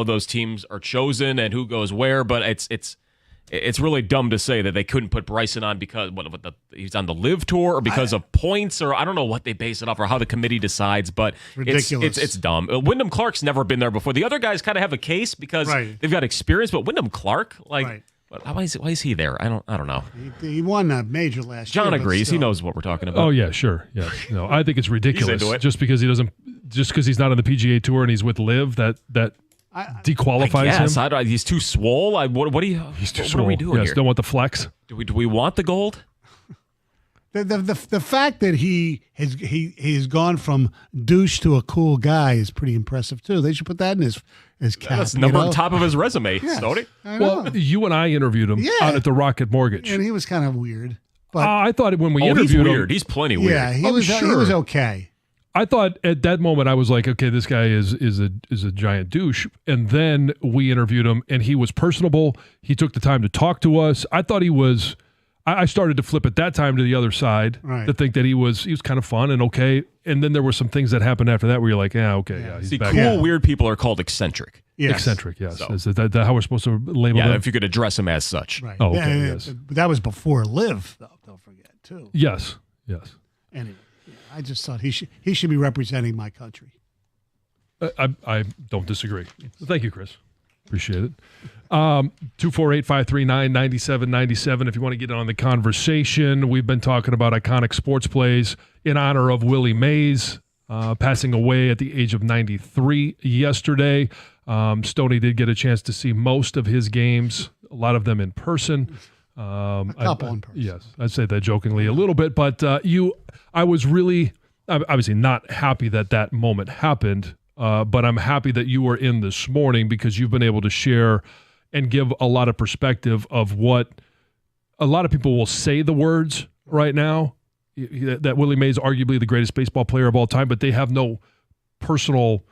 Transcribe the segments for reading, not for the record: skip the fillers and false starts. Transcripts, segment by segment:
those teams are chosen and who goes where, but it's really dumb to say that they couldn't put Bryson on because he's on the live tour or because of points, or I don't know what they base it off or how the committee decides, but ridiculous. It's dumb. Wyndham Clark's never been there before. The other guys kind of have a case because they've got experience, but Wyndham Clark, why is he there? I don't know. He won a major last year. John agrees. He knows what we're talking about. Oh yeah, sure. Yeah. No, I think it's ridiculous. Just because he's not on the PGA Tour and he's with Liv, that dequalifies him. He's too swole. He's too swole. What are we doing here? Don't want the flex. Do we want the gold? The fact that he's gone from douche to a cool guy is pretty impressive too. They should put that in his cap. That's on top of his resume, Stoney. Well, you and I interviewed him out at the Rocket Mortgage, and he was kind of weird. But I thought when we interviewed him, he's plenty weird. Yeah, he was okay. I thought at that moment I was like, okay, this guy is a giant douche. And then we interviewed him, and he was personable. He took the time to talk to us. I thought he was. I started to flip at that time to the other side to think that he was kind of fun and okay. And then there were some things that happened after that where you're like, he's back. Cool, weird people are called eccentric. Yes. Eccentric, yes. So. Is that how we're supposed to label them? Yeah, if you could address him as such. Right. Oh, okay, yes. But that was before Liv, though. Don't forget, too. Yes. Anyway, I just thought he should be representing my country. I don't disagree. Thank you, Chris. Appreciate it. 248-539-9797 if you want to get on the conversation. We've been talking about iconic sports plays in honor of Willie Mays passing away at the age of 93 yesterday. Stoney did get a chance to see most of his games, a lot of them in person. A couple in person. Yes, I'd say that jokingly a little bit, but I was really obviously not happy that moment happened. But I'm happy that you were in this morning because you've been able to share and give a lot of perspective of what a lot of people will say the words right now, that Willie Mays is arguably the greatest baseball player of all time, but they have no personal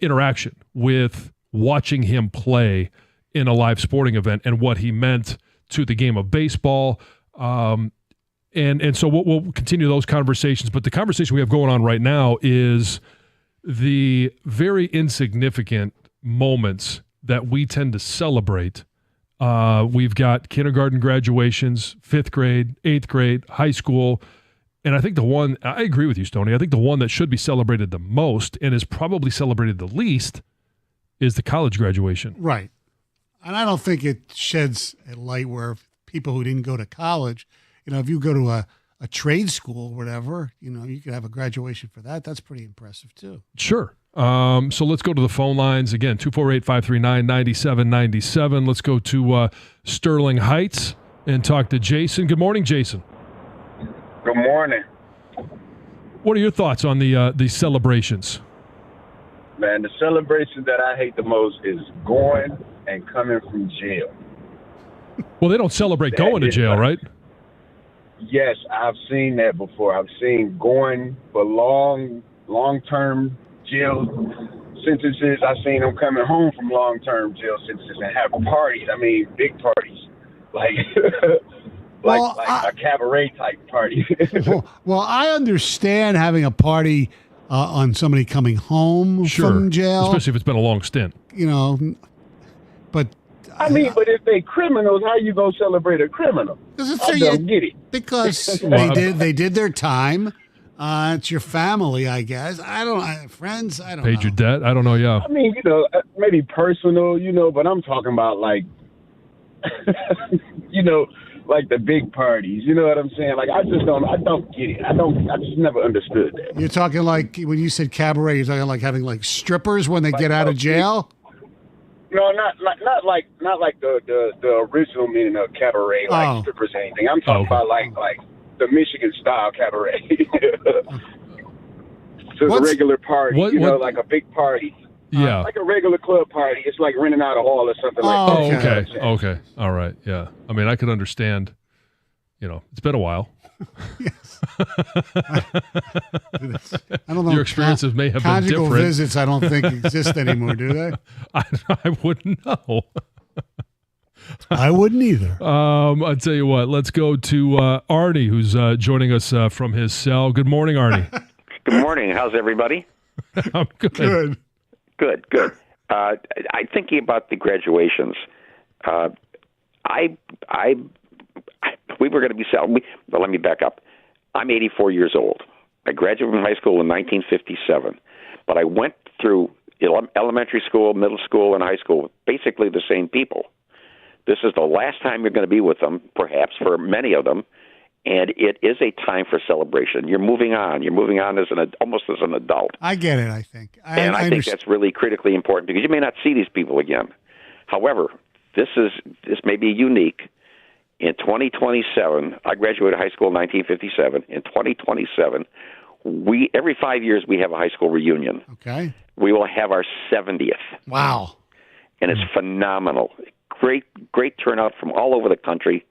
interaction with watching him play in a live sporting event and what he meant to the game of baseball. And so we'll continue those conversations. But the conversation we have going on right now is the very insignificant moments that we tend to celebrate. We've got kindergarten graduations, 5th grade, 8th grade, high school. And I think I agree with you, Stoney, I think the one that should be celebrated the most and is probably celebrated the least is the college graduation. Right. And I don't think it sheds a light where people who didn't go to college, if you go to a trade school, whatever, you could have a graduation for that. That's pretty impressive too. Sure. So let's go to the phone lines again, 248-539-9797. Let's go to Sterling Heights and talk to Jason. Good morning, Jason. Good morning. What are your thoughts on the celebrations? Man, the celebration that I hate the most is going and coming from jail. Well, they don't celebrate going to jail, right? Yes, I've seen that before. I've seen going for long-term jail sentences. I've seen them coming home from long-term jail sentences and have parties. I mean, big parties, like a cabaret type party. well, I understand having a party on somebody coming home from jail, especially if it's been a long stint. But. But if they criminals, how you gonna celebrate a criminal? I don't get it. Because they did their time. It's your family, I guess. Friends. I don't know. Paid your debt. I don't know. Yeah. I mean, maybe personal, but I'm talking about like, like the big parties. You know what I'm saying? Like I don't get it. I just never understood that. You're talking like when you said cabaret. You're talking like having like strippers when they get out of jail. No, not like the original meaning of cabaret, like strippers or anything. I'm talking about like the Michigan style cabaret. So it's a regular party, like a big party. Yeah, like a regular club party. It's like renting out a hall or something like that. Okay, all right, yeah. I mean, I could understand. It's been a while. Yes. I don't know. Your experiences may have been different. Conjugal visits, I don't think exist anymore, do they? I wouldn't know. I wouldn't either. I'll tell you what. Let's go to Arnie, who's joining us from his cell. Good morning, Arnie. Good morning. How's everybody? I'm good. Good. I'm thinking about the graduations. We were going to be selling. Well, let me back up. I'm 84 years old. I graduated from high school in 1957, but I went through elementary school, middle school, and high school with basically the same people. This is the last time you're going to be with them, perhaps for many of them, and it is a time for celebration. You're moving on. You're moving on almost as an adult. I get it, I think. I think that's really critically important because you may not see these people again. However, this may be unique. In 2027, I graduated high school in 1957. In 2027, every 5 years we have a high school reunion. Okay. We will have our 70th. Wow. And it's phenomenal. Great turnout from all over the country.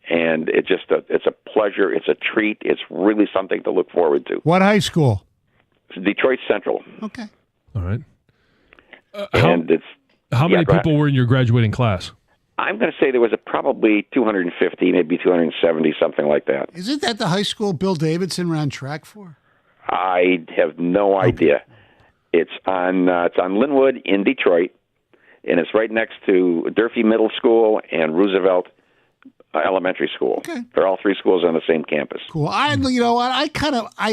And it's a pleasure. It's a treat. It's really something to look forward to. What high school? Detroit Central. Okay. All right. How many people were in your graduating class? I'm going to say there was probably 250, maybe 270, something like that. Isn't that the high school Bill Davidson ran track for? I have no idea. It's on Linwood in Detroit, and it's right next to Durfee Middle School and Roosevelt Elementary School. Okay. They're all three schools on the same campus. Cool. I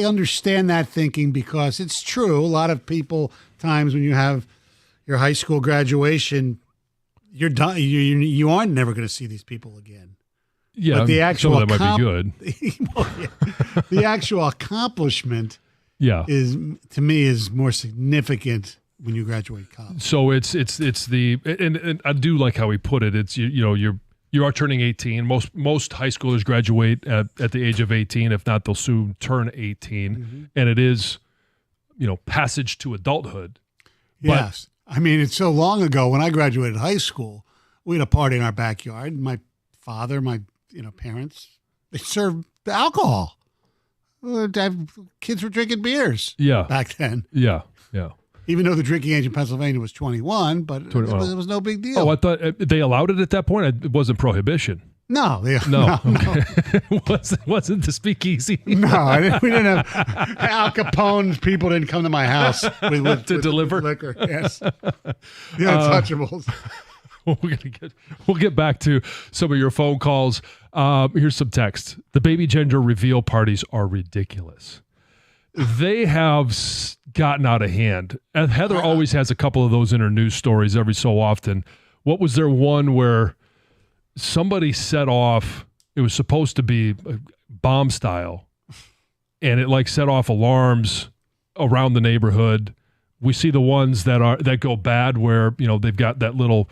understand that thinking because it's true. A lot of people, times when you have your high school graduation, you're done. You aren't never going to see these people again. Yeah, but the actual some of them might be good. The actual accomplishment, is to me is more significant when you graduate college. So it's the and I do like how he put it. It's you are turning 18. Most high schoolers graduate at the age of 18. If not, they'll soon turn 18, and it is passage to adulthood. Yes. I mean, it's so long ago when I graduated high school, we had a party in our backyard. My father, my parents, they served the alcohol. Kids were drinking beers back then. Yeah. Even though the drinking age in Pennsylvania was 21, but it was no big deal. Oh, I thought they allowed it at that point? It wasn't prohibition. No. No. It wasn't the speakeasy. No, we didn't have Al Capone's people didn't come to my house with deliver liquor. Yes, the Untouchables. We'll get back to some of your phone calls. Here's some text. The baby gender reveal parties are ridiculous. They have gotten out of hand. And Heather always has a couple of those in her news stories every so often. What was there one where somebody set off, it was supposed to be bomb style, and it set off alarms around the neighborhood. We see the ones that go bad where, they've got that little,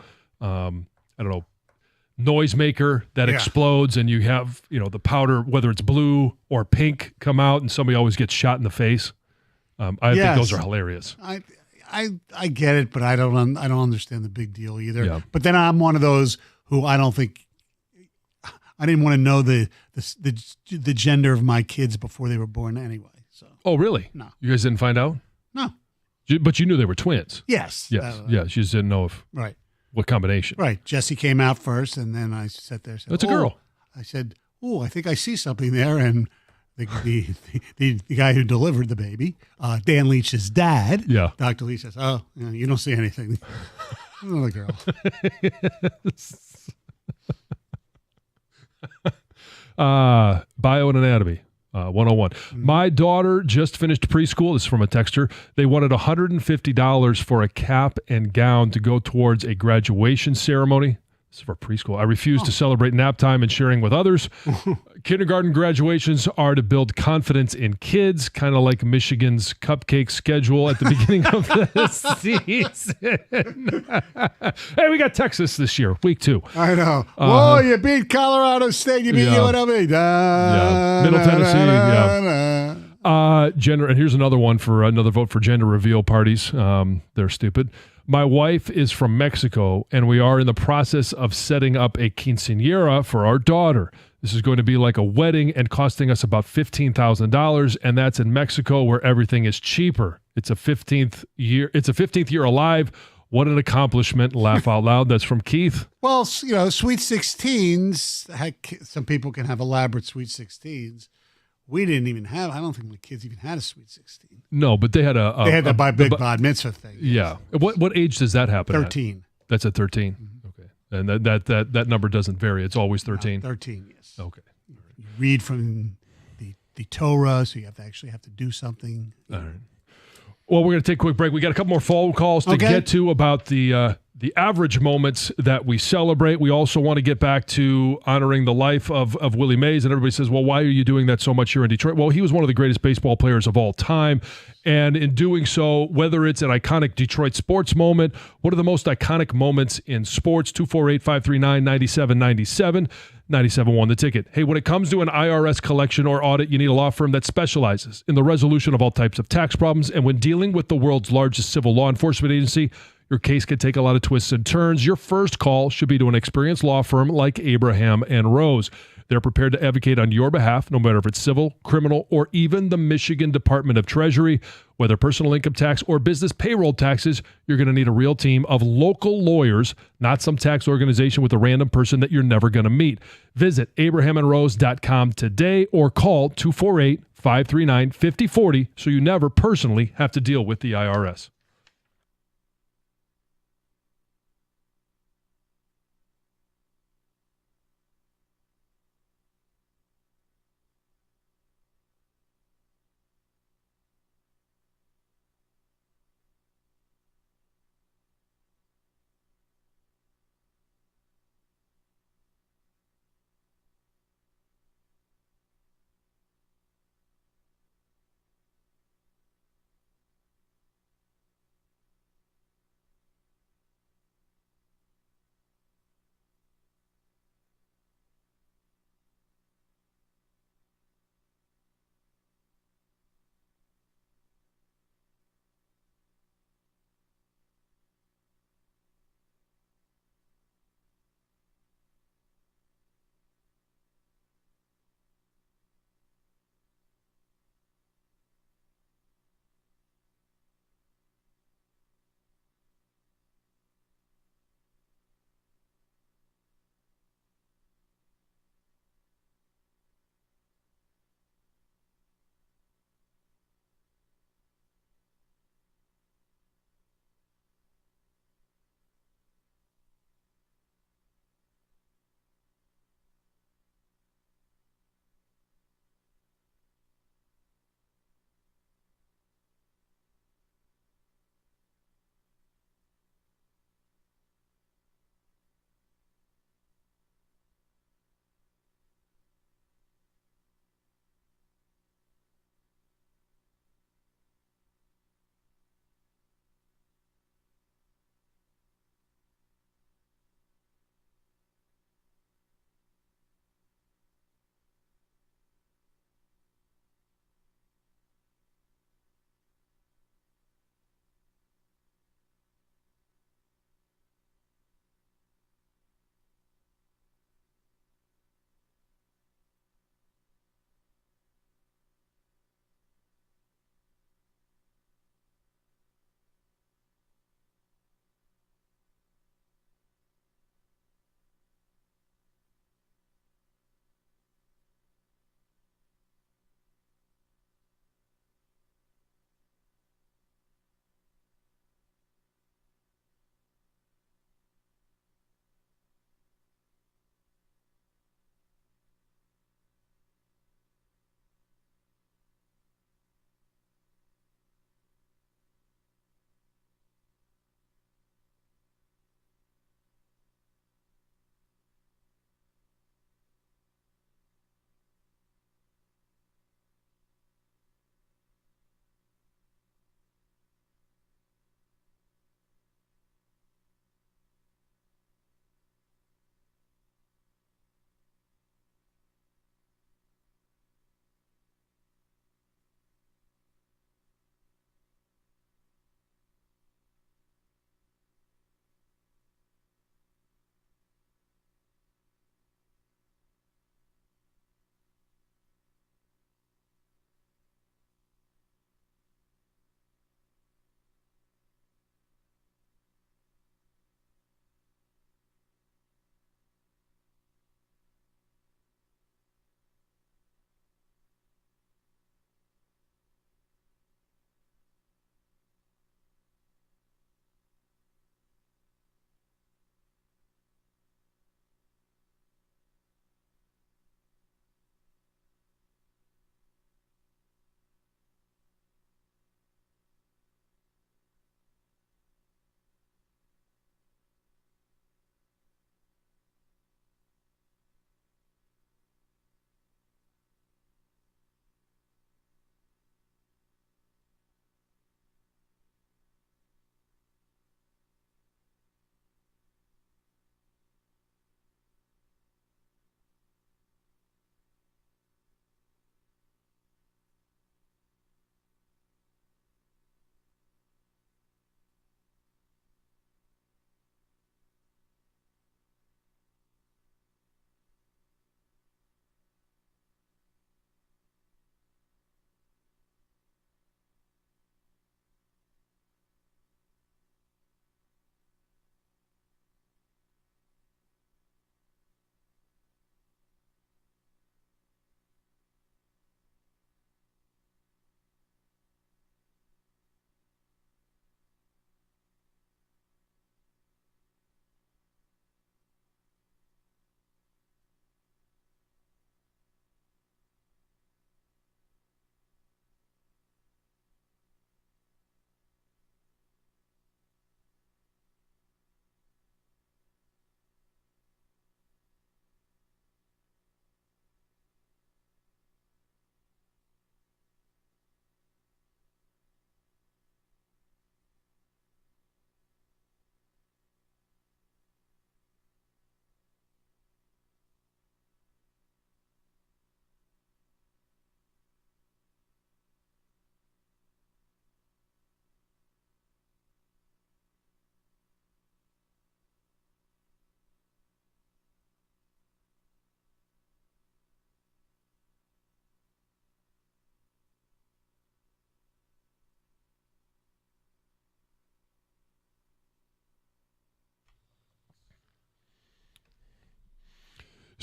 noisemaker that explodes, and you have, the powder, whether it's blue or pink, come out, and somebody always gets shot in the face. I think those are hilarious. I get it, but I don't understand the big deal either. Yeah. But then I'm one of those who I didn't want to know the gender of my kids before they were born anyway. So. Oh, really? No. You guys didn't find out? No. But you knew they were twins. Yes. Yes. You just didn't know what combination. Right. Jesse came out first, and then I sat there and said, "That's a girl." I said, "Oh, I think I see something there." And the guy who delivered the baby, Dan Leach's dad, Dr. Leach says, "Oh, you don't see anything." Another girl. Bio and anatomy. 101. My daughter just finished preschool. This is from a texter. They wanted $150 for a cap and gown to go towards a graduation ceremony. This is for preschool. I refuse to celebrate nap time and sharing with others. Kindergarten graduations are to build confidence in kids, kind of like Michigan's cupcake schedule at the beginning of the season. Hey, we got Texas this year, week 2. I know. Whoa, you beat Colorado State. You beat UNLV. Middle Tennessee. Gender, and here's another one for another vote for gender reveal parties. They're stupid. My wife is from Mexico, and we are in the process of setting up a quinceañera for our daughter. This is going to be like a wedding and costing us about $15,000, and that's in Mexico where everything is cheaper. It's a 15th year. It's a 15th year alive. What an accomplishment! Laugh out loud. That's from Keith. Well, sweet 16s. Some people can have elaborate sweet 16s. We didn't even have. I don't think my kids even had a Sweet 16. No, but they had They had the big bar mitzvah thing. Yeah. What age does that happen? 13. That's at 13. Okay. And that number doesn't vary. It's always 13. 13. Yes. Okay. You read from the Torah, so you have to do something. All right. Well, we're going to take a quick break. We got a couple more phone calls to get to about the average moments that we celebrate. We also want to get back to honoring the life of Willie Mays. And everybody says, well, why are you doing that so much here in Detroit? Well, he was one of the greatest baseball players of all time. And in doing so, whether it's an iconic Detroit sports moment, what are the most iconic moments in sports? 248-539-9797. 97.1 The Ticket. Hey, when it comes to an IRS collection or audit, you need a law firm that specializes in the resolution of all types of tax problems. And when dealing with the world's largest civil law enforcement agency, your case can take a lot of twists and turns. Your first call should be to an experienced law firm like Abraham and Rose. They're prepared to advocate on your behalf, no matter if it's civil, criminal, or even the Michigan Department of Treasury. Whether personal income tax or business payroll taxes, you're going to need a real team of local lawyers, not some tax organization with a random person that you're never going to meet. Visit abrahamandrose.com today or call 248-539-5040 so you never personally have to deal with the IRS.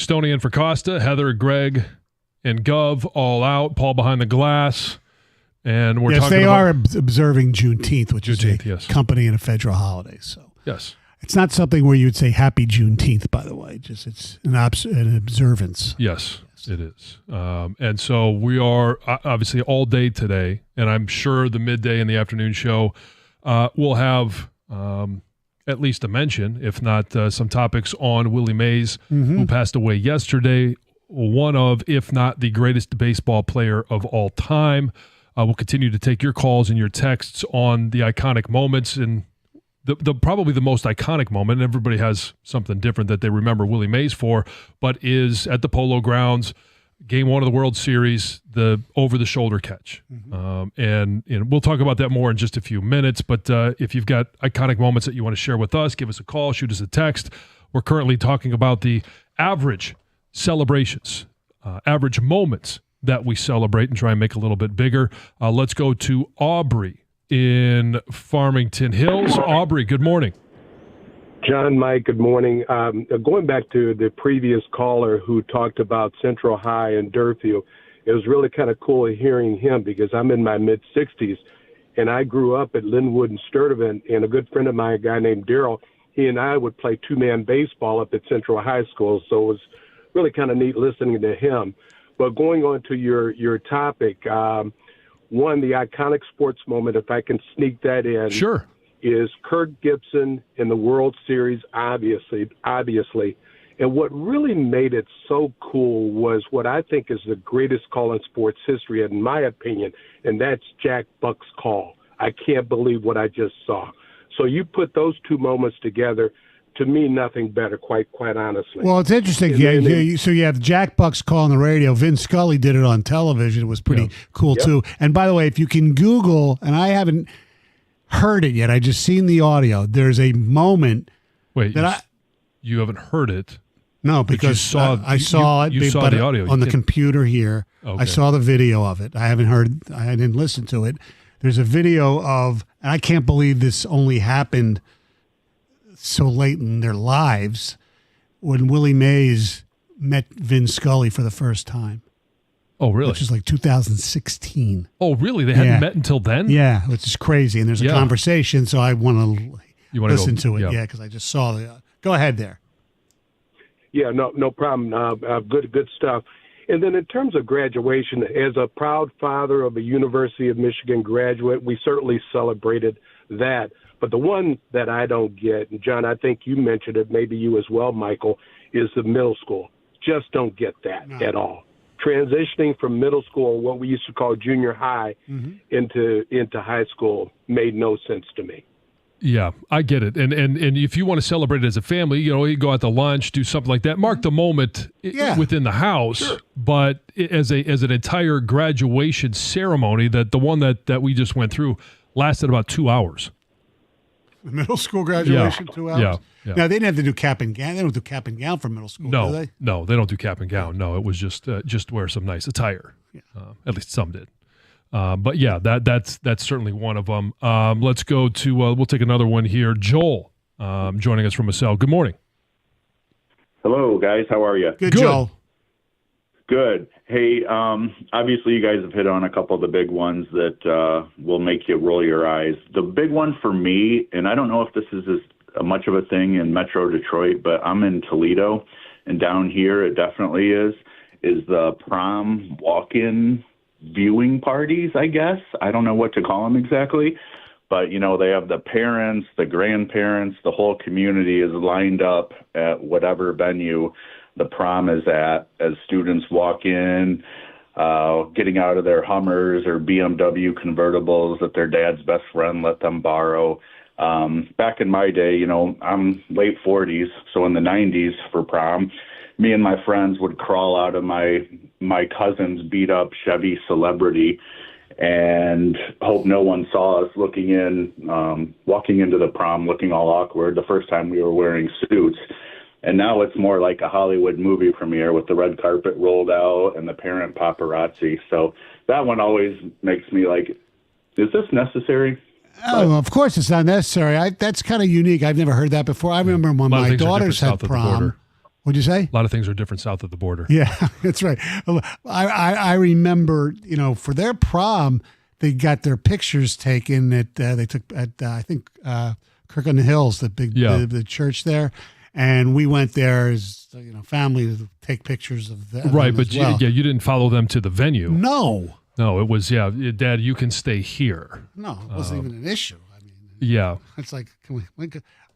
Stoney in for Costa, Heather, Greg, and Gov all out. Paul behind the glass. And we're yes, talking they about... are observing Juneteenth, which is a yes. company and a federal holiday. So Yes. it's not something where you would say Happy Juneteenth, by the way. Just it's an observance. Yes, it is. And so we are obviously all day today, and I'm sure the midday and the afternoon show will have at least a mention, if not some topics on Willie Mays, who passed away yesterday, one of, if not the greatest baseball player of all time. We'll continue to take your calls and your texts on the iconic moments, and the probably the most iconic moment, and everybody has something different that they remember Willie Mays for, but is at the Polo Grounds, Game 1 of the World Series, the over-the-shoulder catch. And we'll talk about that more in just a few minutes, but if you've got iconic moments that you want to share with us, give us a call, shoot us a text. We're currently talking about the average celebrations, average moments that we celebrate and try and make a little bit bigger. Let's go to Aubrey in Farmington Hills. Aubrey, good morning. John, Mike, good morning. Going back to the previous caller who talked about Central High and Durfield, it was really kind of cool hearing him because I'm in my mid-60s, and I grew up at Linwood and Sturtevant, and a good friend of mine, a guy named Daryl, he and I would play two-man baseball up at Central High School, so it was really kind of neat listening to him. But going on to your topic, one, the iconic sports moment, if I can sneak that in. Sure. Is Kirk Gibson in the World Series, obviously. And what really made it so cool was what I think is the greatest call in sports history, in my opinion, and that's Jack Buck's call. I can't believe what I just saw. So you put those two moments together, to me, nothing better, quite honestly. Well, it's interesting. So you have Jack Buck's call on the radio. Vin Scully did it on television. It was pretty cool, too. And by the way, if you can Google, and I haven't heard it yet, I just seen the audio. There's a moment. Wait, that you haven't heard it? No, because I saw it. You saw the audio on the computer here. Okay. I saw the video of it. I didn't listen to it. There's a video of, and I can't believe this only happened so late in their lives, when Willie Mays met Vin Scully for the first time. Oh, really? Which is like 2016. Oh, really? They hadn't met until then? Yeah, which is crazy. And there's a conversation, so I want to listen to it. Yeah, because I just saw the. Go ahead there. Yeah, no problem. Good stuff. And then in terms of graduation, as a proud father of a University of Michigan graduate, we certainly celebrated that. But the one that I don't get, and John, I think you mentioned it, maybe you as well, Michael, is the middle school. Just don't get that at all. Transitioning from middle school, what we used to call junior high, into high school made no sense to me. Yeah, I get it. And if you want to celebrate it as a family, you go out to lunch, do something like that, mark the moment within the house. Sure. But as an entire graduation ceremony, the one that we just went through lasted about 2 hours. The middle school graduation, 2 hours? Yeah. Now, they didn't have to do cap and gown. They don't do cap and gown for middle school, do they? No, they don't do cap and gown. No, it was just wear some nice attire. Yeah. At least some did. But yeah, that's certainly one of them. Let's go to, we'll take another one here. Joel joining us from Marcel. Good morning. Hello, guys. How are you? Good, Joel. Good. Hey, obviously you guys have hit on a couple of the big ones that will make you roll your eyes. The big one for me, and I don't know if this is as much of a thing in Metro Detroit, but I'm in Toledo, and down here it definitely is the prom walk-in viewing parties, I guess. I don't know what to call them exactly, but, they have the parents, the grandparents, the whole community is lined up at whatever venue the prom is at as students walk in, getting out of their Hummers or BMW convertibles that their dad's best friend let them borrow. Back in my day, I'm late 40s, so in the 90s for prom, me and my friends would crawl out of my cousin's beat-up Chevy Celebrity and hope no one saw us walking into the prom looking all awkward the first time we were wearing suits. And now it's more like a Hollywood movie premiere with the red carpet rolled out and the parent paparazzi. So that one always makes me like, is this necessary? Oh, of course it's not necessary. That's kind of unique. I've never heard that before. I remember when my daughters had prom. What'd you say? A lot of things are different south of the border. Yeah, that's right. I remember, for their prom, they got their pictures taken at they took at I think Kirk on the Hills, the big the church there, and we went there as family to take pictures of them. Right, but as well. you didn't follow them to the venue. No, it was Dad, you can stay here. No, it wasn't even an issue. I mean, yeah, it's like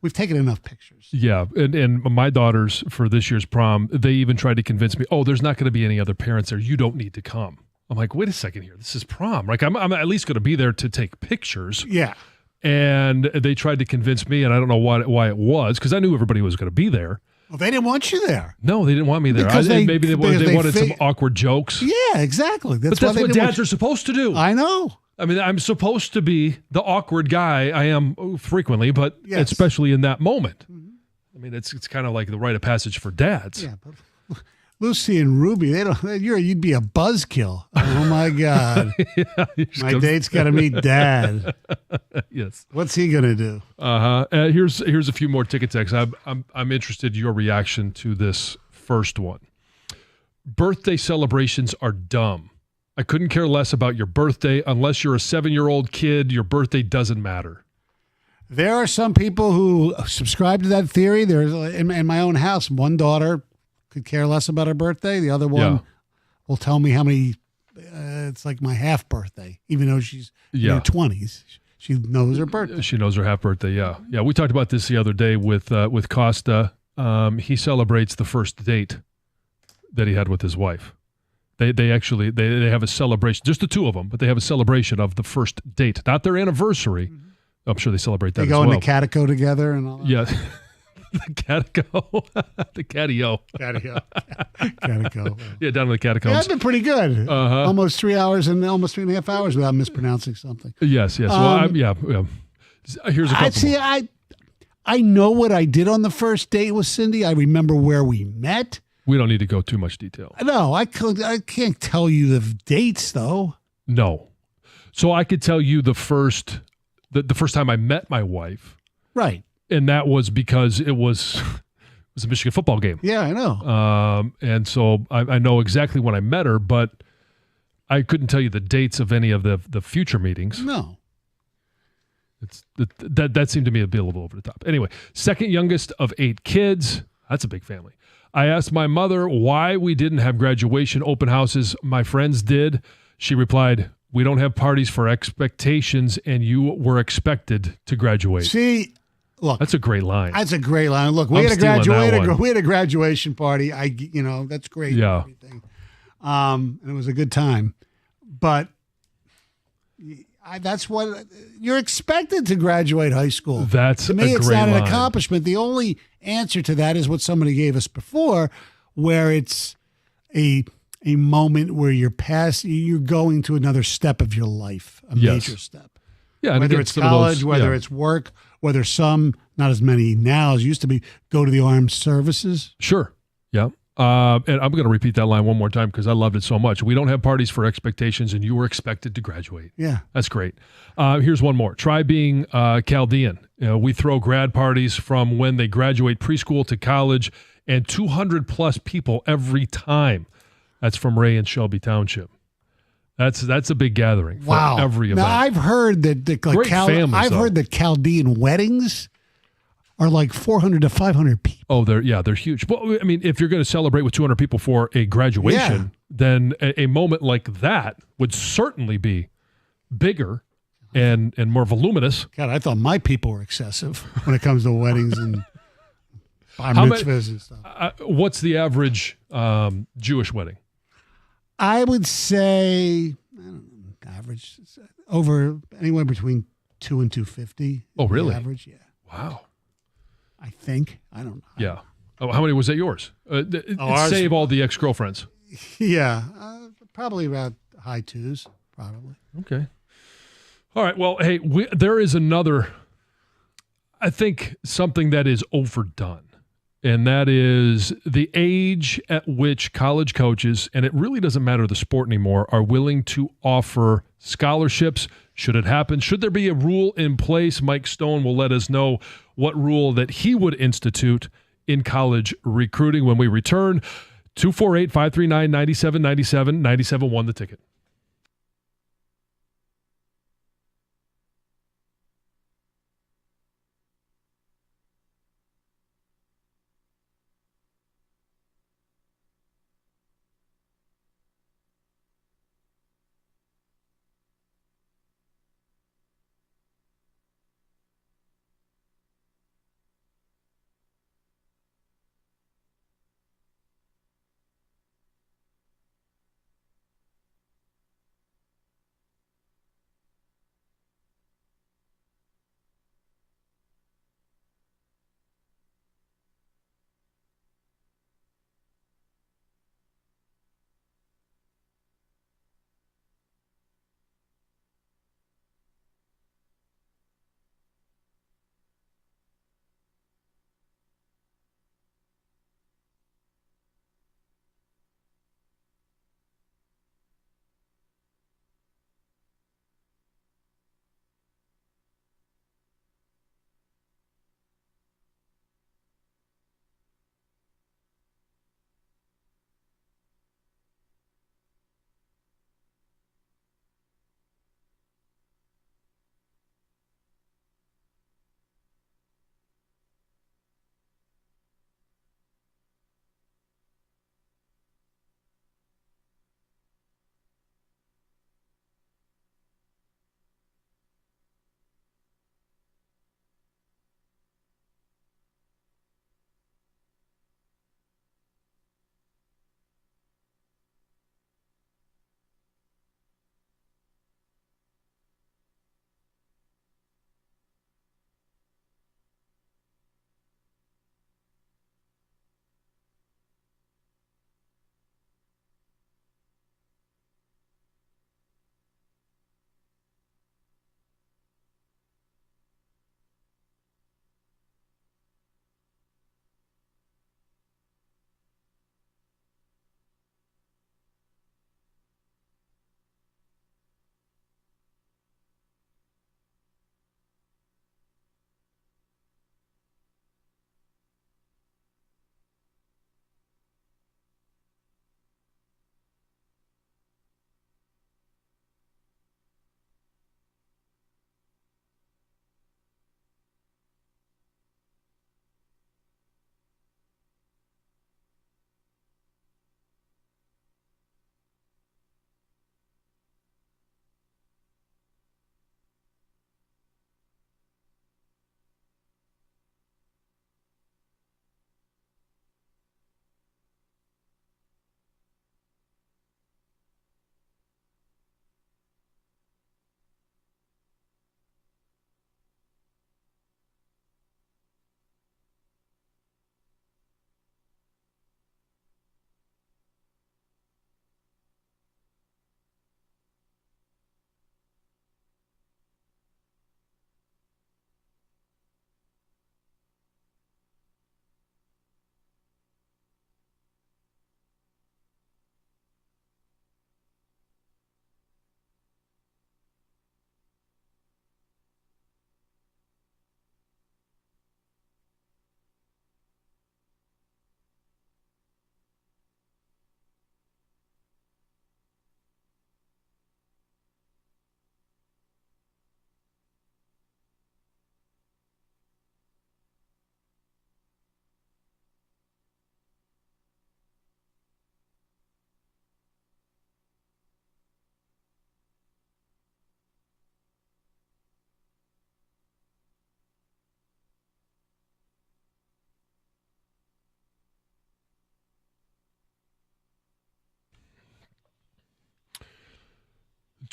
we've taken enough pictures. Yeah, and my daughters for this year's prom, they even tried to convince me, there's not going to be any other parents there. You don't need to come. I'm like, wait a second here. This is prom. Like, I'm at least going to be there to take pictures. Yeah. And they tried to convince me, and I don't know why it was, because I knew everybody was going to be there. Well, they didn't want you there. No, they didn't want me there. Maybe they wanted some awkward jokes. Yeah, exactly. That's what dads are supposed to do. I know. I mean, I'm supposed to be the awkward guy. I am frequently, but especially in that moment. Mm-hmm. I mean, it's kind of like the rite of passage for dads. Yeah, but Lucy and Ruby, you'd be a buzzkill. Oh my God. My date's got to meet Dad. Yes. What's he gonna do? Here's a few more ticket texts. I'm interested in your reaction to this first one. Birthday celebrations are dumb. I couldn't care less about your birthday. Unless you're a 7-year-old kid, your birthday doesn't matter. There are some people who subscribe to that theory. There's in my own house, one daughter could care less about her birthday. The other one will tell me how many. It's like my half birthday, even though she's in her 20s. She knows her birthday. She knows her half birthday. Yeah. We talked about this the other day with Costa. He celebrates the first date that he had with his wife. They actually have a celebration, just the two of them, but they have a celebration of the first date, not their anniversary. Mm-hmm. I'm sure they celebrate that. They go as well. in the Catico together and all that. Yeah. The Catico. The Catio. Catico. Yeah, down in the catacombs. Yeah, I've been pretty good. Almost 3 hours and almost 3.5 hours without mispronouncing something. Yes. Well, here's a couple. I know what I did on the first date with Cindy. I remember where we met. We don't need to go too much detail. No, I can't tell you the dates though. No. So I could tell you the first time I met my wife. Right. And that was because it was a Michigan football game. Yeah, I know. And so I know exactly when I met her, but I couldn't tell you the dates of any of the future meetings. No. That seemed to me to be a little over the top. Anyway, second youngest of 8 kids. That's a big family. I asked my mother why we didn't have graduation open houses. My friends did. She replied, "We don't have parties for expectations, and you were expected to graduate." See, look, that's a great line. That's a great line. Look, we had a graduation party. That's great. Yeah. Everything. And it was a good time, but that's what you're expected to graduate high school. That's to me, it's not line. An accomplishment. The only answer to that is what somebody gave us before, where it's a moment where you're going to another step of your life, a major step. Yeah, whether it's college, whether it's work, whether some, not as many now as used to be, go to the armed services. Sure. Yeah. And I'm going to repeat that line one more time because I loved it so much. We don't have parties for expectations, and you were expected to graduate. Yeah. That's great. Here's one more. Try being Chaldean. We throw grad parties from when they graduate preschool to college, and 200 plus people every time. That's from Ray and Shelby Township. That's a big gathering for every event. Now I've heard that heard that Chaldean weddings are like 400 to 500 people. Oh, they're huge. Well, I mean, if you're going to celebrate with 200 people for a graduation, then a moment like that would certainly be bigger and more voluminous. God, I thought my people were excessive when it comes to weddings and bar mitzvahs and stuff. What's the average Jewish wedding? I would say, average over anywhere between 2 and 250. Oh, really? Average, yeah. Wow. I think. I don't know. Yeah. Oh, how many was that yours? Save all the ex-girlfriends. Yeah. Probably about high 2s, probably. Okay. All right. Well, hey, there is another, I think, something that is overdone. And that is the age at which college coaches, and it really doesn't matter the sport anymore, are willing to offer scholarships. Should it happen? Should there be a rule in place? Mike Stone will let us know what rule that he would institute in college recruiting. When we return, 248-539-9797, 97.1 The Ticket.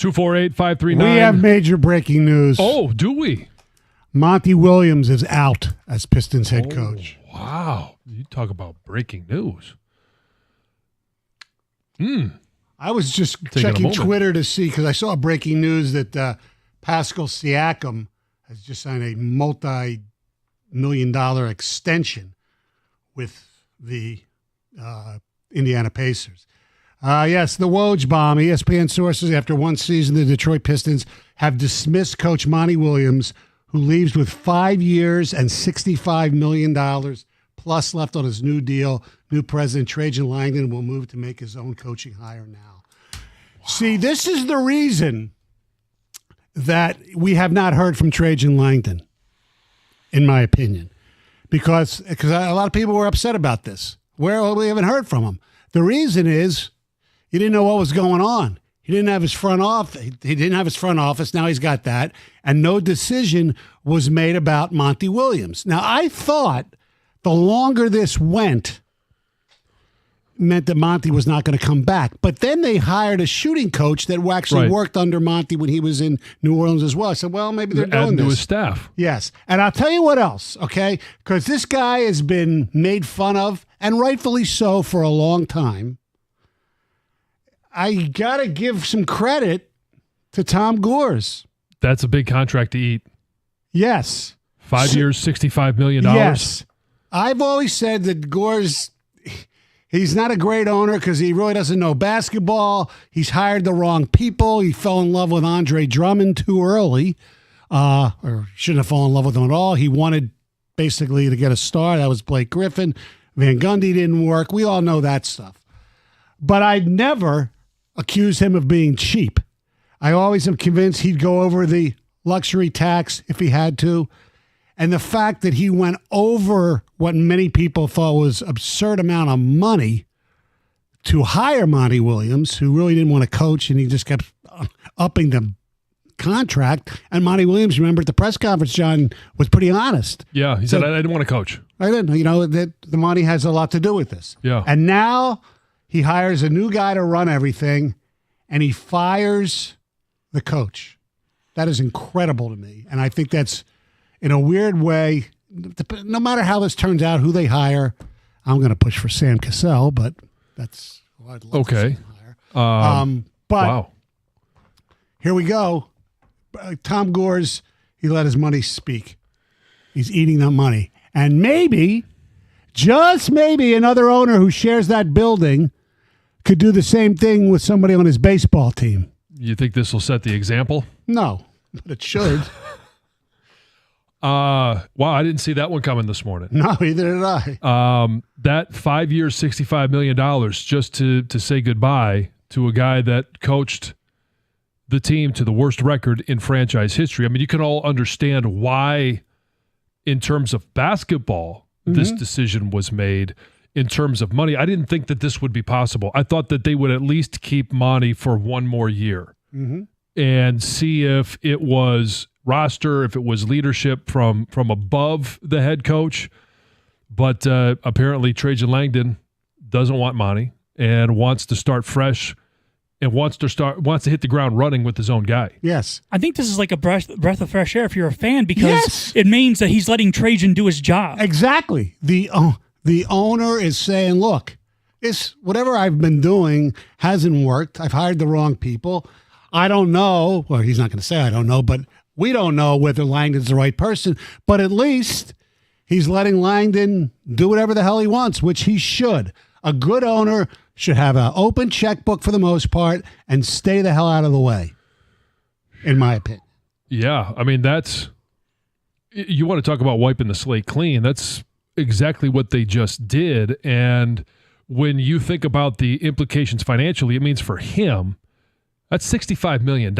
We have major breaking news. Oh, do we? Monty Williams is out as Pistons head coach. Wow. You talk about breaking news. I was just Taking a checking moment. Twitter to see, because I saw breaking news that Pascal Siakam has just signed a multi-million-dollar extension with the Indiana Pacers. Yes, the Woj bomb. ESPN sources, after one season, the Detroit Pistons have dismissed coach Monty Williams, who leaves with 5 years and $65 million plus left on his new deal. New president, Trajan Langdon, will move to make his own coaching hire now. Wow. See, this is the reason that we have not heard from Trajan Langdon, in my opinion, because a lot of people were upset about this. We haven't heard from him. The reason is he didn't know what was going on. He didn't have his front office. He didn't have his front office. Now he's got that. And no decision was made about Monty Williams. Now, I thought the longer this went meant that Monty was not going to come back. But then they hired a shooting coach that actually worked under Monty when he was in New Orleans as well. I said, well, maybe they're doing this. To his staff. Yes. And I'll tell you what else, okay? Because this guy has been made fun of, and rightfully so, for a long time. I got to give some credit to Tom Gores. That's a big contract to eat. Yes. 5 years, $65 million. Yes. I've always said that Gores, he's not a great owner because he really doesn't know basketball. He's hired the wrong people. He fell in love with Andre Drummond too early, or shouldn't have fallen in love with him at all. He wanted basically to get a star. That was Blake Griffin. Van Gundy didn't work. We all know that stuff. But I'd never accuse him of being cheap. I always am convinced he'd go over the luxury tax if he had to. And the fact that he went over what many people thought was absurd amount of money to hire Monty Williams, who really didn't want to coach, and he just kept upping the contract. And Monty Williams, remember at the press conference, John, was pretty honest. Yeah, he said, I didn't want to coach. I didn't. You know, that the money has a lot to do with this. Yeah. And now he hires a new guy to run everything, and he fires the coach. That is incredible to me. And I think that's, in a weird way, no matter how this turns out, who they hire, I'm going to push for Sam Cassell, but that's who I'd love to see him hire. But wow. Here we go. Tom Gores, he let his money speak. He's eating that money. And maybe, just maybe, another owner who shares that building could do the same thing with somebody on his baseball team. You think this will set the example? No, but it should. Wow, I didn't see that one coming this morning. No, either did I. That 5 years, $65 million just to say goodbye to a guy that coached the team to the worst record in franchise history. I mean, you can all understand why, in terms of basketball, this decision was made. In terms of money, I didn't think that this would be possible. I thought that they would at least keep Monty for one more year and see if it was roster, if it was leadership from above the head coach. But apparently Trajan Langdon doesn't want Monty and wants to start fresh and wants to hit the ground running with his own guy. Yes. I think this is like a breath of fresh air if you're a fan, because it means that he's letting Trajan do his job. Exactly. The owner is saying, look, whatever I've been doing hasn't worked. I've hired the wrong people. I don't know. Well, he's not going to say I don't know, but we don't know whether Langdon's the right person. But at least he's letting Langdon do whatever the hell he wants, which he should. A good owner should have an open checkbook for the most part and stay the hell out of the way, in my opinion. Yeah, I mean, you want to talk about wiping the slate clean. That's exactly what they just did. And when you think about the implications financially, it means for him, that's $65 million.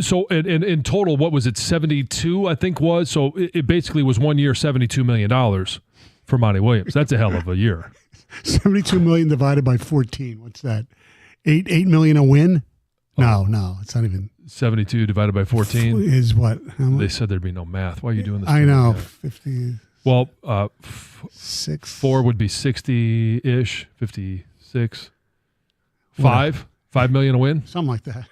So in total, what was it, 72, I think was? So it basically was 1 year, $72 million for Monty Williams. That's a hell of a year. 72 million divided by 14. What's that? 8 million a win? No, it's not even. 72 divided by 14 is what? They said there'd be no math. Why are you doing this? I know. 50. Well, 6. 4 would be 60-ish. 56. 5 million a win. Something like that.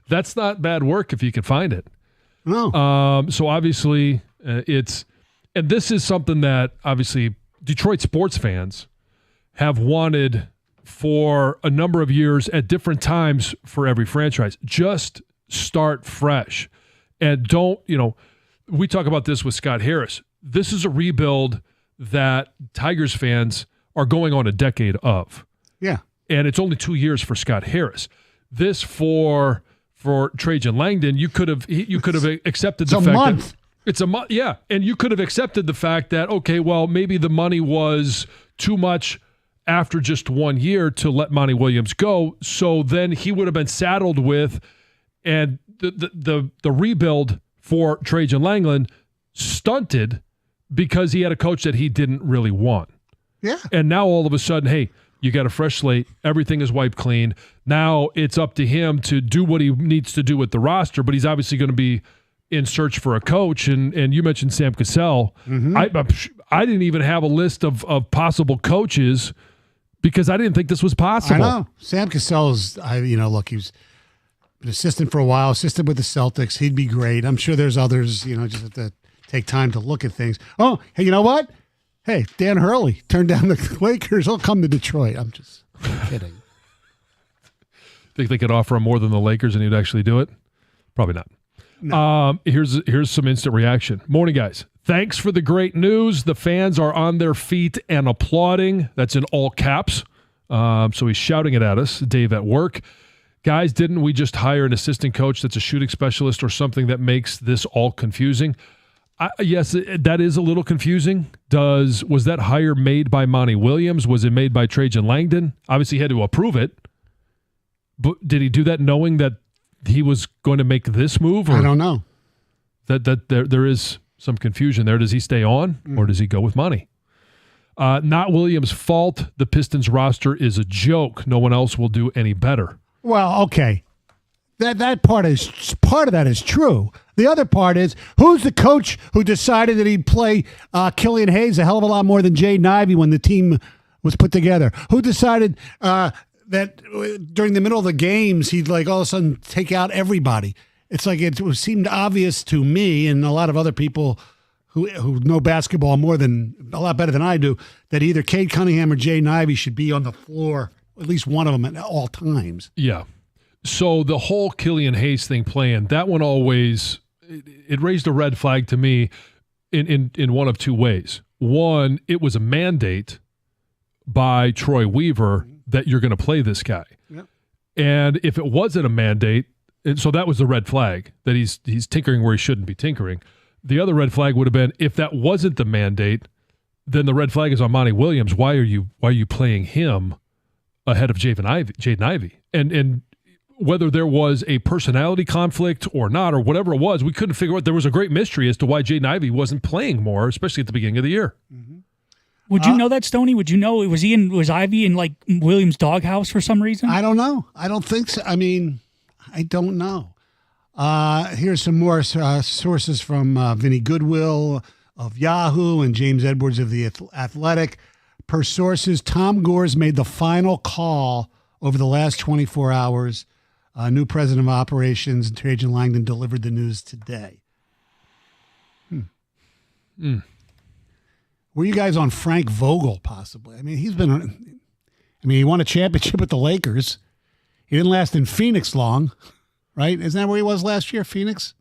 That's not bad work if you can find it. No. So obviously and this is something that obviously Detroit sports fans have wanted for a number of years at different times for every franchise. Just start fresh. And don't, we talk about this with Scott Harris. This is a rebuild that Tigers fans are going on a decade of. Yeah. And it's only 2 years for Scott Harris. This for Trajan Langdon, you could have accepted the fact month. Yeah, and you could have accepted the fact that, okay, well, maybe the money was too much after just 1 year to let Monty Williams go. So then he would have been saddled with, and the rebuild for Trajan Langland stunted because he had a coach that he didn't really want. Yeah. And now all of a sudden, hey, you got a fresh slate. Everything is wiped clean. Now it's up to him to do what he needs to do with the roster, but he's obviously going to be in search for a coach. And you mentioned Sam Cassell. I didn't even have a list of possible coaches because I didn't think this was possible. I know. Sam Cassell's, look, he was an assistant for a while, assistant with the Celtics. He'd be great. I'm sure there's others, just have to take time to look at things. Oh, hey, you know what? Hey, Dan Hurley turned down the Lakers. He'll come to Detroit. I'm just kidding. Think they could offer him more than the Lakers and he'd actually do it? Probably not. No. Here's some instant reaction. Morning, guys. Thanks for the great news. The fans are on their feet and applauding. That's in all caps. So he's shouting it at us. Dave at work. Guys, didn't we just hire an assistant coach that's a shooting specialist or something that makes this all confusing? Yes, that is a little confusing. Was that hire made by Monty Williams? Was it made by Trajan Langdon? Obviously, he had to approve it. But did he do that knowing that he was going to make this move? Or I don't know. That there is some confusion there. Does he stay on or does he go with Monty? Not Williams' fault. The Pistons roster is a joke. No one else will do any better. Well, okay. That part of that is true. The other part is, who's the coach who decided that he'd play Killian Hayes a hell of a lot more than Jaden Ivey when the team was put together? Who decided that during the middle of the games he'd all of a sudden take out everybody? It's like it seemed obvious to me and a lot of other people who know basketball a lot better than I do, that either Cade Cunningham or Jaden Ivey should be on the floor, at least one of them at all times. Yeah. So the whole Killian Hayes thing playing, that one always, it raised a red flag to me in one of two ways. One, it was a mandate by Troy Weaver that you're going to play this guy. Yep. And if it wasn't a mandate, and so that was the red flag, that he's tinkering where he shouldn't be tinkering. The other red flag would have been, if that wasn't the mandate, then the red flag is on Monty Williams. Why are you playing him ahead of Jaden Ivey? And whether there was a personality conflict or not, or whatever it was, we couldn't figure out. There was a great mystery as to why Jaden Ivey wasn't playing more, especially at the beginning of the year. Mm-hmm. Would you know that, Stoney? Would you know? Was Ivey in Williams' doghouse for some reason? I don't know. I don't think so. I mean, I don't know. Here's some more sources from Vinny Goodwill of Yahoo and James Edwards of The Athletic. Per sources, Tom Gores made the final call over the last 24 hours. New president of operations, Trajan Langdon, delivered the news today. Were you guys on Frank Vogel, possibly? I mean, he won a championship with the Lakers. He didn't last in Phoenix long, right? Isn't that where he was last year, Phoenix?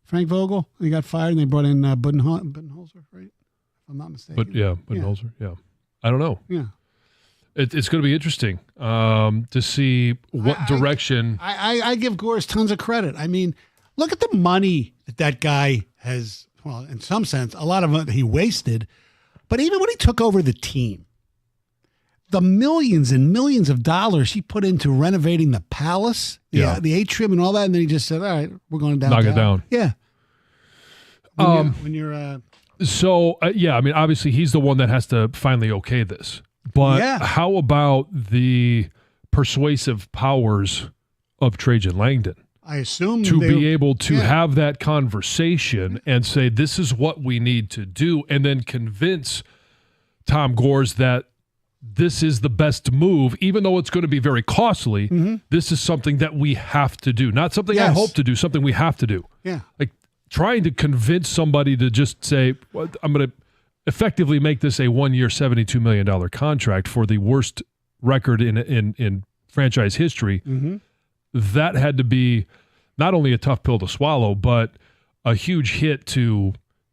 Frank Vogel? He got fired and they brought in Budenholzer, right? If I'm not mistaken. Budenholzer, yeah. I don't know. Yeah. It's going to be interesting to see what direction. I give Gores tons of credit. I mean, look at the money that guy has. Well, in some sense, a lot of it he wasted. But even when he took over the team, the millions and millions of dollars he put into renovating the Palace, the atrium and all that, and then he just said, all right, we're going downtown. Knock it down. Yeah. I mean, obviously he's the one that has to finally okay this. But how about the persuasive powers of Trajan Langdon? I assume to be able to have that conversation and say, this is what we need to do, and then convince Tom Gores that this is the best move, even though it's going to be very costly. Mm-hmm. This is something that we have to do. Not something I hope to do, something we have to do. Yeah. Like trying to convince somebody to just say, well, I'm going to effectively make this a 1-year, $72 million contract for the worst record in franchise history. Mm-hmm. That had to be not only a tough pill to swallow, but a huge hit to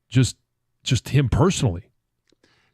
just him personally.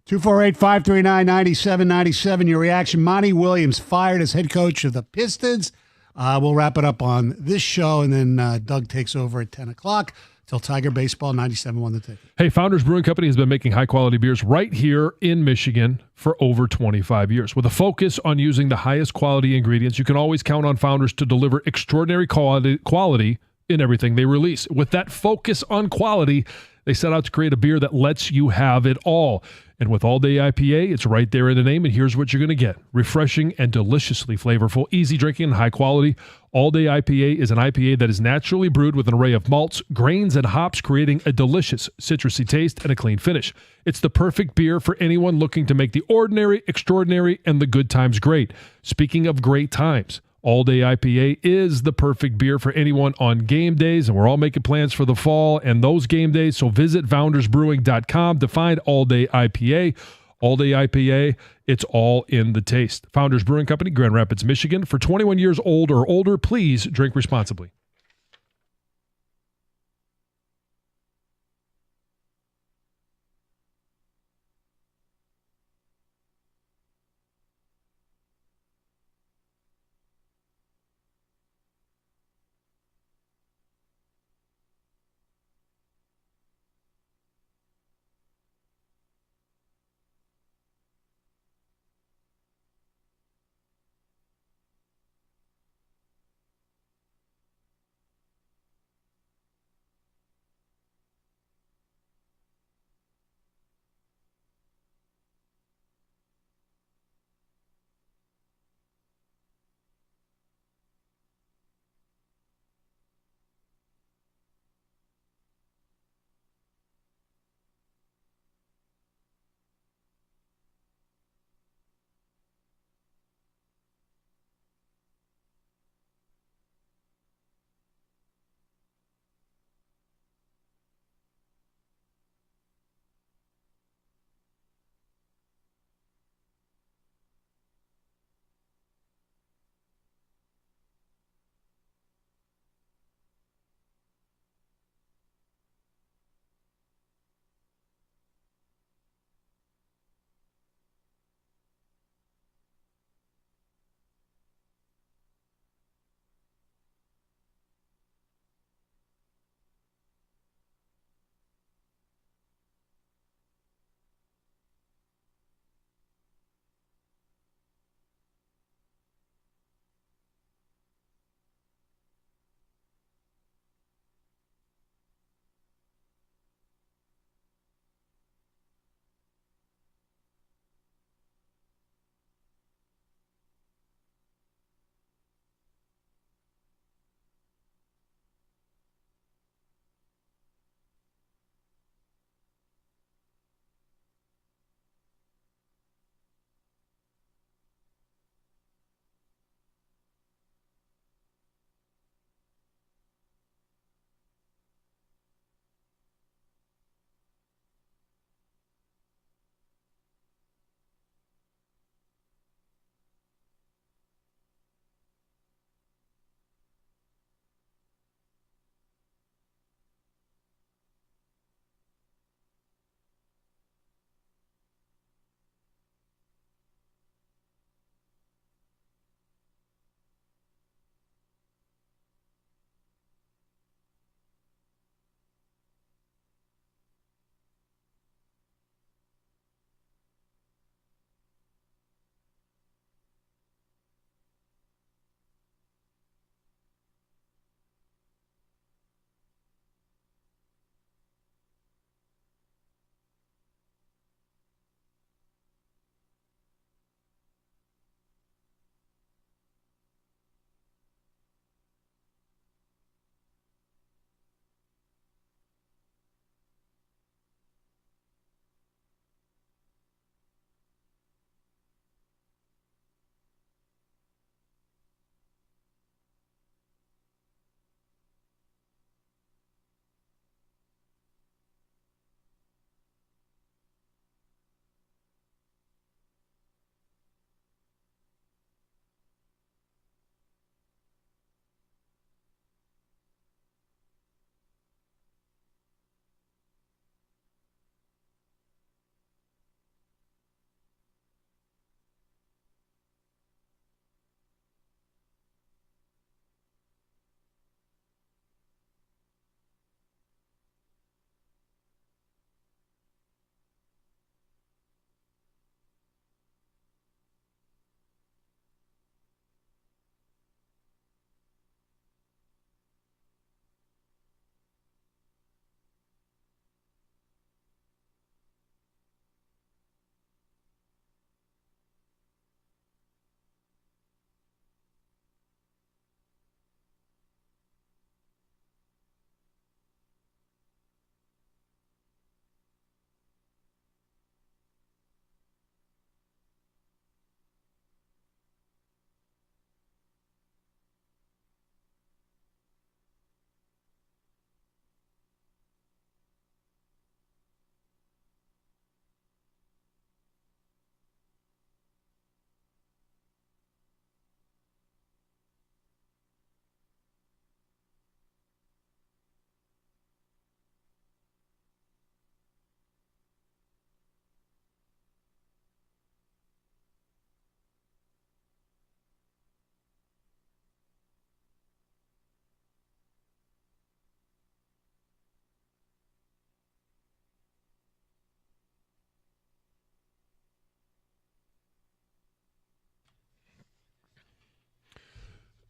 248-539-9797. Your reaction. Monty Williams fired as head coach of the Pistons. We'll wrap it up on this show, and then Doug takes over at 10 o'clock. till Tiger Baseball 97 won the ticket. Hey, Founders Brewing Company has been making high-quality beers right here in Michigan for over 25 years. With a focus on using the highest quality ingredients, you can always count on Founders to deliver extraordinary quality in everything they release. With that focus on quality, they set out to create a beer that lets you have it all. And with All Day IPA, it's right there in the name, and here's what you're going to get. Refreshing and deliciously flavorful, easy drinking, and high quality. All Day IPA is an IPA that is naturally brewed with an array of malts, grains, and hops, creating a delicious citrusy taste and a clean finish. It's the perfect beer for anyone looking to make the ordinary extraordinary and the good times great. Speaking of great times, All Day IPA is the perfect beer for anyone on game days, and we're all making plans for the fall and those game days, so visit foundersbrewing.com to find All Day IPA. All Day IPA, it's all in the taste. Founders Brewing Company, Grand Rapids, Michigan. For 21 years old or older, please drink responsibly.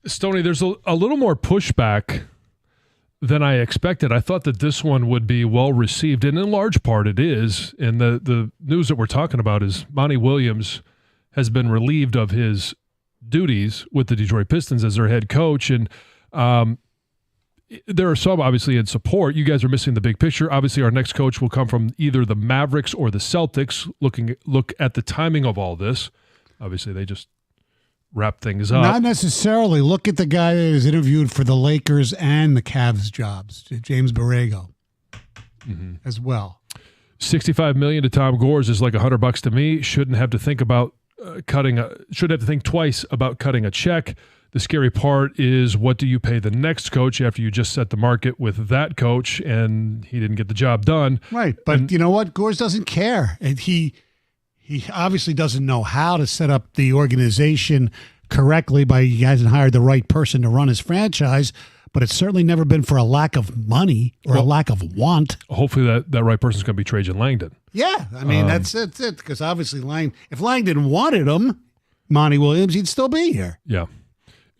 Stoney, there's a little more pushback than I expected. I thought that this one would be well received, and in large part it is. And the news that we're talking about is Monty Williams has been relieved of his duties with the Detroit Pistons as their head coach. And there are some obviously in support. You guys are missing the big picture. Obviously, our next coach will come from either the Mavericks or the Celtics. Look at the timing of all this. Obviously, they just wrap things up. Not necessarily. Look at the guy that is interviewed for the Lakers and the Cavs jobs, James Borrego, as well. $65 million to Tom Gores is like $100 to me. Shouldn't have to think about should have to think twice about cutting a check. The scary part is, what do you pay the next coach after you just set the market with that coach and he didn't get the job done? Right, but you know what? Gores doesn't care, and he obviously doesn't know how to set up the organization correctly. He hasn't hired the right person to run his franchise, but it's certainly never been for a lack of money or a lack of want. Hopefully that right person is going to be Trajan Langdon. Yeah, I mean, that's it, because obviously if Langdon wanted him, Monty Williams, he'd still be here. Yeah.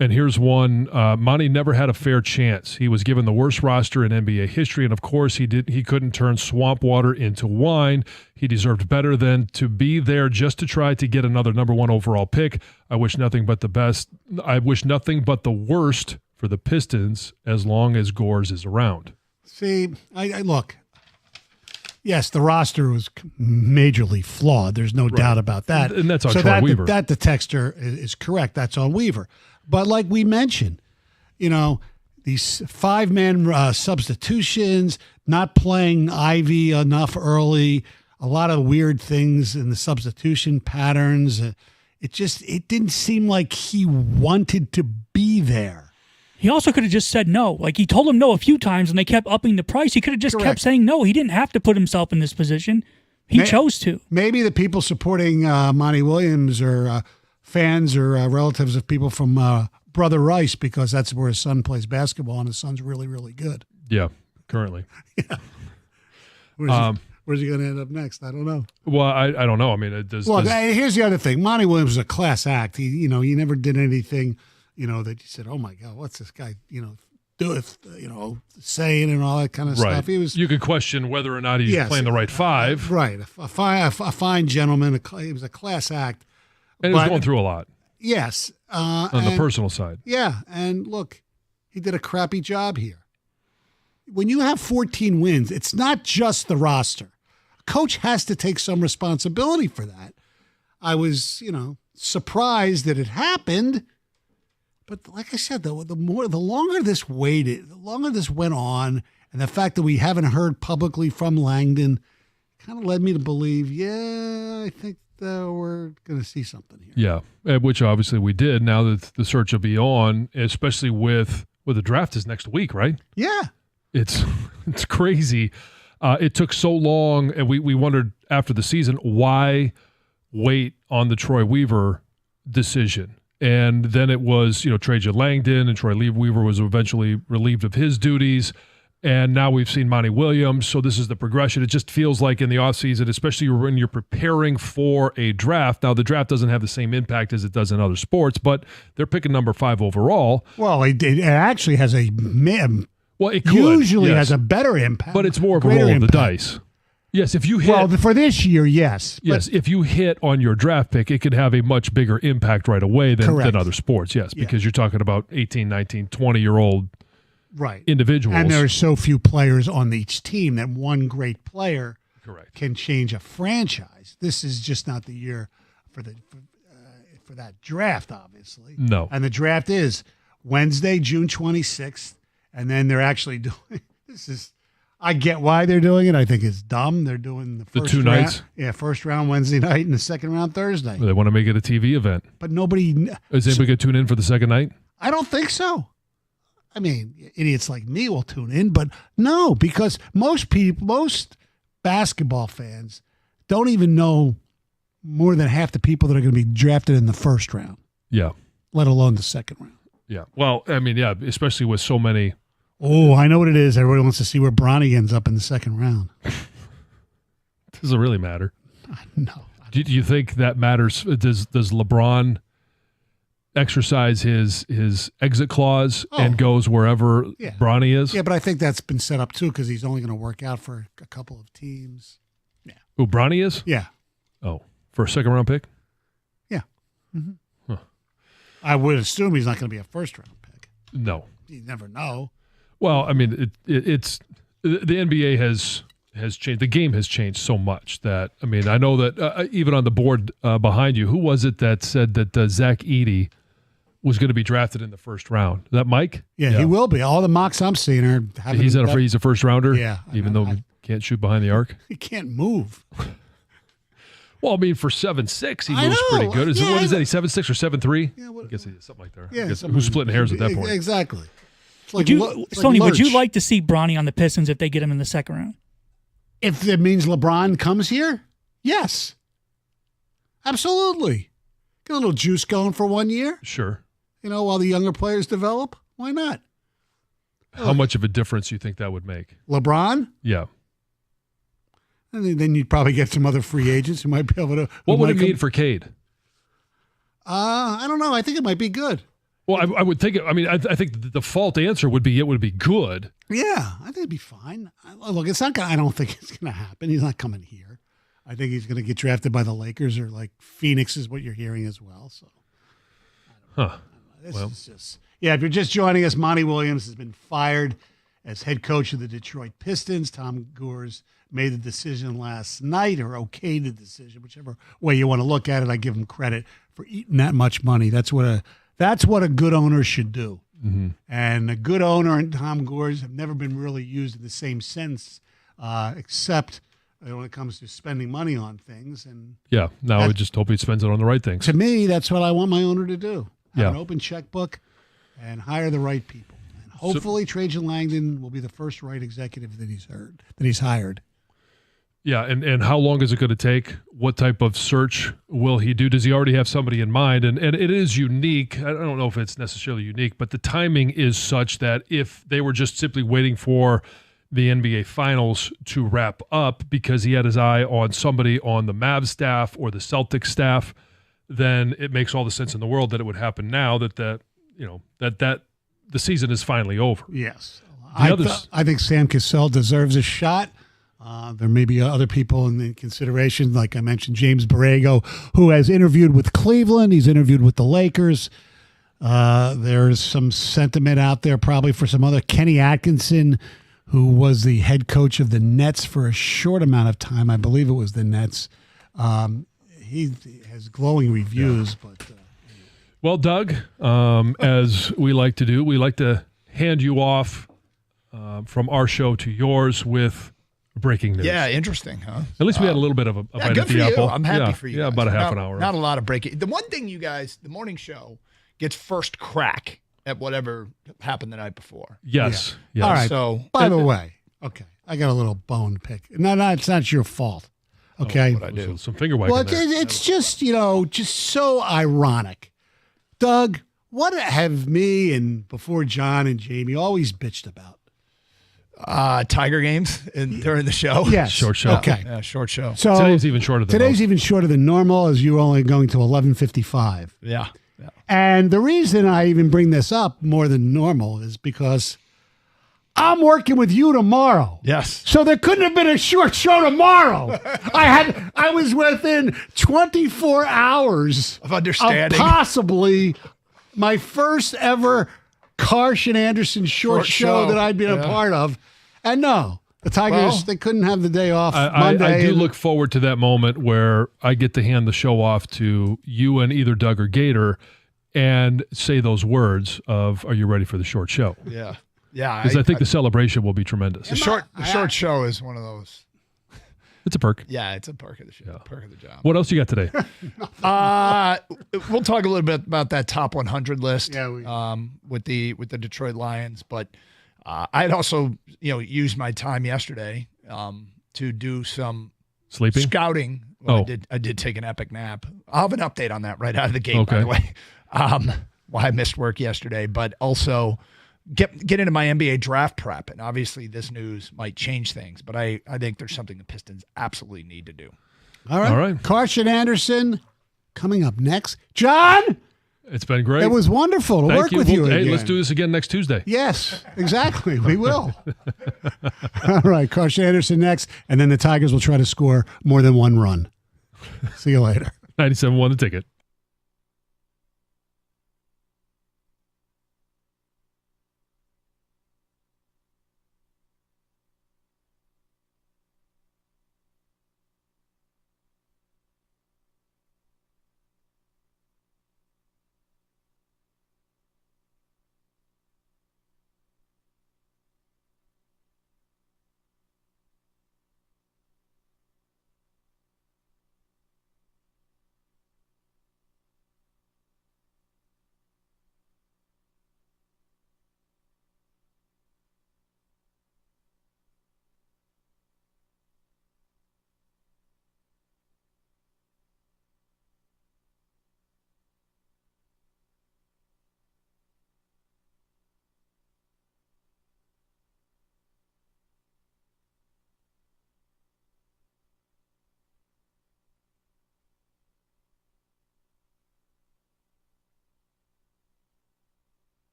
And here's one. Monty never had a fair chance. He was given the worst roster in NBA history, and of course he couldn't turn swamp water into wine. He deserved better than to be there just to try to get another number 1 overall pick. I wish nothing but the best. I wish nothing but the worst for the Pistons as long as Gores is around. See, I look. Yes, the roster was majorly flawed. There's no doubt about that. And that's on Troy Weaver. That the texter is correct. That's on Weaver. But like we mentioned, these 5-man substitutions, not playing Ivy enough early, a lot of weird things in the substitution patterns. It didn't seem like he wanted to be there. He also could have just said no. Like, he told him no a few times and they kept upping the price. He could have just kept saying no. He didn't have to put himself in this position. He chose to. Maybe the people supporting Monty Williams are fans or relatives of people from Brother Rice, because that's where his son plays basketball, and his son's really, really good. Yeah, currently. Yeah. Where's he going to end up next? I don't know. Well, I don't know. I mean, here's the other thing. Monty Williams is a class act. He never did anything, that you said, oh my God, what's this guy, saying and all that kind of stuff. He was. You could question whether or not he's playing the right 5. Right, a fine gentleman. He was a class act, and he was going through a lot. Yes, on the personal side. Yeah, and look, he did a crappy job here. When you have 14 wins, it's not just the roster. A coach has to take some responsibility for that. I was, surprised that it happened. But like I said, the longer this waited, the longer this went on, and the fact that we haven't heard publicly from Langdon kind of led me to believe, I think we're going to see something here. Yeah, which obviously we did. Now that the search will be on, especially with the draft is next week, right? Yeah. It's crazy. It took so long, and we wondered after the season, why wait on the Troy Weaver decision? And then it was, Trajan Langdon, and Troy Weaver was eventually relieved of his duties. And now we've seen Monty Williams. So this is the progression. It just feels like in the offseason, especially when you're preparing for a draft. Now, the draft doesn't have the same impact as it does in other sports, but they're picking number 5 overall. Well, it actually has it could, usually has a better impact. But it's more of a roll of the dice. Yes, if you hit. Well, for this year, yes. Yes, if you hit on your draft pick, it could have a much bigger impact right away than other sports. Yes, because you're talking about 18, 19, 20-year-old individuals. And there are so few players on each team that one great player can change a franchise. This is just not the year for that draft, obviously. No. And the draft is Wednesday, June 26th, and then they're actually doing this is. I get why they're doing it. I think it's dumb. They're doing the first 2 round, nights. Yeah, first round Wednesday night and the second round Thursday. They want to make it a TV event. But nobody. Is anybody going to tune in for the second night? I don't think so. I mean, idiots like me will tune in, but no, because most basketball fans don't even know more than half the people that are going to be drafted in the first round. Yeah. Let alone the second round. Yeah. Well, I mean, especially with so many. Oh, I know what it is. Everybody wants to see where Bronny ends up in the second round. Does it really matter? No. Do you think that matters? Does LeBron exercise his exit clause and goes wherever Bronny is? Yeah, but I think that's been set up too because he's only going to work out for a couple of teams. Yeah. Who, Bronny is? Yeah. Oh, for a second-round pick? Yeah. Mm-hmm. Huh. I would assume he's not going to be a first-round pick. No. You never know. Well, I mean, it's the NBA has changed. The game has changed so much that, I mean, I know that even on the board behind you, who was it that said that Zach Edey was going to be drafted in the first round? Is that Mike? Yeah, he will be. All the mocks I'm seeing are having he's a first rounder. Yeah, even though he can't shoot behind the arc. He can't move. Well, I mean, for 7'6", he moves pretty good. What is that? He's 7'6" or 7'3"? Yeah, I guess he's something like that. Yeah, who's splitting hairs at that point? Exactly. Stoney, would you like to see Bronny on the Pistons if they get him in the second round? If it means LeBron comes here, yes. Absolutely. Get a little juice going for 1 year. Sure. While the younger players develop. Why not? How much of a difference do you think that would make? LeBron? Yeah. And then you'd probably get some other free agents who might be able to. What would it mean for Cade? I don't know. I think it might be good. Well, I would think. I mean, I think the default answer would be it would be good. Yeah, I think it'd be fine. Look, it's not. I don't think it's going to happen. He's not coming here. I think he's going to get drafted by the Lakers or like Phoenix is what you're hearing as well. So, This is just. Yeah, if you're just joining us, Monty Williams has been fired as head coach of the Detroit Pistons. Tom Gores made the decision last night, or okayed the decision, whichever way you want to look at it. I give him credit for eating that much money. That's what a good owner should do. Mm-hmm. And a good owner and Tom Gores have never been really used in the same sense, except when it comes to spending money on things. And yeah, now I just hope he spends it on the right things. To me, that's what I want my owner to do. Have an open checkbook and hire the right people. And hopefully Trajan Langdon will be the first right executive that he's hired. Yeah, and how long is it going to take? What type of search will he do? Does he already have somebody in mind? And it is unique. I don't know if it's necessarily unique, but the timing is such that if they were just simply waiting for the NBA Finals to wrap up because he had his eye on somebody on the Mavs staff or the Celtics staff, then it makes all the sense in the world that it would happen now that the season is finally over. Yes. I think Sam Cassell deserves a shot. There may be other people in the consideration, like I mentioned, James Borrego, who has interviewed with Cleveland. He's interviewed with the Lakers. There's some sentiment out there probably for some other. Kenny Atkinson, who was the head coach of the Nets for a short amount of time. I believe it was the Nets. He has glowing reviews. Yeah. But well, Doug, as we like to do, we like to hand you off from our show to yours with breaking news. Yeah, interesting, huh? At least we had a little bit of a bite at the apple. I'm happy for you. Yeah, about a half an hour. Not a lot of breaking. The one thing you guys, the morning show gets first crack at whatever happened the night before. Yes. Yeah. Yes. All right. So, by the way, okay, I got a little bone to pick. No, it's not your fault. Okay. What I do. Some finger wagging. Well, it's just, just so ironic. Doug, what have me and before John and Jamie always bitched about? Tiger games during the show. Yes. Short show. Okay. Yeah, short show. So today's even shorter than normal as you're only going to 11:55. Yeah. And the reason I even bring this up more than normal is because I'm working with you tomorrow. Yes. So there couldn't have been a short show tomorrow. I was within 24 hours of understanding of possibly my first ever Karsch and Anderson short show that I'd been a part of. And no, the Tigers, they couldn't have the day off Monday. I do look forward to that moment where I get to hand the show off to you and either Doug or Gator and say those words of, are you ready for the short show? Yeah. Yeah. Because I think the celebration will be tremendous. The short show is one of those. It's a perk. Yeah, it's a perk of the show. Perk of the job. What else you got today? We'll talk a little bit about that top 100 list. Yeah, with the Detroit Lions, but I'd also used my time yesterday to do some sleeping scouting. Well, I did take an epic nap. I'll have an update on that right out of the gate. By the way, why I missed work yesterday, but also get into my NBA draft prep. And obviously this news might change things, but I think there's something the Pistons absolutely need to do. All right. Karsch and Anderson coming up next. John, It's been great. It was wonderful to work with you Hey, again. let's do this again next Tuesday. Yes, exactly. We will. All right, Karsch Anderson next, and then the Tigers will try to score more than one run. See you later. 97.1 The Ticket.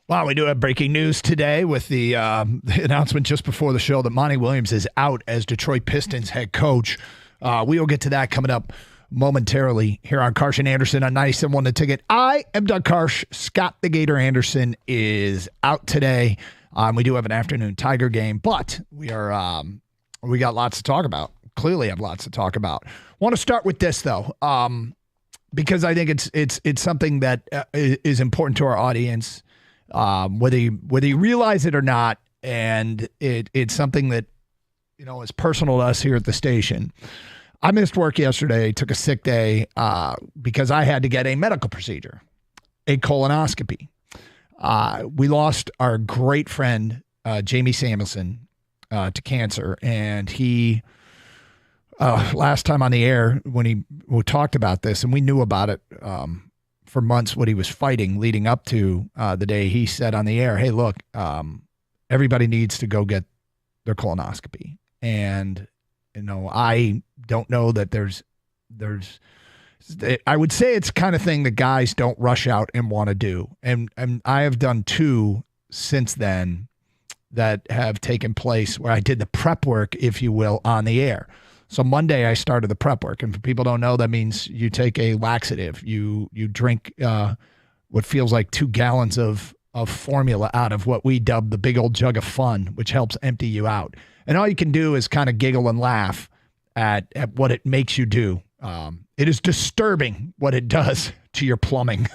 Wow, we do have breaking news today with the announcement just before the show that Monty Williams is out as Detroit Pistons head coach. We will get to that coming up momentarily here on Karsch and Anderson on 97.1 The Ticket. I am Doug Karsch. Scott the Gator Anderson is out today. We do have an afternoon Tiger game, but we got lots to talk about. Clearly have lots to talk about. Want to start with this, though, because I think it's something that is important to our audience. Whether you realize it or not, and it's something that is personal to us here at the station. I missed work yesterday, took a sick day because I had to get a medical procedure, a colonoscopy. We lost our great friend Jamie Samuelson to cancer, and he last time on the air when we talked about this, and we knew about it for months what he was fighting leading up to the day he said on the air, hey, look, everybody needs to go get their colonoscopy. And, I don't know that there's I would say it's kind of thing that guys don't rush out and want to do. And I have done 2 since then that have taken place where I did the prep work, if you will, on the air. So Monday I started the prep work, and for people who don't know, that means you take a laxative, you drink what feels like 2 gallons of formula out of what we dub the big old jug of fun, which helps empty you out. And all you can do is kind of giggle and laugh at what it makes you do. It is disturbing what it does to your plumbing.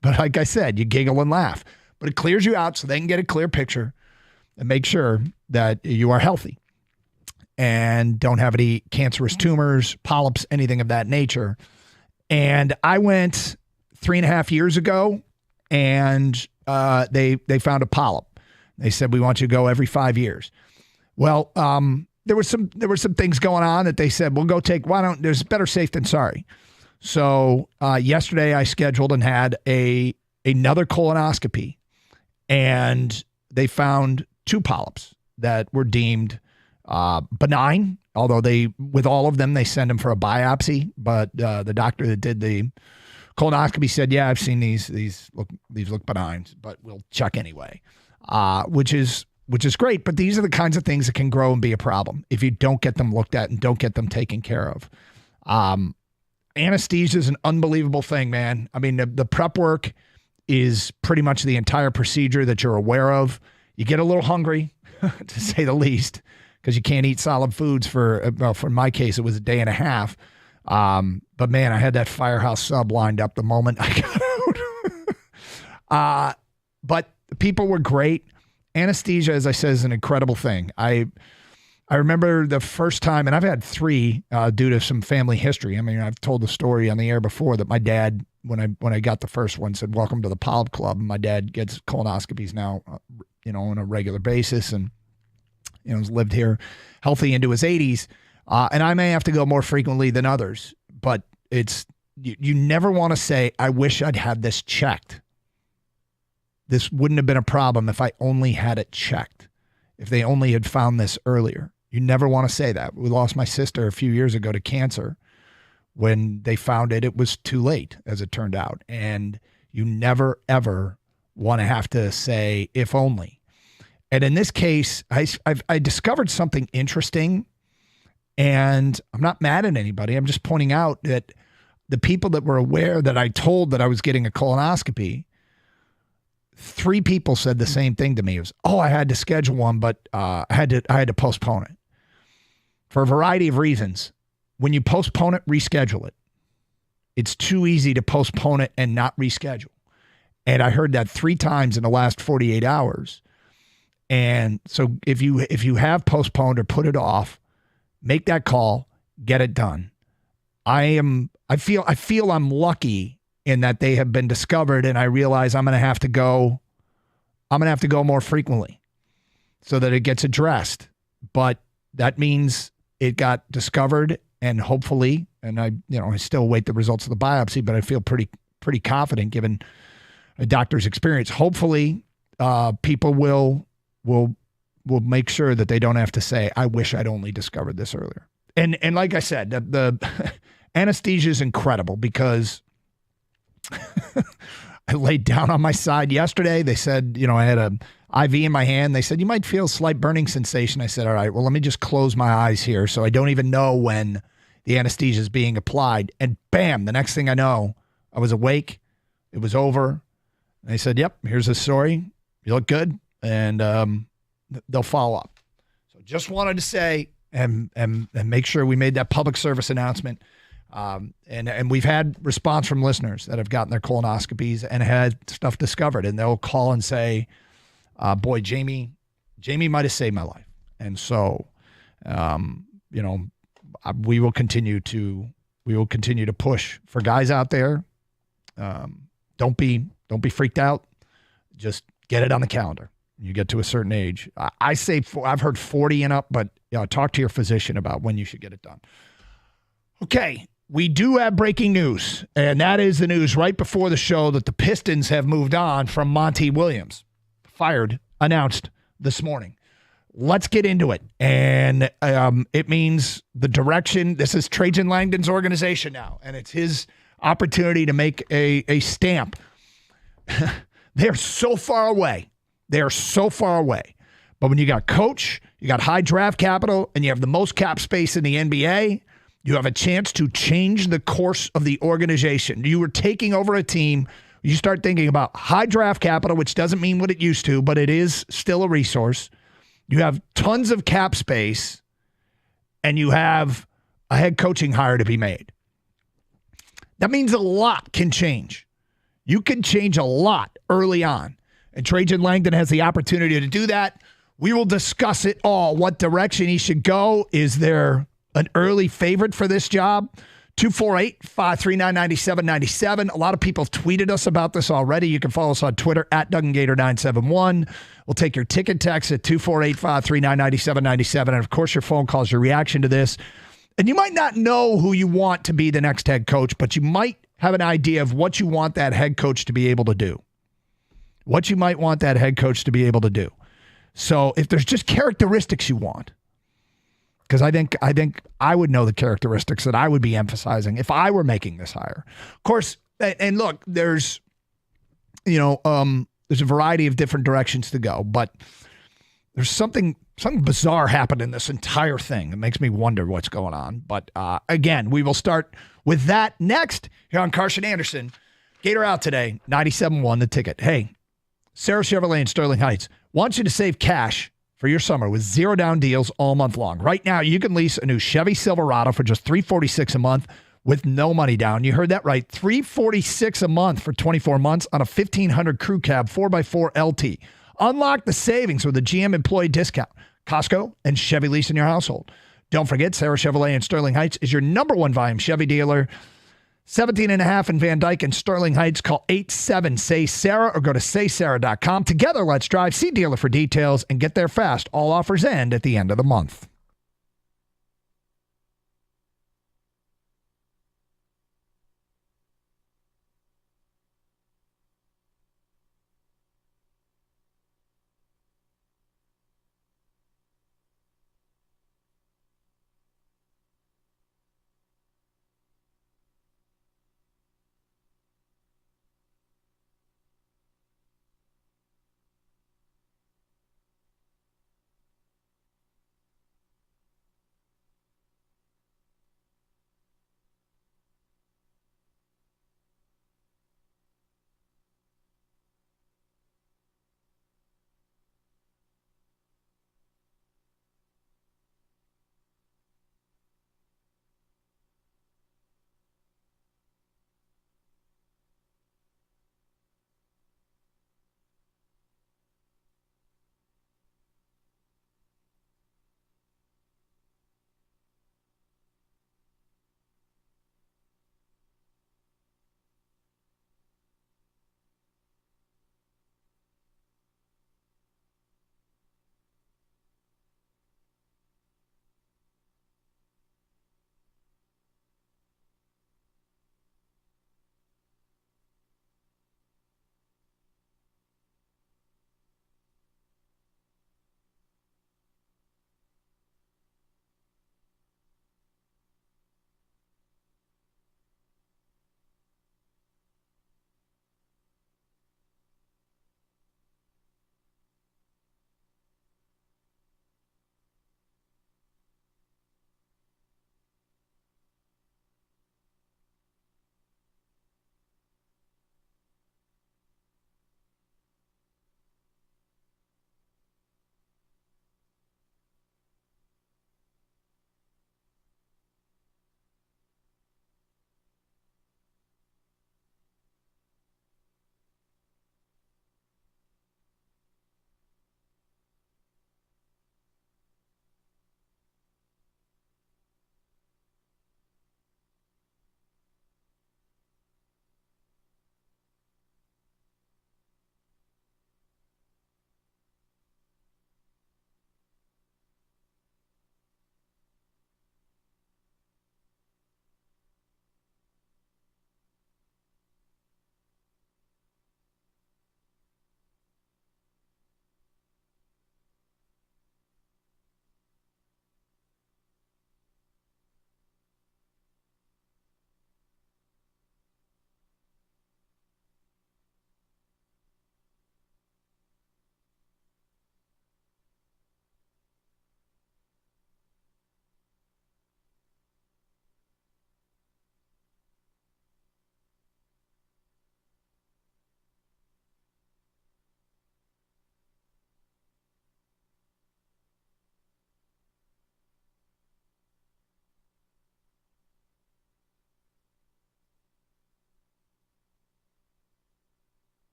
But like I said, you giggle and laugh. But it clears you out so they can get a clear picture and make sure that you are healthy. and don't have any cancerous tumors, polyps, anything of that nature. And I went 3.5 years ago, and they found a polyp. They said, we want you to go every 5 years. Well, there were some things going on that they said, we'll go take, there's better safe than sorry. So yesterday I scheduled and had another colonoscopy, and they found 2 polyps that were deemed benign, although with all of them, they send them for a biopsy. But the doctor that did the colonoscopy said, yeah, I've seen these look benign, but we'll check anyway, which is great. But these are the kinds of things that can grow and be a problem if you don't get them looked at and don't get them taken care of. Anesthesia is an unbelievable thing, man. I mean, the prep work is pretty much the entire procedure that you're aware of. You get a little hungry, to say the least, because you can't eat solid foods for my case, it was a day and a half. But man, I had that Firehouse sub lined up the moment I got out. But the people were great. Anesthesia, as I said, is an incredible thing. I remember the first time, and I've had 3 due to some family history. I mean, I've told the story on the air before that my dad, when I got the first one, said, welcome to the Polyp Club. And my dad gets colonoscopies now, on a regular basis, and has lived here healthy into his 80s. And I may have to go more frequently than others, but you never want to say, I wish I'd had this checked. This wouldn't have been a problem if I only had it checked, if they only had found this earlier. You never want to say that. We lost my sister a few years ago to cancer. When they found it, it was too late, as it turned out. And you never, ever want to have to say, if only. And in this case, I discovered something interesting, and I'm not mad at anybody. I'm just pointing out that the people that were aware that I told that I was getting a colonoscopy, 3 people said the same thing to me. It was, I had to schedule one, but I had to postpone it for a variety of reasons. When you postpone it, reschedule it. It's too easy to postpone it and not reschedule. And I heard that 3 times in the last 48 hours. And so if you have postponed or put it off, make that call, get it done. I feel I'm lucky in that they have been discovered, and I realize I'm going to have to go more frequently so that it gets addressed. But that means it got discovered, and hopefully, and I still await the results of the biopsy, but I feel pretty confident given a doctor's experience. Hopefully, people will make sure that they don't have to say, I wish I'd only discovered this earlier. And like I said, the anesthesia is incredible because I laid down on my side yesterday. They said, I had an IV in my hand. They said, you might feel a slight burning sensation. I said, all right, well, let me just close my eyes here so I don't even know when the anesthesia is being applied. And bam, the next thing I know, I was awake. It was over. And they said, yep, here's the story. You look good. And they'll follow up. So just wanted to say and make sure we made that public service announcement. And we've had response from listeners that have gotten their colonoscopies and had stuff discovered, and they'll call and say, boy, Jamie might have saved my life. And so, we will continue to push for guys out there. Don't be freaked out. Just get it on the calendar. You get to a certain age. I say I've heard 40 and up, but talk to your physician about when you should get it done. Okay. We do have breaking news, and that is the news right before the show that the Pistons have moved on from Monty Williams. Fired, announced this morning. Let's get into it. And it means the direction. This is Trajan Langdon's organization now, and it's his opportunity to make a stamp. They're so far away. They are so far away. But when you got coach, you got high draft capital, and you have the most cap space in the NBA, you have a chance to change the course of the organization. You were taking over a team. You start thinking about high draft capital, which doesn't mean what it used to, but it is still a resource. You have tons of cap space, and you have a head coaching hire to be made. That means a lot can change. You can change a lot early on. And Trajan Langdon has the opportunity to do that We will discuss it all, what direction he should go. Is there an early favorite for this job? 248-539-9797. A lot of people have tweeted us about this already. You can follow us on Twitter at DugganGator971. We'll take your ticket text at 248-539-9797. And, of course, your phone calls, your reaction to this. And you might not know who you want to be the next head coach, but you might have an idea of what you want that head coach to be able to do. What you might want that head coach to be able to do. So if there's just characteristics you want, because I think I would know the characteristics that I would be emphasizing if I were making this hire. Of course, and look, there's a variety of different directions to go, but there's something bizarre happened in this entire thing that makes me wonder what's going on. But again, we will start with that next here on Karsch and Anderson. Gator out today, 97.1 The Ticket. Hey, Sarah Chevrolet in Sterling Heights wants you to save cash for your summer with zero down deals all month long. Right now, you can lease a new Chevy Silverado for just $346 a month with no money down. You heard that right. $346 a month for 24 months on a 1500 crew cab 4x4 LT. Unlock the savings with a GM employee discount. Costco and Chevy lease in your household. Don't forget, Sarah Chevrolet in Sterling Heights is your number one volume Chevy dealer. 17.5 in Van Dyke and Sterling Heights. Call 87-SAY-SARAH or go to saysarah.com. Together, let's drive. See dealer for details and get there fast. All offers end at the end of the month.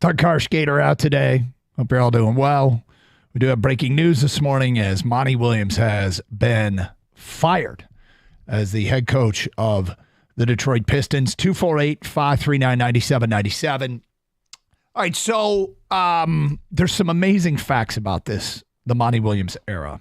Doug Karsch Gator out today. Hope you're all doing well. We do have breaking news this morning as Monty Williams has been fired as the head coach of the Detroit Pistons. 248-539-9797. All right, so there's some amazing facts about the Monty Williams era.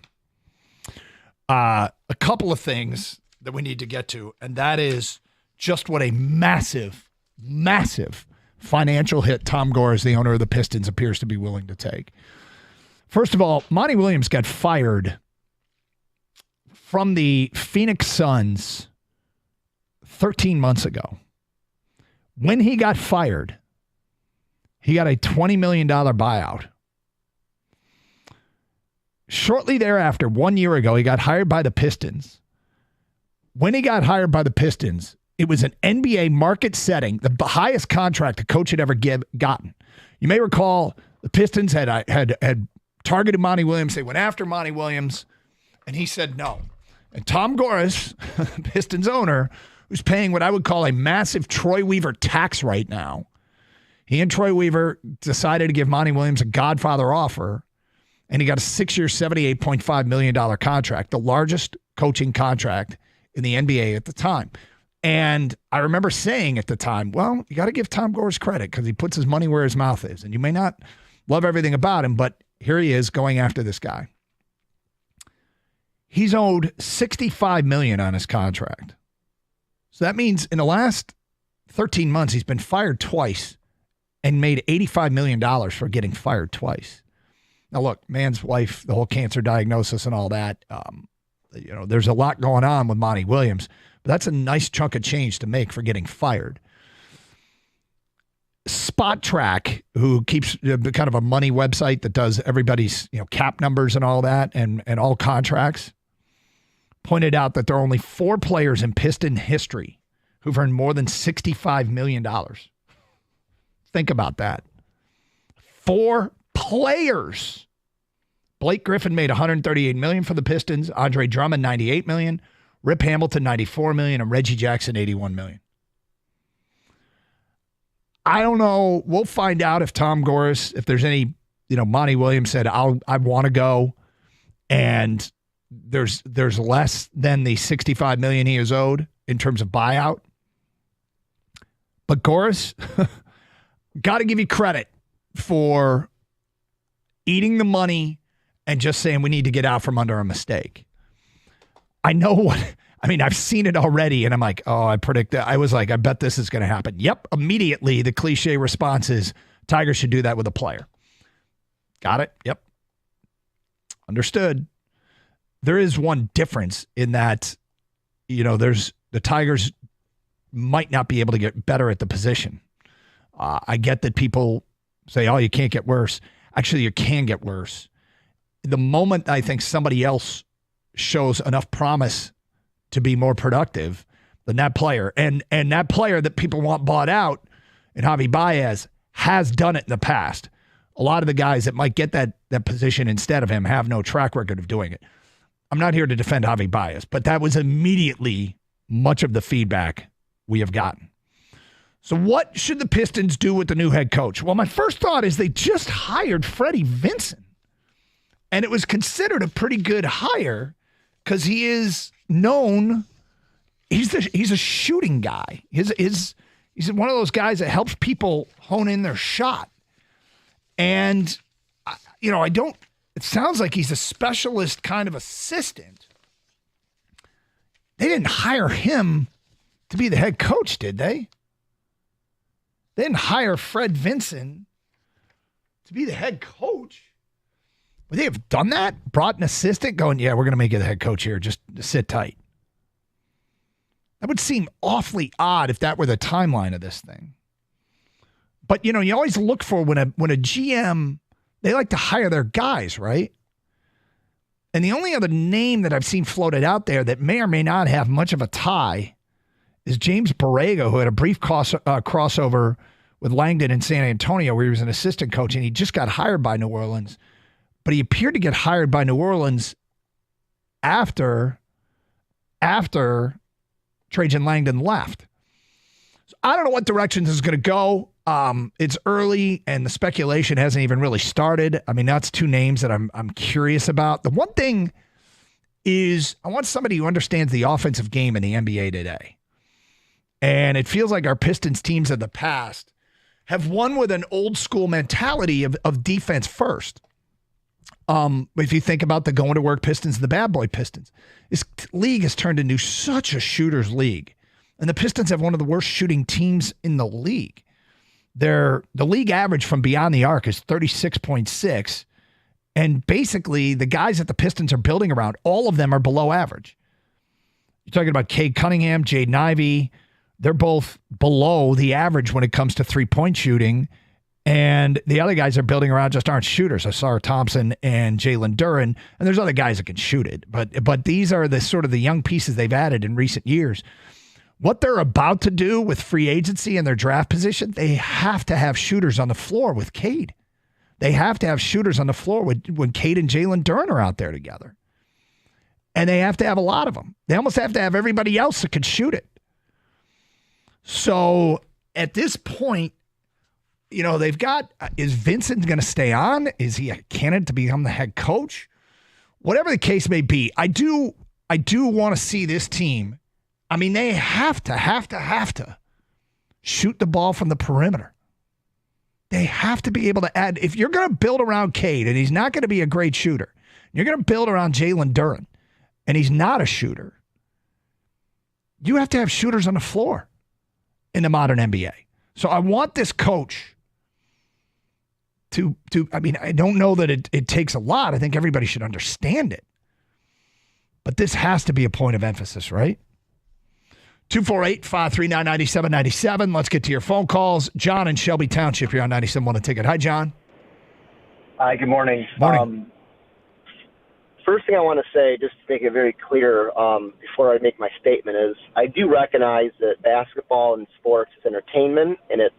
A couple of things that we need to get to, and that is just what a massive, massive financial hit Tom Gores, the owner of the Pistons, appears to be willing to take. First of all, Monty Williams got fired from the Phoenix Suns 13 months ago. When he got fired, he got a $20 million buyout. Shortly thereafter, 1 year ago, he got hired by the Pistons. When he got hired by the Pistons, it was an NBA market setting, the highest contract a coach had ever gotten. You may recall the Pistons had targeted Monty Williams. They went after Monty Williams, and he said no. And Tom Gores, Pistons owner, who's paying what I would call a massive Troy Weaver tax right now, he and Troy Weaver decided to give Monty Williams a Godfather offer, and he got a 6-year, $78.5 million contract, the largest coaching contract in the NBA at the time. And I remember saying at the time, well, you got to give Tom Gores credit because he puts his money where his mouth is. And you may not love everything about him, but here he is going after this guy. He's owed $65 million on his contract. So that means in the last 13 months, he's been fired twice and made $85 million for getting fired twice. Now, look, man's wife, the whole cancer diagnosis and all that, there's a lot going on with Monty Williams, but that's a nice chunk of change to make for getting fired. Spot Track, who keeps kind of a money website that does everybody's cap numbers and all that and all contracts, pointed out that there are only 4 players in Piston history who've earned more than $65 million. Think about that. 4 players. Blake Griffin made $138 million for the Pistons. Andre Drummond, $98 million. Rip Hamilton, $94 million. And Reggie Jackson, $81 million. I don't know. We'll find out if Tom Gores, if there's any, Monty Williams said, I want to go. And there's less than the $65 million he is owed in terms of buyout. But Gores, got to give you credit for eating the money and just saying we need to get out from under a mistake. I know I've seen it already, and I'm like, I predict that. I was like, I bet this is going to happen. Yep. Immediately, the cliche response is Tiger should do that with a player. Got it? Yep. Understood. There is one difference in that, there's the Tigers might not be able to get better at the position. I get that people say, you can't get worse. Actually, you can get worse. The moment I think somebody else shows enough promise to be more productive than that player, and that player that people want bought out, and Javi Baez has done it in the past. A lot of the guys that might get that position instead of him have no track record of doing it. I'm not here to defend Javi Baez, but that was immediately much of the feedback we have gotten. So what should the Pistons do with the new head coach? Well, my first thought is they just hired Freddie Vincent. And it was considered a pretty good hire because he is known. He's a shooting guy. He's one of those guys that helps people hone in their shot. And, it sounds like he's a specialist kind of assistant. They didn't hire him to be the head coach, did they? They didn't hire Fred Vincent to be the head coach. Would they have done that? Brought an assistant going, we're going to make you the head coach here. Just sit tight. That would seem awfully odd if that were the timeline of this thing. But, you always look for when a GM, they like to hire their guys, right? And the only other name that I've seen floated out there that may or may not have much of a tie is James Borrego, who had a brief crossover with Langdon in San Antonio where he was an assistant coach, and he just got hired by New Orleans. But he appeared to get hired by New Orleans after Trajan Langdon left. So I don't know what direction this is going to go. It's early, and the speculation hasn't even really started. I mean, that's two names that I'm curious about. The one thing is I want somebody who understands the offensive game in the NBA today. And it feels like our Pistons teams of the past have won with an old school mentality of defense first. If you think about the going to work Pistons and the bad boy Pistons, this league has turned into such a shooter's league. And the Pistons have one of the worst shooting teams in the league. The league average from beyond the arc is 36.6. And basically, the guys that the Pistons are building around, all of them are below average. You're talking about Cade Cunningham, Jaden Ivey. They're both below the average when it comes to three-point shooting. And the other guys they're building around just aren't shooters. Asar Thompson and Jalen Duren. And there's other guys that can shoot it. But these are the sort of the young pieces they've added in recent years. What they're about to do with free agency and their draft position, they have to have shooters on the floor with Cade. They have to have shooters on the floor when Cade and Jalen Duren are out there together. And they have to have a lot of them. They almost have to have everybody else that can shoot it. So at this point, they've got, is Vincent going to stay on? Is he a candidate to become the head coach? Whatever the case may be, I do want to see this team. I mean, they have to shoot the ball from the perimeter. They have to be able to add. If you're going to build around Cade, and he's not going to be a great shooter, you're going to build around Jalen Duren, and he's not a shooter, you have to have shooters on the floor in the modern NBA. So I want this coach to I don't know that it takes a lot. I think everybody should understand it. But this has to be a point of emphasis, right? 248-539-9797. Let's get to your phone calls. John in Shelby Township, you're on 97.1 The Ticket. Hi, John. Hi, good morning. Morning. First thing I want to say, just to make it very clear before I make my statement, is I do recognize that basketball and sports is entertainment, and it's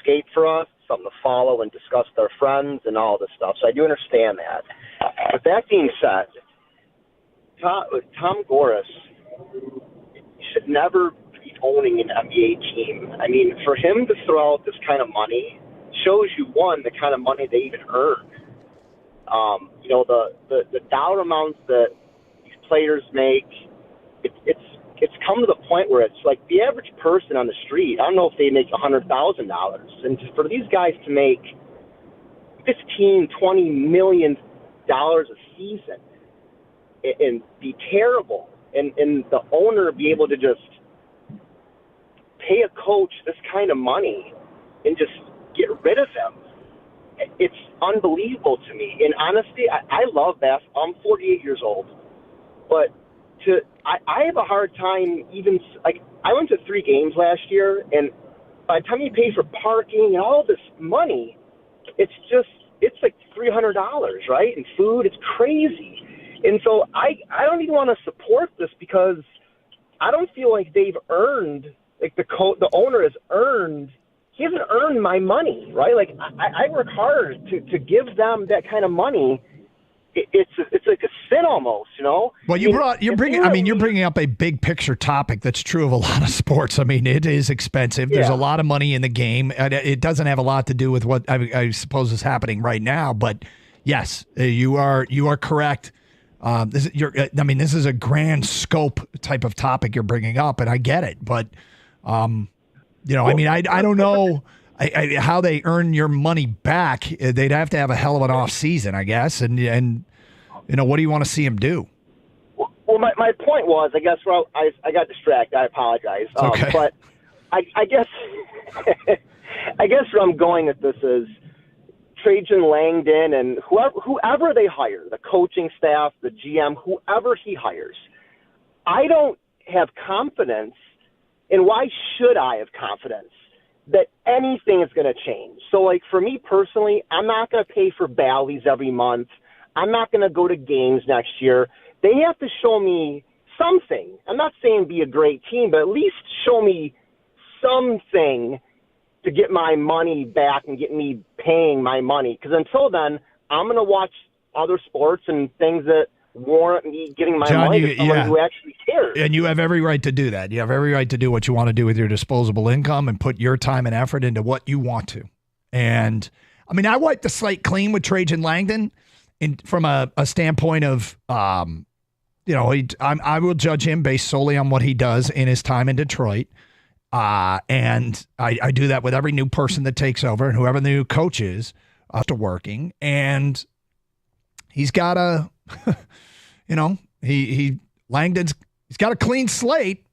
escape for us, something to follow and discuss with our friends and all this stuff. So I do understand that. With that being said, Tom Gores should never be owning an NBA team. I mean, for him to throw out this kind of money shows you, one, the kind of money they even earn. The dollar amounts that these players make, it's come to the point where it's like the average person on the street, I don't know if they make $100,000. And for these guys to make $15-20 million a season and be terrible, and the owner be able to just pay a coach this kind of money and just get rid of him, it's unbelievable to me. And honestly, I love basketball. I'm 48 years old, but I have a hard time even, like, I went to 3 games last year, and by the time you pay for parking and all this money, it's like $300, right? And food, it's crazy. And so I don't even want to support this because I don't feel like they've earned, like the owner has earned, he hasn't earned my money, right? Like I work hard to give them that kind of money. It's like a sin almost, Well, you're bringing up a big picture topic that's true of a lot of sports. I mean, it is expensive. There's a lot of money in the game. It doesn't have a lot to do with what I suppose is happening right now. But yes, you are correct. This is a grand scope type of topic you're bringing up, and I get it. But I don't know how they earn your money back. They'd have to have a hell of an off season, I guess. And what do you want to see them do? Well, my point was, I guess, I got distracted. I apologize. Okay. But I guess where I'm going with this is Trajan Langdon and whoever they hire, the coaching staff, the GM, whoever he hires, I don't have confidence, and why should I have confidence that anything is going to change? So, like, for me personally, I'm not going to pay for Bally's every month. I'm not going to go to games next year. They have to show me something. I'm not saying be a great team, but at least show me something to get my money back and get me paying my money. Because until then, I'm going to watch other sports and things that warrant me getting my John, money to someone who actually cares. And you have every right to do that. You have every right to do what you want to do with your disposable income and put your time and effort into what you want to. And I mean, I wiped the slate clean with Trajan Langdon from a standpoint of, I will judge him based solely on what he does in his time in Detroit. And I do that with every new person that takes over and whoever the new coach is after working. And he's got Langdon's got a clean slate.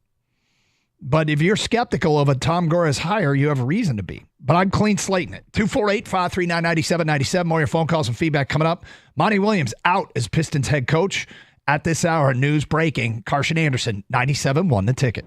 But if you're skeptical of a Tom Gora's hire, you have a reason to be. But I'm clean slating it. 248-539-9797. More of your phone calls and feedback coming up. Monty Williams out as Pistons head coach at this hour. News breaking. Karsch and Anderson, 97-1 The Ticket.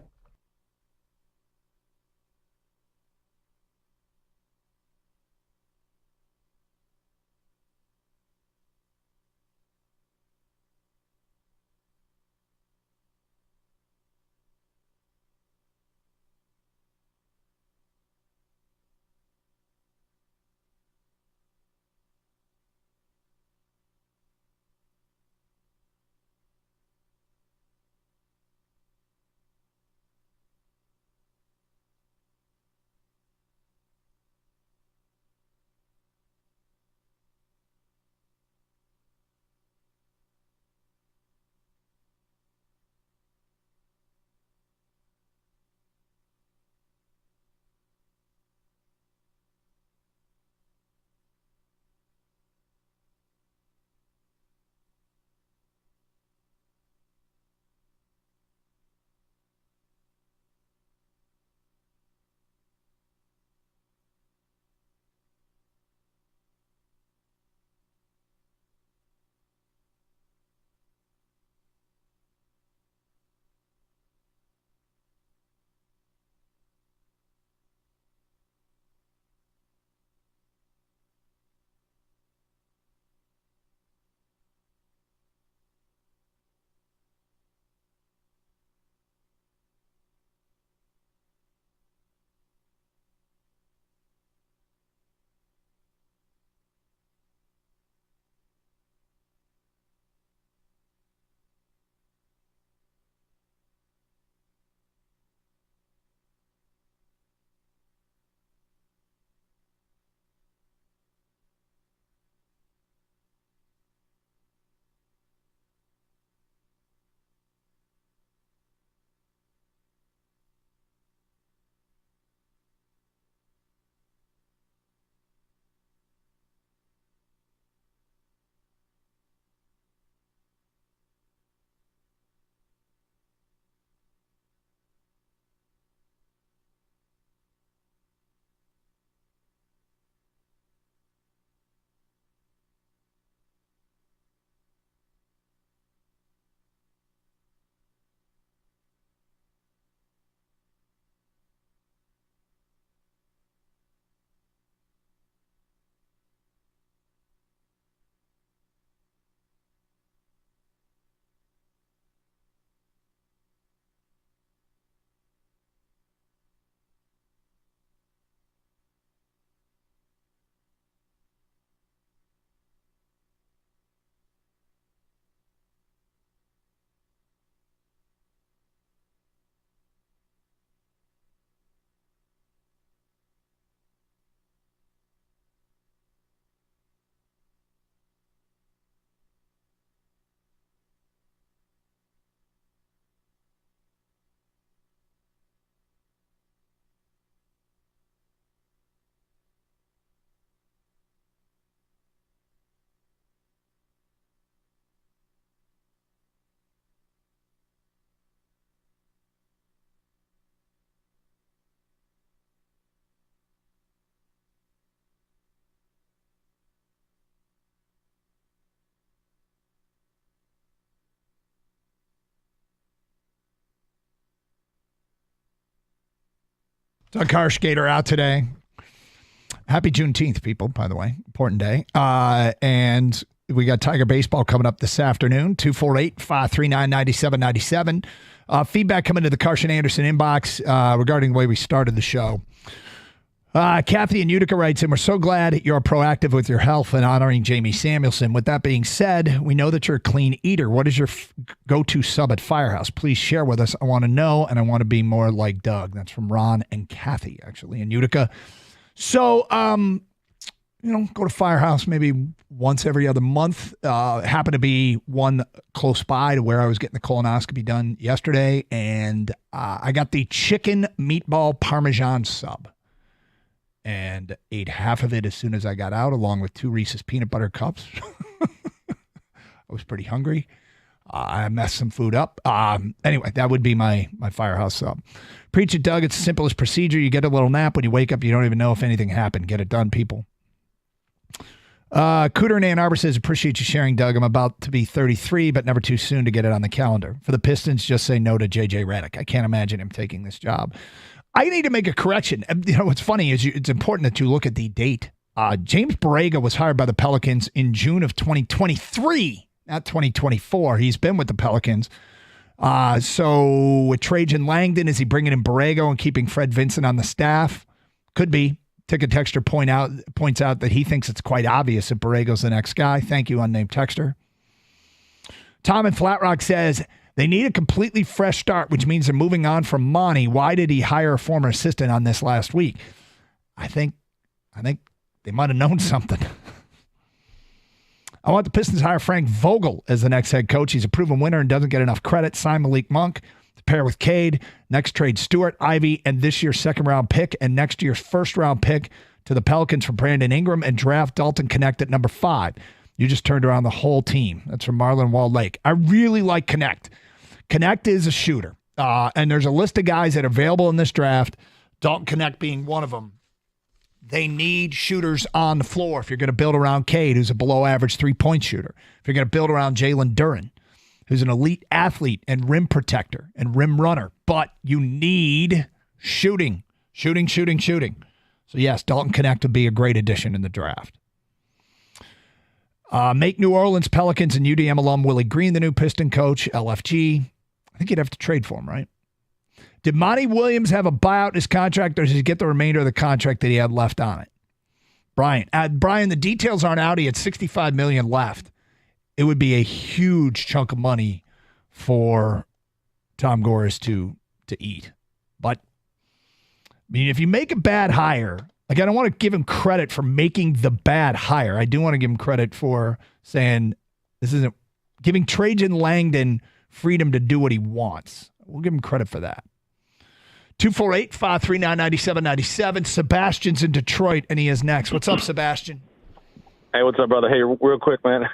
Doug Karsch, Gator out today. Happy Juneteenth, people, by the way. Important day. And we got Tiger Baseball coming up this afternoon, 248-539-9797. Feedback coming to the Karsch and Anderson inbox regarding the way we started the show. Kathy in Utica writes in, we're so glad you're proactive with your health and honoring Jamie Samuelson. With that being said, we know that you're a clean eater. What is your go-to sub at Firehouse? Please share with us. I want to know, and I want to be more like Doug. That's from Ron and Kathy, actually, in Utica. So, go to Firehouse maybe once every other month. Happened to be one close by to where I was getting the colonoscopy done yesterday, and I got the chicken meatball Parmesan sub. And ate half of it as soon as I got out, along with 2 Reese's peanut butter cups. I was pretty hungry. I messed some food up. Anyway, that would be my Firehouse sub. Preach it, Doug. It's the simplest procedure. You get a little nap. When you wake up, you don't even know if anything happened. Get it done, people. Cooter in Ann Arbor says, appreciate you sharing, Doug. I'm about to be 33, but never too soon to get it on the calendar. For the Pistons, just say no to J.J. Redick. I can't imagine him taking this job. I need to make a correction. What's funny is it's important that you look at the date. James Borrego was hired by the Pelicans in June of 2023, not 2024. He's been with the Pelicans. So with Trajan Langdon, is he bringing in Borrego and keeping Fred Vincent on the staff? Could be. Ticket Texter points out that he thinks it's quite obvious that Borrego's the next guy. Thank you, unnamed texter. Tom in Flat Rock says, they need a completely fresh start, which means they're moving on from Monty. Why did he hire a former assistant on this last week? I think they might have known something. I want the Pistons to hire Frank Vogel as the next head coach. He's a proven winner and doesn't get enough credit. Sign Malik Monk to pair with Cade. Next trade Stewart, Ivy, and this year's second-round pick and next year's first-round pick to the Pelicans for Brandon Ingram and draft Dalton Connect at number 5. You just turned around the whole team. That's from Marlon Wall Lake. I really like Connect. Connect is a shooter, and there's a list of guys that are available in this draft, Dalton Connect being one of them. They need shooters on the floor if you're going to build around Cade, who's a below-average three-point shooter. If you're going to build around Jalen Duren, who's an elite athlete and rim protector and rim runner. But you need shooting. So, yes, Dalton Connect would be a great addition in the draft. Make New Orleans Pelicans and UDM alum Willie Green the new Piston coach, LFG. I think you'd have to trade for him, right? Did Monty Williams have a buyout in his contract, or does he get the remainder of the contract that he had left on it? Brian, the details aren't out. He had $65 million left. It would be a huge chunk of money for Tom Gores to eat. But, I mean, if you make a bad hire, like, I don't want to give him credit for making the bad hire. I do want to give him credit for saying this isn't giving Trajan Langdon freedom to do what he wants. We'll give him credit for that. 248-539-9797. Sebastian's in Detroit, and he is next. What's up, Sebastian? Hey, what's up, brother? Hey, real quick, man.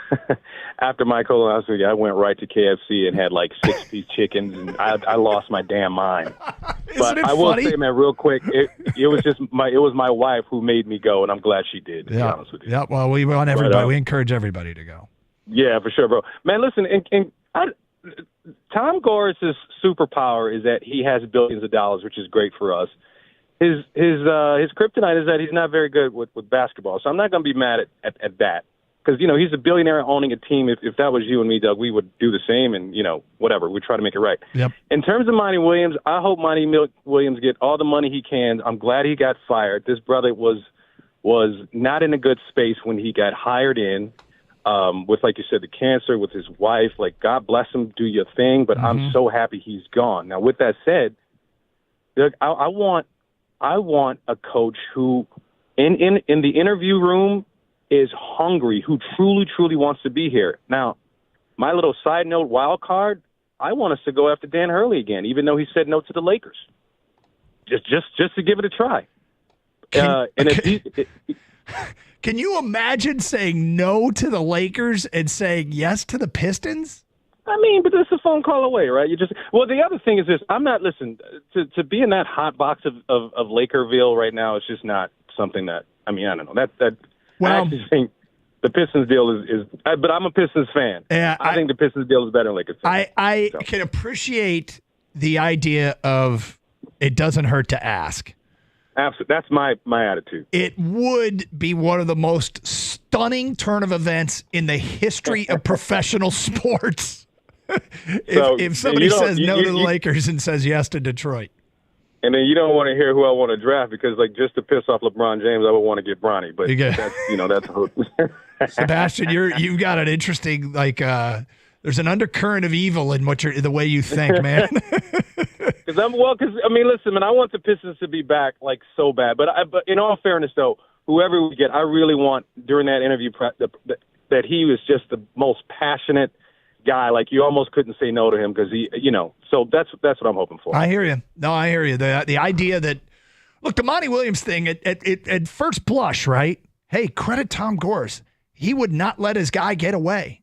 After my colonoscopy, I went right to KFC and had like 6-piece chickens, and I lost my damn mind. But I will say, man, real quick, it was just my wife who made me go, and I'm glad she did. To be honest with you. Yeah. Well, we want everybody. We encourage everybody to go. Yeah, for sure, bro. Man, listen, Tom Gores' superpower is that he has billions of dollars, which is great for us. His kryptonite is that he's not very good with basketball, so I'm not going to be mad at that. Because, he's a billionaire owning a team. If that was you and me, Doug, we would do the same and, whatever. We'd try to make it right. Yep. In terms of Monty Williams, I hope Monty Williams get all the money he can. I'm glad he got fired. This brother was not in a good space when he got hired in. With, like you said, the cancer, with his wife. Like, God bless him, do your thing. But I'm so happy he's gone. Now, with that said, Doug, I want a coach who, in the interview room, is hungry, who truly wants to be here. Now, my little side note, wild card, I want us to go after Dan Hurley again, even though he said no to the Lakers. Just to give it a try. Can you imagine saying no to the Lakers and saying yes to the Pistons? I mean, but that's a phone call away, right? The other thing is this. I'm not, to be in that hot box of Lakerville right now, it's just not something that, I don't know. I actually think the Pistons deal is but I'm a Pistons fan. Yeah, I think the Pistons deal is better than Lakers. I can appreciate the idea of it doesn't hurt to ask. Absolutely. That's my attitude. It would be one of the most stunning turn of events in the history of professional sports. If somebody says no to the Lakers and says yes to Detroit. And then you don't want to hear who I want to draft because, like, just to piss off LeBron James, I would want to get Bronny. But that's Sebastian, you've got an interesting there's an undercurrent of evil in the way you think, man. Because listen, man, I want the Pistons to be back like so bad. But in all fairness, though, whoever we get, I really want during that interview that he was just the most passionate guy. Like you almost couldn't say no to him because he, So that's what I'm hoping for. I hear you. No, I hear you. The idea that look, the Monty Williams thing at first blush, right? Hey, credit Tom Gores. He would not let his guy get away.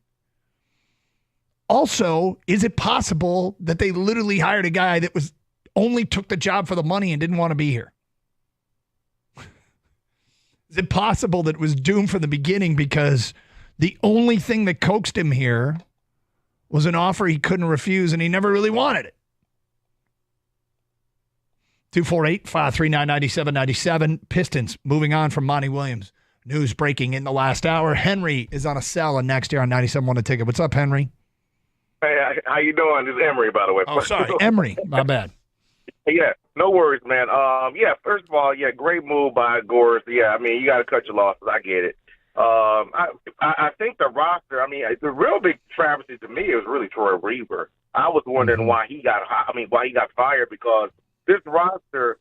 Also, is it possible that they literally hired a guy that only took the job for the money and didn't want to be here? Is it possible that it was doomed from the beginning because the only thing that coaxed him here was an offer he couldn't refuse and he never really wanted it? 248-539-9797. Pistons moving on from Monty Williams. News breaking in the last hour. Henry is on a cell and next year on 97.1 The Ticket. What's up, Henry? Hey, how you doing? This is Emery, by the way. Oh, sorry. Emery. My bad. Yeah, no worries, man. First of all, great move by Gores. Yeah, I mean, you got to cut your losses. I get it. I think the roster, the real big travesty to me is really Troy Weaver. I was wondering why he got fired because this roster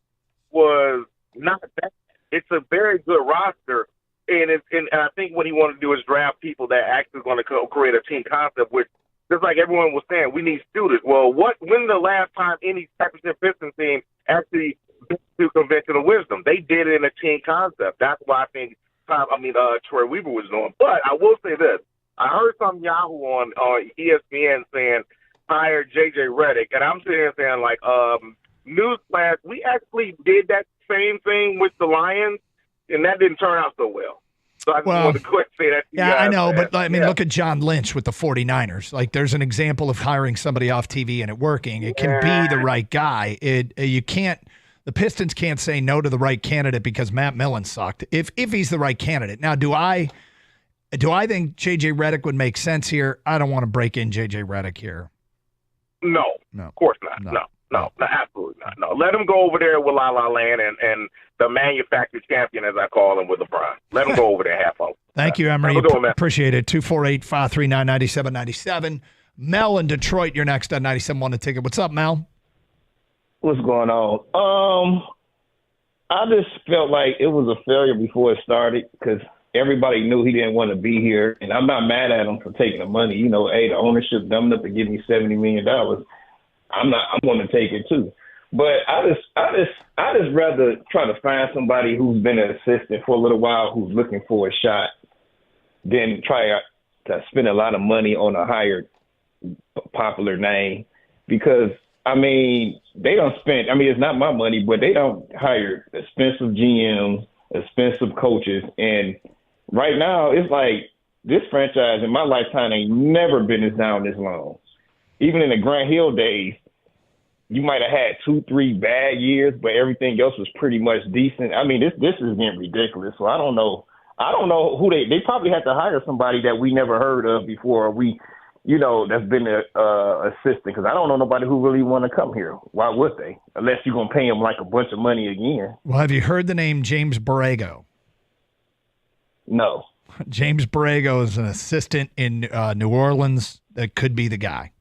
was not that. It's a very good roster. And I think what he wanted to do is draft people that actually going to create a team concept, which just like everyone was saying, we need students. Well, when's the last time any championship Pistons team actually went to conventional wisdom? They did it in a team concept. That's why I think Troy Weaver was doing. But I will say this. I heard some Yahoo on ESPN saying hire J.J. Redick, and I'm sitting here saying, like, newsflash, we actually did that same thing with the Lions, and that didn't turn out so well. So I just wanted to quick say that. Yeah, I know, but look at John Lynch with the 49ers. Like, there's an example of hiring somebody off TV and it working. It can be the right guy. You can't. The Pistons can't say no to the right candidate because Matt Millen sucked. If he's the right candidate. Now, do I think J.J. Redick would make sense here? I don't want to break in J.J. Redick here. No, of course not. No, absolutely not. No, let him go over there with La La Land and the manufactured champion, as I call him, with LeBron. Let him go over there and have fun. Thank you, Emery. Appreciate it. 248-539-9797. Mel in Detroit, you're next on 97.1 The Ticket. What's up, Mel? What's going on? I just felt like it was a failure before it started because everybody knew he didn't want to be here, and I'm not mad at him for taking the money. Hey, the ownership dumbed up to give me $70 million. I'm going to take it too. But I just rather try to find somebody who's been an assistant for a little while who's looking for a shot than try to spend a lot of money on a hired popular name because, they don't spend – it's not my money, but they don't hire expensive GMs, expensive coaches. And right now it's like this franchise in my lifetime ain't never been as down this long. Even in the Grant Hill days, you might have had 2-3 bad years, but everything else was pretty much decent. This is getting ridiculous. So I don't know who they probably had to hire somebody that we never heard of before. That's been an assistant because I don't know nobody who really want to come here. Why would they? Unless you're going to pay them like a bunch of money again. Well, have you heard the name James Borrego? No. James Borrego is an assistant in New Orleans that could be the guy.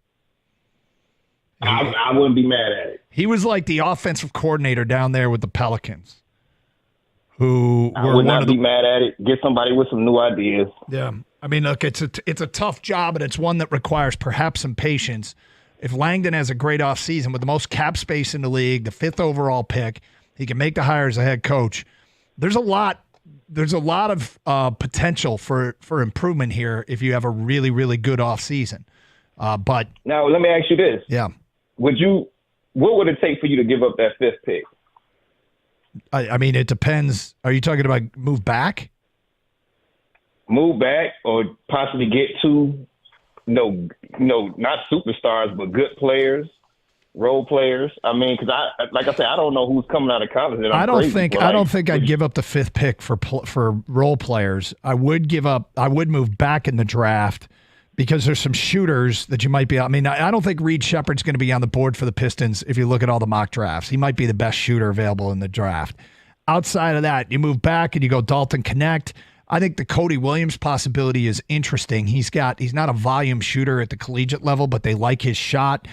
I wouldn't be mad at it. He was like the offensive coordinator down there with the Pelicans. I would not be mad at it. Get somebody with some new ideas. Yeah. Look, it's a tough job, and it's one that requires perhaps some patience. If Langdon has a great offseason with the most cap space in the league, the 5th overall pick, he can make the hire as a head coach. There's a lot of potential for improvement here if you have a really, really good offseason. But now let me ask you this. Yeah. What would it take for you to give up that 5th pick? It depends. Are you talking about move back? Move back or possibly get two, not superstars, but good players, role players. Because like I said, I don't know who's coming out of college. I don't think I'd give up the 5th pick for role players. I would move back in the draft because there's some shooters that you might be. I mean, I don't think Reed Shepherd's going to be on the board for the Pistons if you look at all the mock drafts. He might be the best shooter available in the draft. Outside of that, you move back and you go Dalton Connect. I think the Cody Williams possibility is interesting. He's not a volume shooter at the collegiate level, but they like his shot.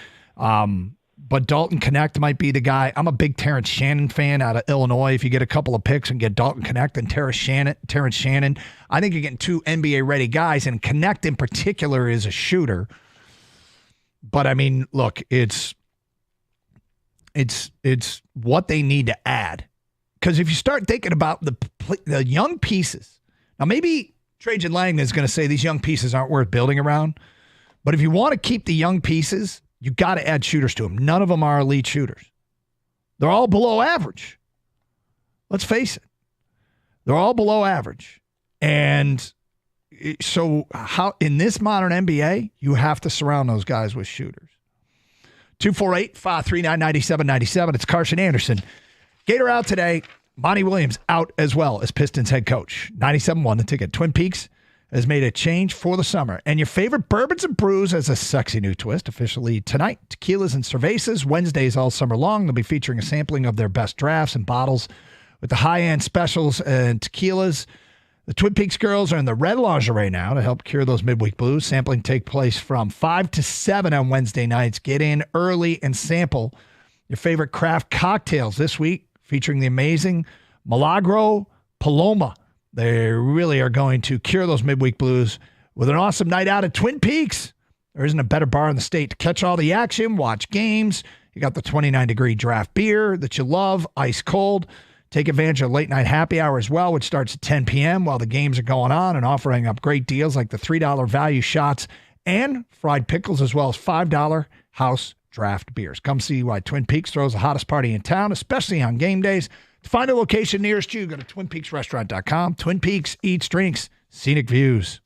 But Dalton Connect might be the guy. I'm a big Terrence Shannon fan out of Illinois. If you get a couple of picks and get Dalton Connect and Terrence Shannon, I think you're getting two NBA-ready guys, and Connect in particular is a shooter. But, I mean, look, it's what they need to add. Because if you start thinking about the young pieces, now maybe Trajan Langdon is going to say these young pieces aren't worth building around, but if you want to keep the young pieces, you got to add shooters to them. None of them are elite shooters. They're all below average. Let's face it. They're all below average. And so how in this modern NBA, you have to surround those guys with shooters. 248-539-9797. It's Karsch and Anderson. Gator out today. Monty Williams out as well as Pistons head coach. 97.1 The Ticket. Twin Peaks has made a change for the summer. And your favorite bourbons and brews has a sexy new twist. Officially tonight, tequilas and cervezas. Wednesdays all summer long. They'll be featuring a sampling of their best drafts and bottles with the high-end specials and tequilas. The Twin Peaks girls are in the red lingerie now to help cure those midweek blues. Sampling take place from 5 to 7 on Wednesday nights. Get in early and sample your favorite craft cocktails this week, featuring the amazing Milagro Paloma. They really are going to cure those midweek blues with an awesome night out at Twin Peaks. There isn't a better bar in the state to catch all the action, watch games. You got the 29-degree draft beer that you love, ice cold. Take advantage of late night happy hour as well, which starts at 10 p.m. while the games are going on, and offering up great deals like the $3 value shots and fried pickles, as well as $5 house draft beers. Come see why Twin Peaks throws the hottest party in town, especially on game days. To find a location nearest you, go to twinpeaksrestaurant.com. Twin Peaks eats, drinks, scenic views.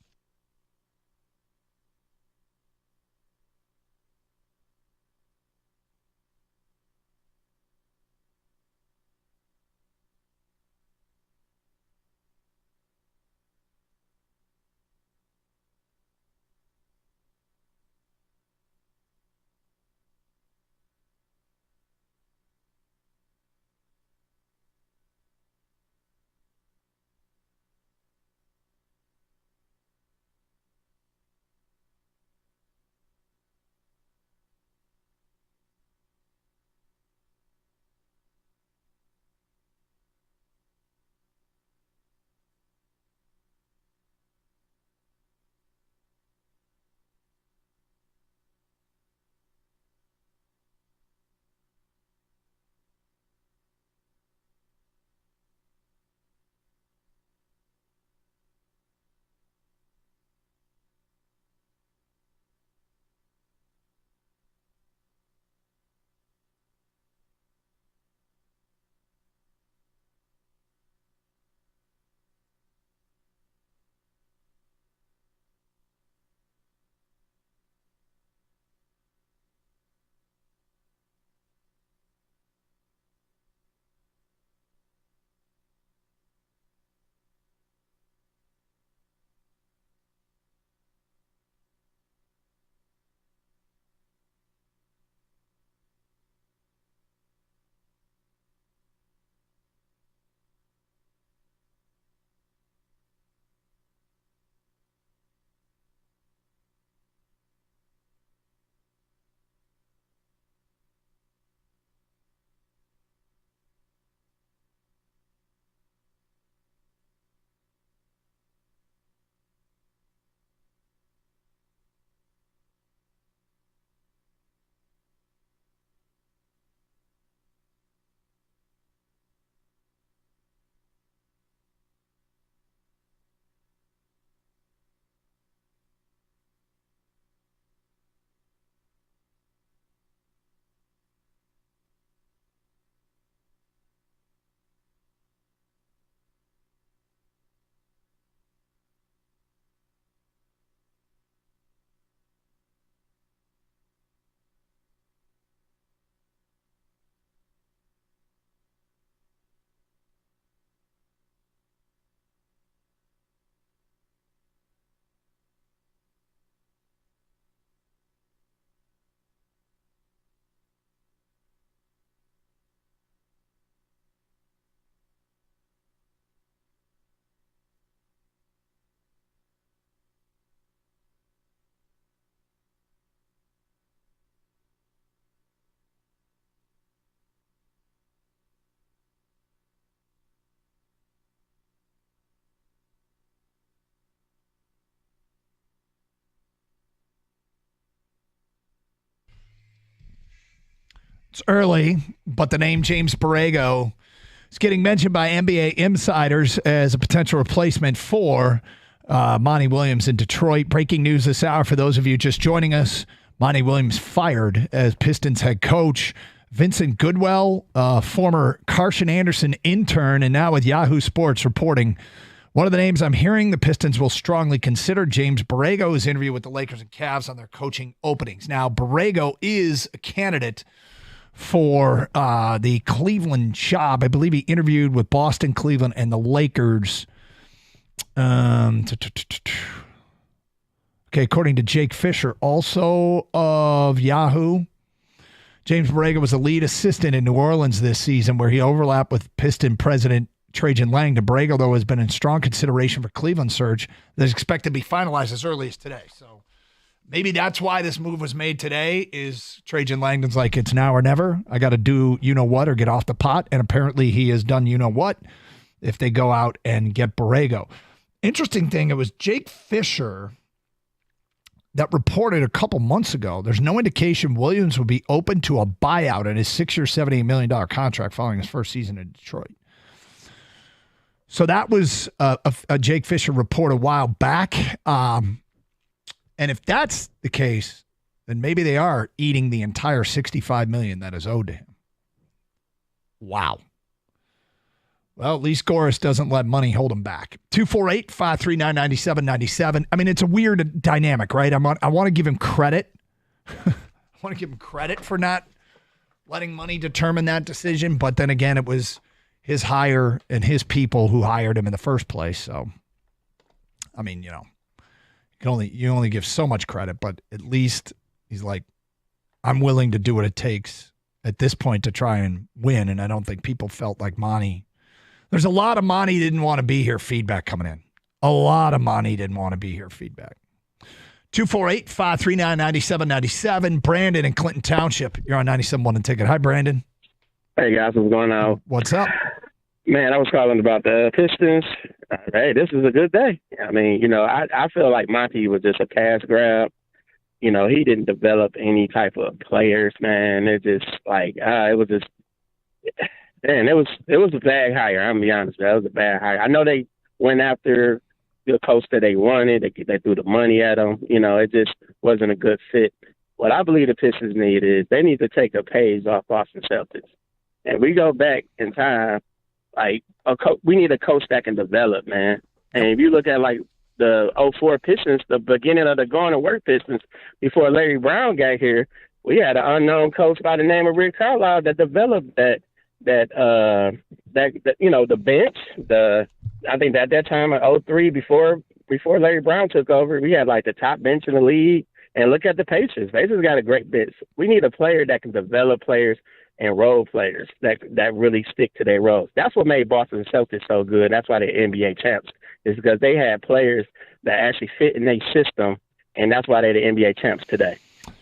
It's early, but the name James Borrego is getting mentioned by NBA insiders as a potential replacement for Monty Williams in Detroit. Breaking news this hour for those of you just joining us. Monty Williams fired as Pistons head coach. Vincent Goodwell, former Karsch and Anderson intern, and now with Yahoo Sports reporting one of the names I'm hearing the Pistons will strongly consider, James Borrego's interview with the Lakers and Cavs on their coaching openings. Now, Borrego is a candidate for the Cleveland job. I believe he interviewed with Boston, Cleveland, and the Lakers. Okay, according to Jake Fisher, also of Yahoo, James Borrego was a lead assistant in New Orleans this season where he overlapped with Piston president Trajan Langdon. Borrego, though, has been in strong consideration for Cleveland search that is expected to be finalized as early as today. So maybe that's why this move was made today is Trajan Langdon's like, it's now or never. I got to do you-know-what or get off the pot. And apparently he has done you-know-what if they go out and get Borrego. Interesting thing, it was Jake Fisher that reported a couple months ago there's no indication Williams would be open to a buyout in his 6-year, $78 million contract following his first season in Detroit. So that was a Jake Fisher report a while back. And if that's the case, then maybe they are eating the entire $65 million that is owed to him. Wow. Well, at least Goris doesn't let money hold him back. 248-539-9797. I mean, it's a weird dynamic, right? I want to give him credit. I want to give him credit for not letting money determine that decision. But then again, it was his hire and his people who hired him in the first place. So, I mean, you only give so much credit, but at least he's like, I'm willing to do what it takes at this point to try and win. And I don't think people felt like Monty. There's a lot of Monty didn't want to be here feedback coming in. A lot of Monty didn't want to be here feedback. 248-539-9797. Brandon in Clinton Township. You're on 97.1 and Ticket. Hi, Brandon. Hey, guys. What's going on? What's up? Man, I was calling about the Pistons. Hey, this is a good day. I mean, I feel like Monty was just a cash grab. He didn't develop any type of players, man. It just like, it was just, man, it was a bad hire. I'm going to be honest. That was a bad hire. I know they went after the coach that they wanted. They threw the money at him. It just wasn't a good fit. What I believe the Pistons need is they need to take a page off Boston Celtics. And we go back in time, like we need a coach that can develop, man. And if you look at like the 04 Pistons, the beginning of the Going to Work Pistons, before Larry Brown got here, we had an unknown coach by the name of Rick Carlisle that developed the bench. I think at that time in 03, before Larry Brown took over, we had like the top bench in the league. And look at the Pacers. Pacers got a great bench. We need a player that can develop players and role players that really stick to their roles. That's what made Boston Celtics so good. That's why they're NBA champs, is because they had players that actually fit in their system, and that's why they're the NBA champs today.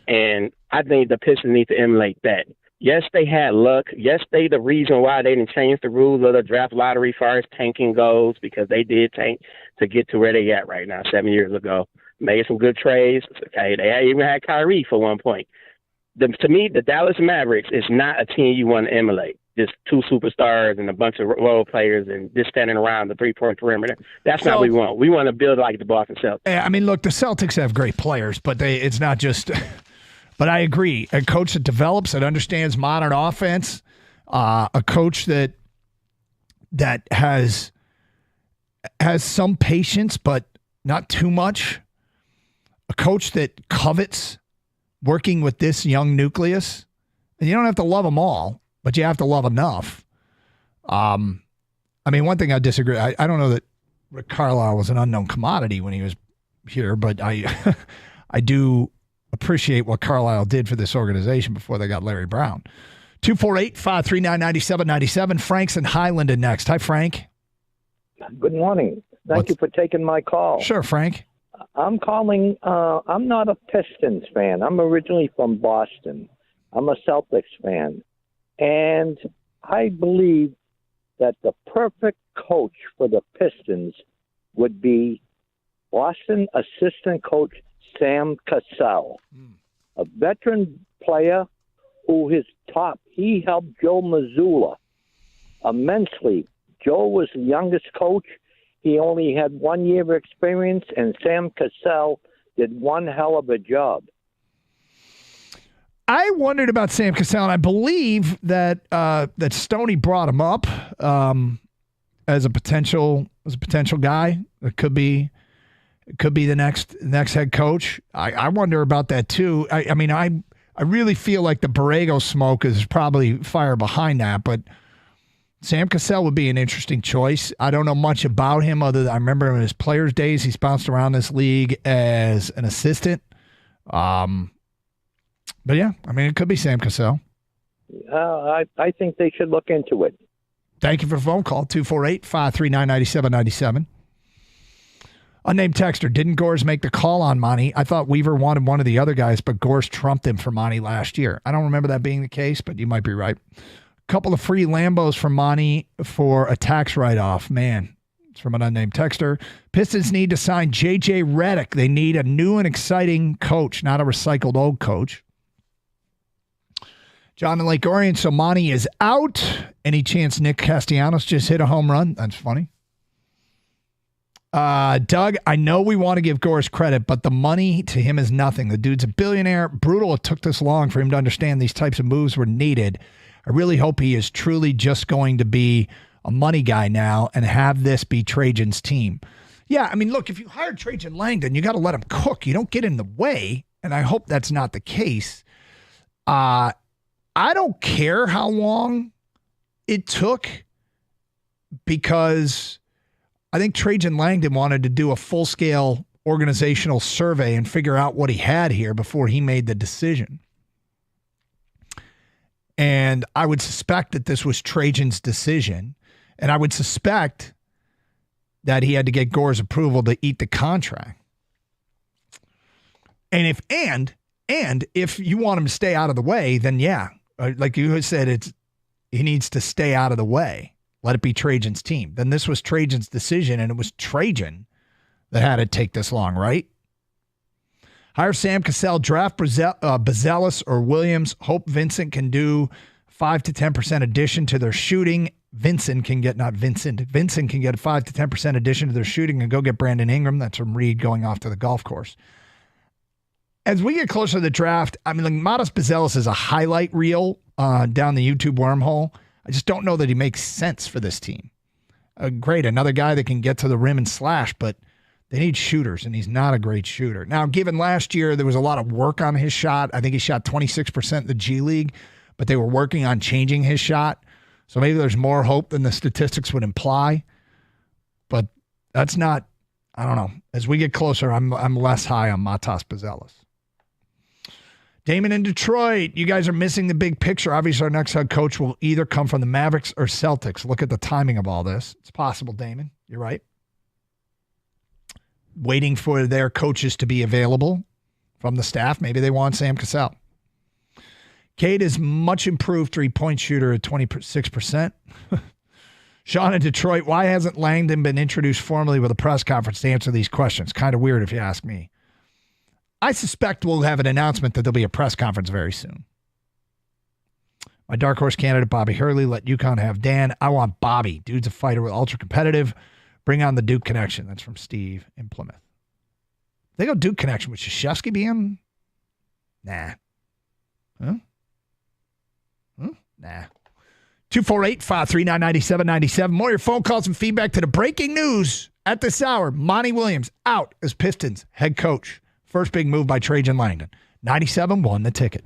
And I think the Pistons need to emulate that. Yes, they had luck. Yes, they the reason why they didn't change the rules of the draft lottery as far as tanking goes, because they did tank to get to where they at right now 7 years ago. Made some good trades. Okay, they even had Kyrie for one point. To me, the Dallas Mavericks is not a team you want to emulate. Just two superstars and a bunch of role players and just standing around the three-point perimeter. That's not what we want. We want to build like the Boston Celtics. I mean, look, the Celtics have great players, but it's not just – but I agree. A coach that develops, that understands modern offense, a coach that has some patience but not too much, a coach that covets working with this young nucleus. And you don't have to love them all, but you have to love enough. I mean, one thing I disagree. I don't know that Rick Carlisle was an unknown commodity when he was here, but I do appreciate what Carlisle did for this organization before they got Larry Brown. 248-539-9797. Frank's in Highland next. Hi, Frank. Good morning. Thank you for taking my call. Sure, Frank. I'm calling. I'm not a Pistons fan. I'm originally from Boston. I'm a Celtics fan. And I believe that the perfect coach for the Pistons would be Boston assistant coach Sam Cassell, a veteran player who he he helped Joe Mazzulla immensely. Joe was the youngest coach. He only had 1 year of experience, and Sam Cassell did one hell of a job. I wondered about Sam Cassell, and I believe that that Stoney brought him up as a potential guy that could be the next head coach. I wonder about that too. I mean, I really feel like the Borrego smoke is probably fire behind that, but Sam Cassell would be an interesting choice. I don't know much about him other than I remember him in his players' days. He's bounced around this league as an assistant. But yeah, I mean, it could be Sam Cassell. I think they should look into it. Thank you for the phone call, 248-539-9797. Unnamed texter, didn't Gores make the call on Monty? I thought Weaver wanted one of the other guys, but Gores trumped him for Monty last year. I don't remember that being the case, but you might be right. Couple of free Lambos from Monty for a tax write-off. Man, it's from an unnamed texter. Pistons need to sign J.J. Redick. They need a new and exciting coach, not a recycled old coach. John in Lake Orion, so Monty is out. Any chance Nick Castellanos just hit a home run? That's funny. Doug, I know we want to give Gores credit, but the money to him is nothing. The dude's a billionaire. Brutal it took this long for him to understand these types of moves were needed. I really hope he is truly just going to be a money guy now and have this be Trajan's team. Yeah, I mean, look, if you hire Trajan Langdon, you got to let him cook. You don't get in the way, and I hope that's not the case. I don't care how long it took because I think Trajan Langdon wanted to do a full-scale organizational survey and figure out what he had here before he made the decision. And I would suspect that this was Trajan's decision. And I would suspect that he had to get Gore's approval to eat the contract. And if you want him to stay out of the way, then yeah, like you said, he needs to stay out of the way. Let it be Trajan's team. Then this was Trajan's decision, and it was Trajan that had to take this long, right? Hire Sam Cassell, draft Bazelis or Williams. Hope Vincent can do 5 to 10% addition to their shooting. Vincent can get a 5 to 10% addition to their shooting and go get Brandon Ingram. That's from Reed going off to the golf course. As we get closer to the draft, I mean, like Modest Bazelis is a highlight reel down the YouTube wormhole. I just don't know that he makes sense for this team. Great, another guy that can get to the rim and slash, but they need shooters, and he's not a great shooter. Now, given last year, there was a lot of work on his shot. I think he shot 26% in the G League, but they were working on changing his shot. So maybe there's more hope than the statistics would imply. But that's not, I don't know. As we get closer, I'm less high on Matas Bazelis. Damon in Detroit, you guys are missing the big picture. Obviously, our next head coach will either come from the Mavericks or Celtics. Look at the timing of all this. It's possible, Damon. You're right. Waiting for their coaches to be available from the staff. Maybe they want Sam Cassell. Cade is much improved three-point shooter at 26%. Sean in Detroit, why hasn't Langdon been introduced formally with a press conference to answer these questions? Kind of weird if you ask me. I suspect we'll have an announcement that there'll be a press conference very soon. My dark horse candidate, Bobby Hurley, let UConn have Dan. I want Bobby. Dude's a fighter with ultra competitive. Bring on the Duke connection. That's from Steve in Plymouth. They go Duke connection. Would Krzyzewski be in? Nah. Huh? Nah. 248-539-9797. More of your phone calls and feedback to the breaking news at this hour. Monty Williams out as Pistons head coach. First big move by Trajan Langdon. 97-1 the ticket.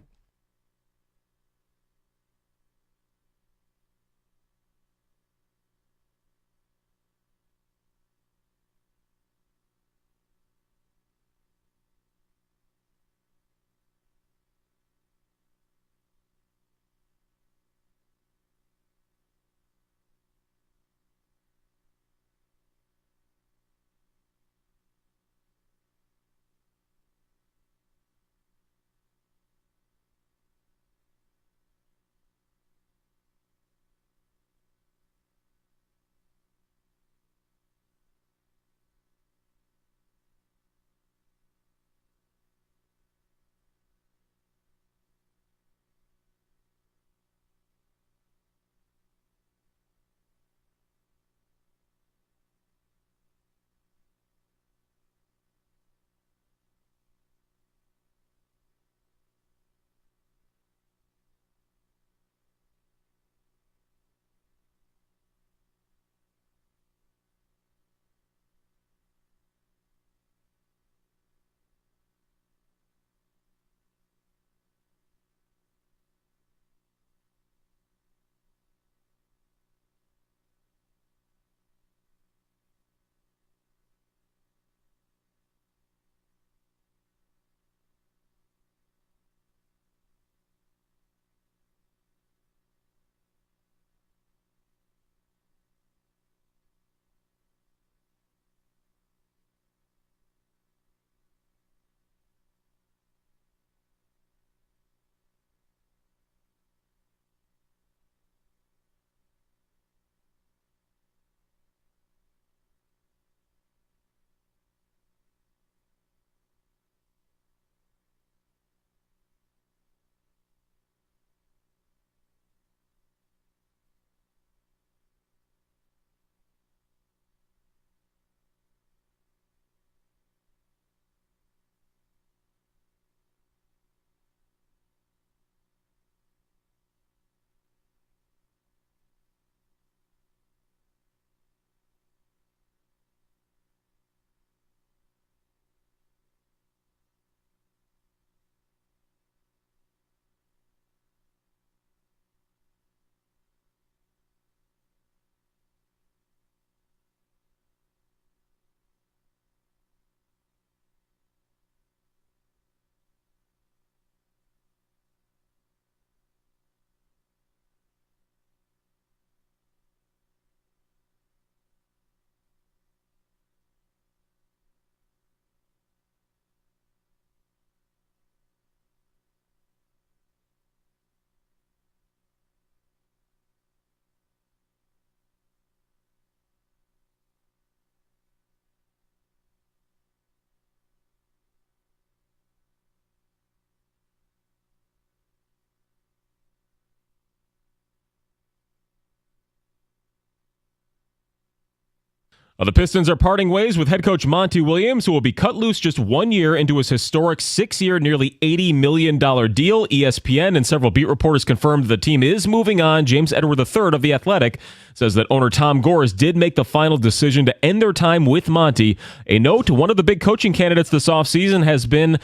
Well, the Pistons are parting ways with head coach Monty Williams, who will be cut loose just 1 year into his historic 6-year, nearly $80 million deal. ESPN and several beat reporters confirmed the team is moving on. James Edward III of The Athletic says that owner Tom Gores did make the final decision to end their time with Monty. A note, one of the big coaching candidates this offseason has been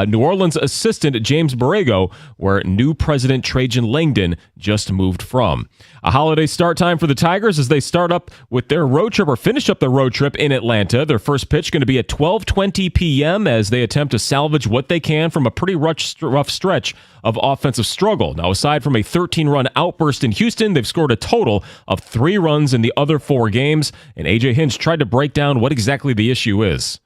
New Orleans assistant James Borrego, where new president Trajan Langdon just moved from. A holiday start time for the Tigers as they start up with their road trip, or finish up the road trip in Atlanta. Their first pitch going to be at 12:20 p.m. as they attempt to salvage what they can from a pretty rough stretch of offensive struggle. Now, aside from a 13-run outburst in Houston, they've scored a total of 3 runs in the other 4 games, and A.J. Hinch tried to break down what exactly the issue is.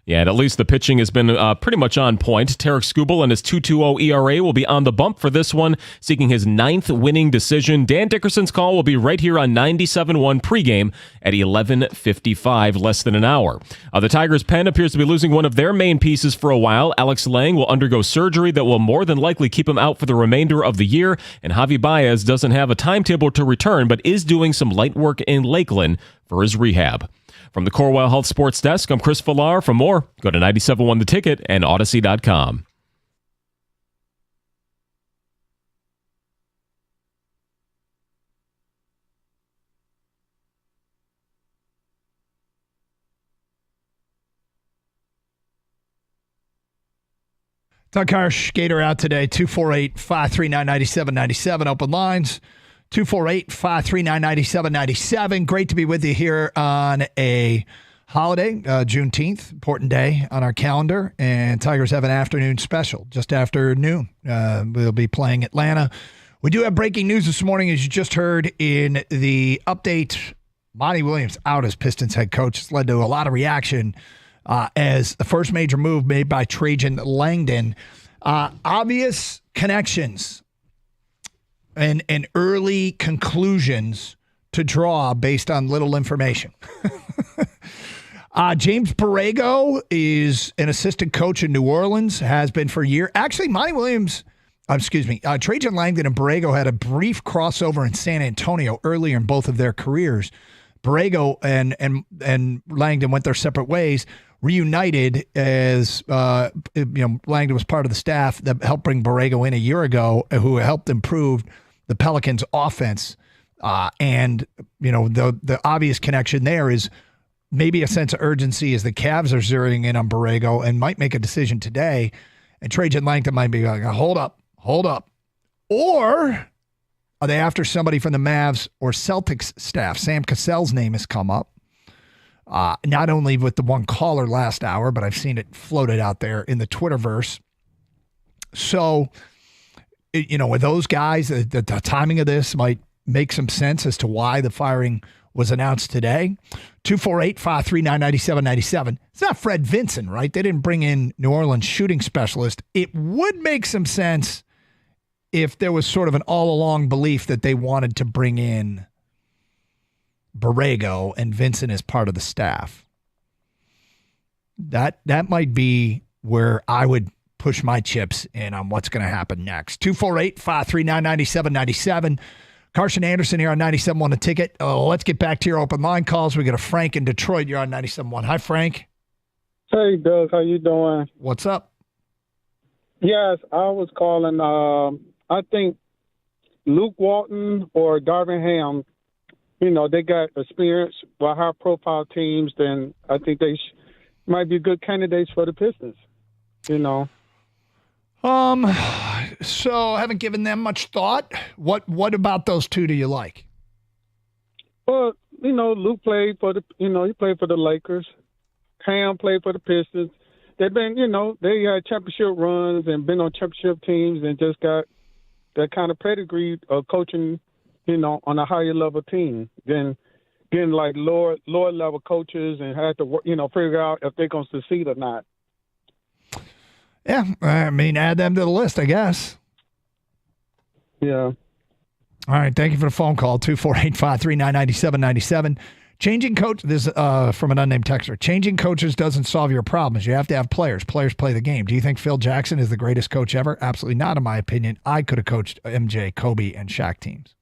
Yeah, and at least the pitching has been pretty much on point. Tarek Skubal and his 2.20 ERA will be on the bump for this one, seeking his 9th winning decision. Dan Dickerson's call will be right here on 97.1 pregame at 11:55, less than an hour. The Tigers' pen appears to be losing one of their main pieces for a while. Alex Lang will undergo surgery that will more than likely keep him out for the remainder of the year, and Javi Baez doesn't have a timetable to return, but is doing some light work in Lakeland for his rehab. From the Corewell Health Sports Desk, I'm Chris Villar. For more, go to 97.1 The Ticket and Odyssey.com. Doug Karsch, Gator out today, 248-539-9797. Open lines, 248-539-9797. Great to be with you here on a holiday, Juneteenth, important day on our calendar. And Tigers have an afternoon special just after noon. We'll be playing Atlanta. We do have breaking news this morning, as you just heard in the update. Monty Williams out as Pistons head coach has led to a lot of reaction as the first major move made by Trajan Langdon. Obvious connections and early conclusions to draw based on little information. James Borrego is an assistant coach in New Orleans, has been for a year. Actually, Trajan Langdon and Borrego had a brief crossover in San Antonio earlier in both of their careers. Borrego and Langdon went their separate ways, reunited as Langdon was part of the staff that helped bring Borrego in a year ago, who helped improve the Pelicans' offense. And the obvious connection there is maybe a sense of urgency as the Cavs are zeroing in on Borrego and might make a decision today. And Trajan Langdon might be like, hold up. Or are they after somebody from the Mavs or Celtics staff? Sam Cassell's name has come up. Not only with the one caller last hour, but I've seen it floated out there in the Twitterverse. So, with those guys, the timing of this might make some sense as to why the firing was announced today. 248-539-9797. It's not Fred Vinson, right? They didn't bring in New Orleans shooting specialist. It would make some sense if there was sort of an all-along belief that they wanted to bring in Borrego and Vincent as part of the staff. That might be where I would push my chips in on what's going to happen next. 248-539-9797. Carson Anderson here on 97.1 The Ticket. Let's get back to your open line calls. We got a Frank in Detroit. You're on 97.1. Hi, Frank. Hey, Doug. How you doing? What's up? Yes, I was calling. I think Luke Walton or Darvin Ham, they got experience by high-profile teams, then I think they might be good candidates for the Pistons, So I haven't given them much thought. What about those two do you like? Well, Luke played for he played for the Lakers. Ham played for the Pistons. They've been, they had championship runs and been on championship teams and just got that kind of pedigree of coaching, on a higher level team than getting like lower level coaches and had to, figure out if they're going to succeed or not. Yeah, add them to the list, I guess. Yeah. All right, thank you for the phone call, 248-539-9797. Changing coach, this from an unnamed texter. Changing coaches doesn't solve your problems. You have to have players. Players play the game. Do you think Phil Jackson is the greatest coach ever? Absolutely not, in my opinion. I could have coached MJ, Kobe, and Shaq teams.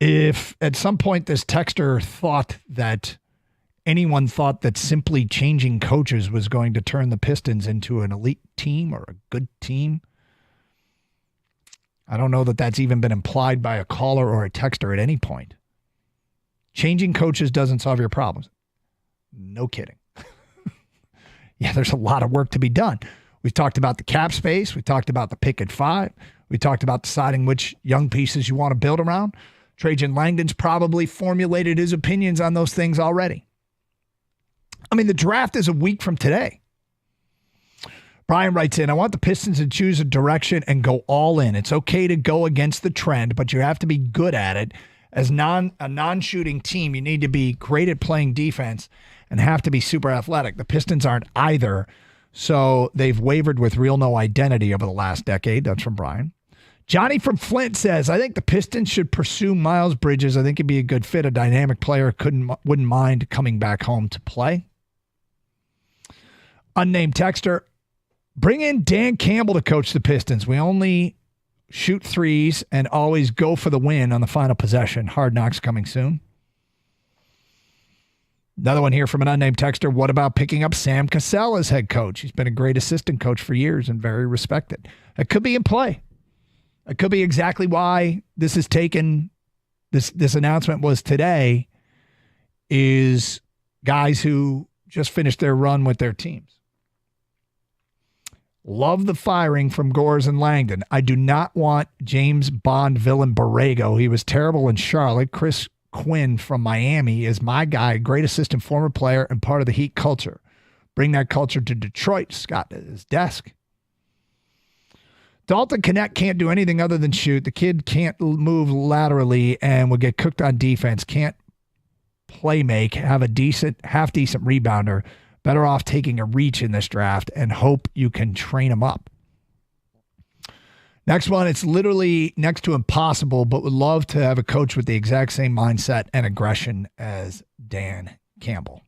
If at some point this texter thought that anyone thought that simply changing coaches was going to turn the Pistons into an elite team or a good team, I don't know that that's even been implied by a caller or a texter at any point. Changing coaches doesn't solve your problems. No kidding. Yeah, there's a lot of work to be done. We've talked about the cap space. We talked about the pick at 5. We talked about deciding which young pieces you want to build around. Trajan Langdon's probably formulated his opinions on those things already. I mean, the draft is a week from today. Brian writes in, I want the Pistons to choose a direction and go all in. It's okay to go against the trend, but you have to be good at it. As a non-shooting team, you need to be great at playing defense and have to be super athletic. The Pistons aren't either, so they've wavered with real no identity over the last decade. That's from Brian. Johnny from Flint says, I think the Pistons should pursue Miles Bridges. I think he'd be a good fit, a dynamic player, wouldn't mind coming back home to play. Unnamed texter, bring in Dan Campbell to coach the Pistons. We only shoot threes and always go for the win on the final possession. Hard Knocks coming soon. Another one here from an unnamed texter. What about picking up Sam Cassell as head coach? He's been a great assistant coach for years and very respected. It could be in play. It could be exactly why this is taken. This announcement was today, is guys who just finished their run with their teams. Love the firing from Gores and Langdon. I do not want James Bond villain Borrego. He was terrible in Charlotte. Chris Quinn from Miami is my guy, great assistant, former player, and part of the Heat culture. Bring that culture to Detroit. Scott at his desk. Dalton Connect can't do anything other than shoot. The kid can't move laterally and will get cooked on defense. Can't play make, have a half-decent rebounder. Better off taking a reach in this draft and hope you can train him up. Next one, it's literally next to impossible, but would love to have a coach with the exact same mindset and aggression as Dan Campbell.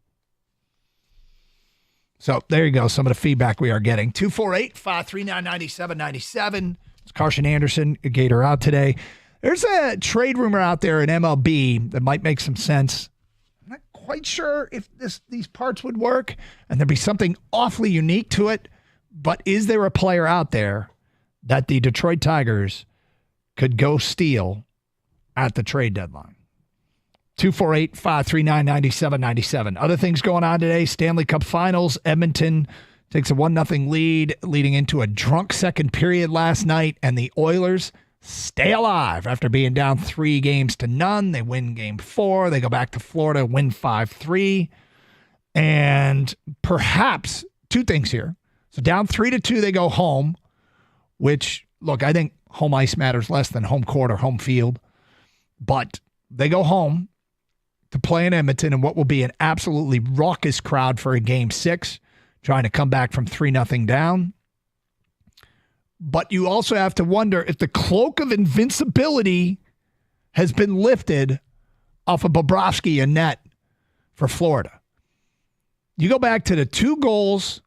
So there you go, some of the feedback we are getting. 248-539-9797. It's Karsch and Anderson, a Gator out today. There's a trade rumor out there in MLB that might make some sense. I'm not quite sure if these parts would work, and there'd be something awfully unique to it, but is there a player out there that the Detroit Tigers could go steal at the trade deadline? 248-539-9797. Other things going on today, Stanley Cup Finals. Edmonton takes a 1-0 lead leading into a drunk second period last night, and the Oilers stay alive after being down 3-0. They win game 4. They go back to Florida, win 5-3. And perhaps two things here. So down 3-2, they go home, which, look, I think home ice matters less than home court or home field. But they go home to play in Edmonton in what will be an absolutely raucous crowd for a game 6, trying to come back from 3-0 down. But you also have to wonder if the cloak of invincibility has been lifted off of Bobrovsky and net for Florida. You go back to the 2 goals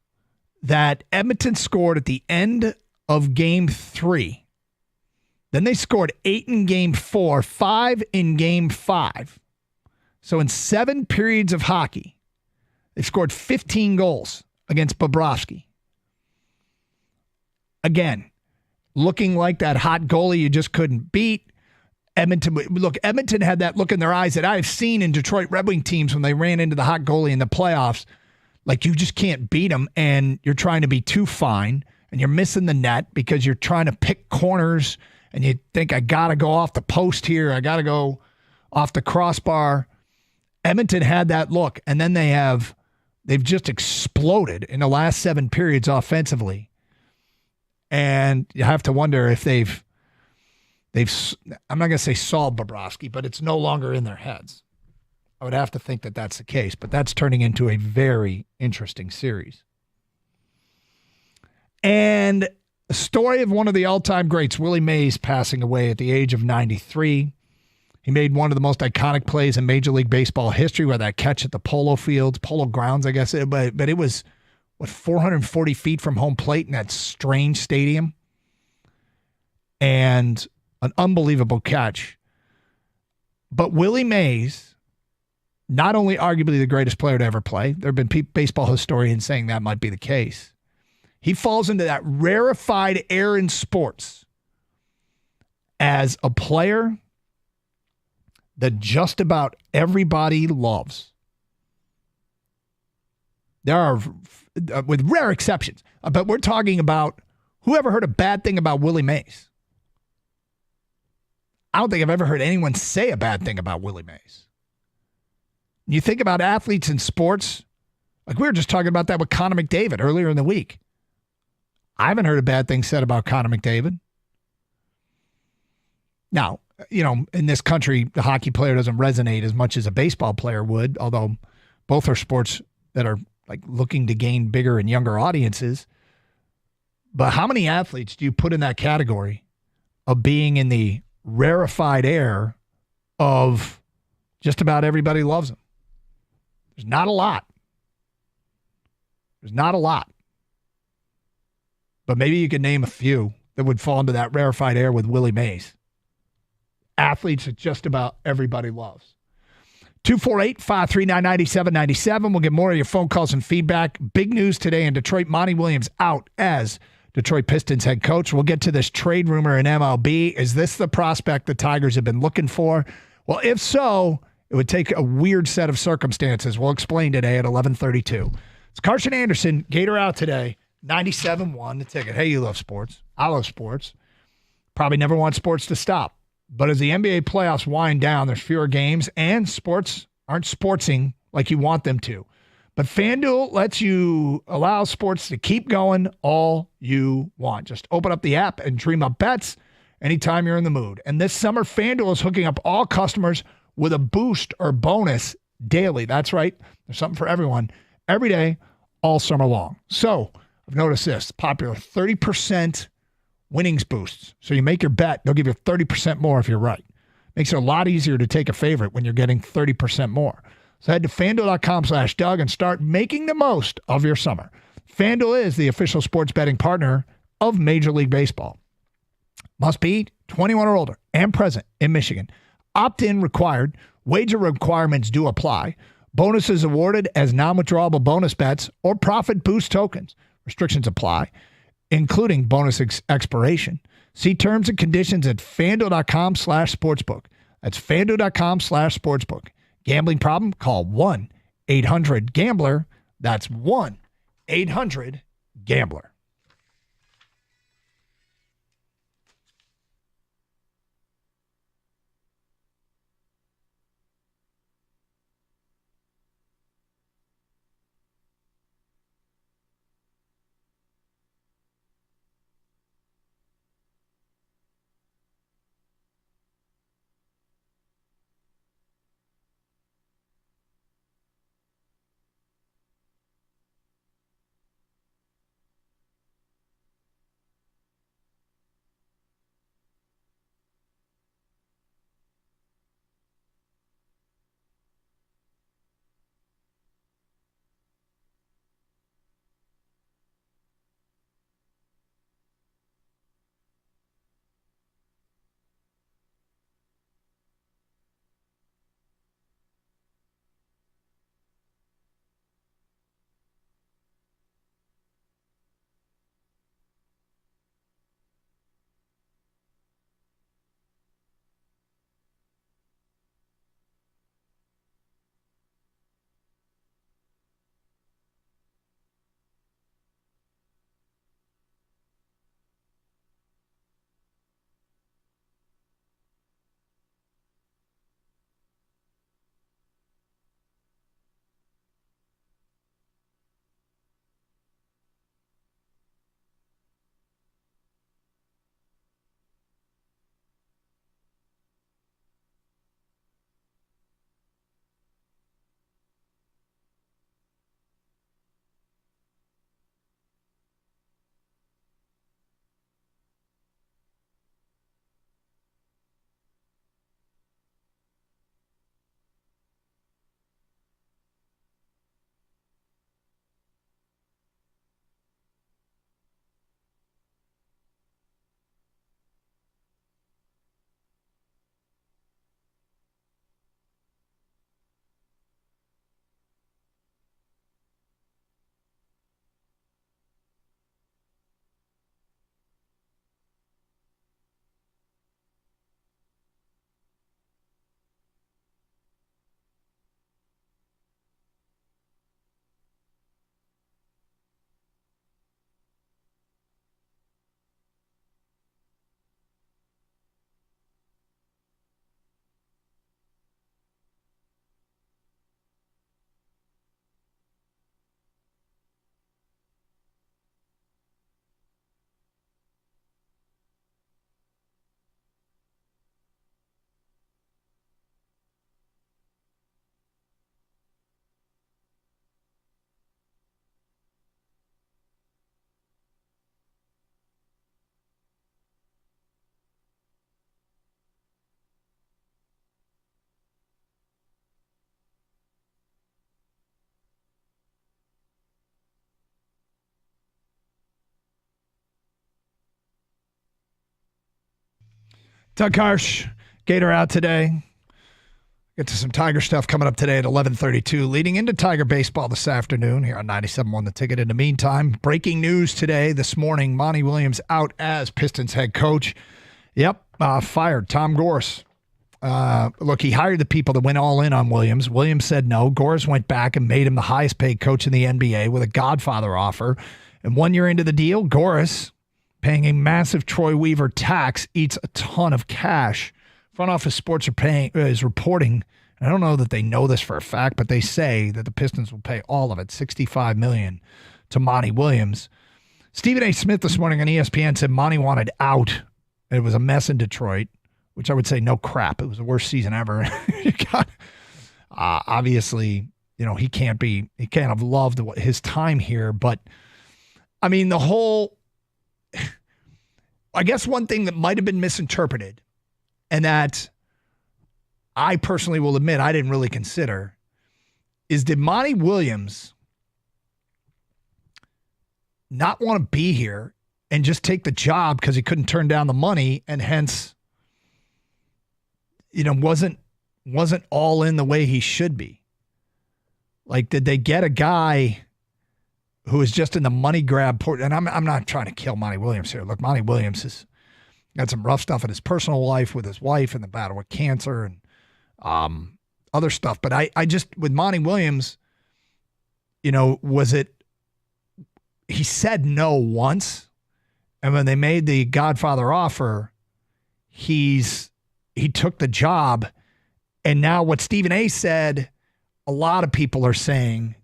that Edmonton scored at the end of game 3. Then they scored 8 in game 4, 5 in game 5. So in 7 periods of hockey, they scored 15 goals against Bobrovsky. Again, looking like that hot goalie you just couldn't beat. Edmonton had that look in their eyes that I've seen in Detroit Red Wing teams when they ran into the hot goalie in the playoffs. Like, you just can't beat them, and you're trying to be too fine, and you're missing the net because you're trying to pick corners, and you think, I got to go off the post here. I got to go off the crossbar. Edmonton had that look, and then they've just exploded in the last 7 periods offensively. And you have to wonder if they've I'm not going to say solved Bobrovsky, but it's no longer in their heads. I would have to think that that's the case, but that's turning into a very interesting series. And a story of one of the all-time greats, Willie Mays, passing away at the age of 93. He made one of the most iconic plays in Major League Baseball history with that catch at the Polo Grounds, I guess. But it was, 440 feet from home plate in that strange stadium. And an unbelievable catch. But Willie Mays, not only arguably the greatest player to ever play, there have been baseball historians saying that might be the case. He falls into that rarefied air in sports as a player that just about everybody loves. There are, with rare exceptions, but we're talking about whoever heard a bad thing about Willie Mays. I don't think I've ever heard anyone say a bad thing about Willie Mays. You think about athletes in sports, like we were just talking about that with Connor McDavid earlier in the week. I haven't heard a bad thing said about Connor McDavid. Now, in this country, the hockey player doesn't resonate as much as a baseball player would, although both are sports that are like looking to gain bigger and younger audiences. But how many athletes do you put in that category of being in the rarefied air of just about everybody loves them? There's not a lot. There's not a lot. But maybe you could name a few that would fall into that rarefied air with Willie Mays. Athletes that just about everybody loves. 248-539-9797. We'll get more of your phone calls and feedback. Big news today in Detroit. Monty Williams out as Detroit Pistons head coach. We'll get to this trade rumor in MLB. Is this the prospect the Tigers have been looking for? Well, if so, it would take a weird set of circumstances. We'll explain today at 11:32. It's Karsch and Anderson. Gator out today. 97.1 the ticket. Hey, you love sports. I love sports. Probably never want sports to stop. But as the NBA playoffs wind down, there's fewer games, and sports aren't sportsing like you want them to. But FanDuel lets you allow sports to keep going all you want. Just open up the app and dream up bets anytime you're in the mood. And this summer, FanDuel is hooking up all customers with a boost or bonus daily. That's right. There's something for everyone every day, all summer long. So I've noticed this popular 30% winnings boosts. So you make your bet, they'll give you 30% more if you're right. Makes it a lot easier to take a favorite when you're getting 30% more. So head to FanDuel.com/Doug and start making the most of your summer. FanDuel is the official sports betting partner of Major League Baseball. Must be 21 or older and present in Michigan. Opt-in required. Wager requirements do apply. Bonuses awarded as non-withdrawable bonus bets or profit boost tokens. Restrictions apply, including bonus expiration. See terms and conditions at FanDuel.com/sportsbook. That's FanDuel.com/sportsbook. Gambling problem? Call 1-800-GAMBLER. That's 1-800-GAMBLER. Doug Karsch, Gator out today. Get to some Tiger stuff coming up today at 11:32. Leading into Tiger baseball this afternoon here on 97.1 The Ticket. In the meantime, breaking news today, this morning, Monty Williams out as Pistons head coach. Yep, fired Tom Gores. Look, he hired the people that went all in on Williams. Williams said no. Gores went back and made him the highest paid coach in the NBA with a Godfather offer. And 1 year into the deal, Gores, paying a massive Troy Weaver tax, eats a ton of cash. Front Office Sports is reporting, and I don't know that they know this for a fact, but they say that the Pistons will pay all of it, $65 million, to Monty Williams. Stephen A. Smith this morning on ESPN said Monty wanted out. It was a mess in Detroit, which I would say no crap. It was the worst season ever. Obviously, he can't have loved his time here, but I mean, I guess one thing that might have been misinterpreted, and that I personally will admit I didn't really consider, is did Monty Williams not want to be here and just take the job because he couldn't turn down the money and hence, wasn't all in the way he should be? Like, did they get a guy who is just in the money grab port? And I'm not trying to kill Monty Williams here. Look, Monty Williams has got some rough stuff in his personal life with his wife and the battle with cancer and other stuff. But I just, with Monty Williams, he said no once. And when they made the Godfather offer, he took the job. And now what Stephen A. said, a lot of people are saying,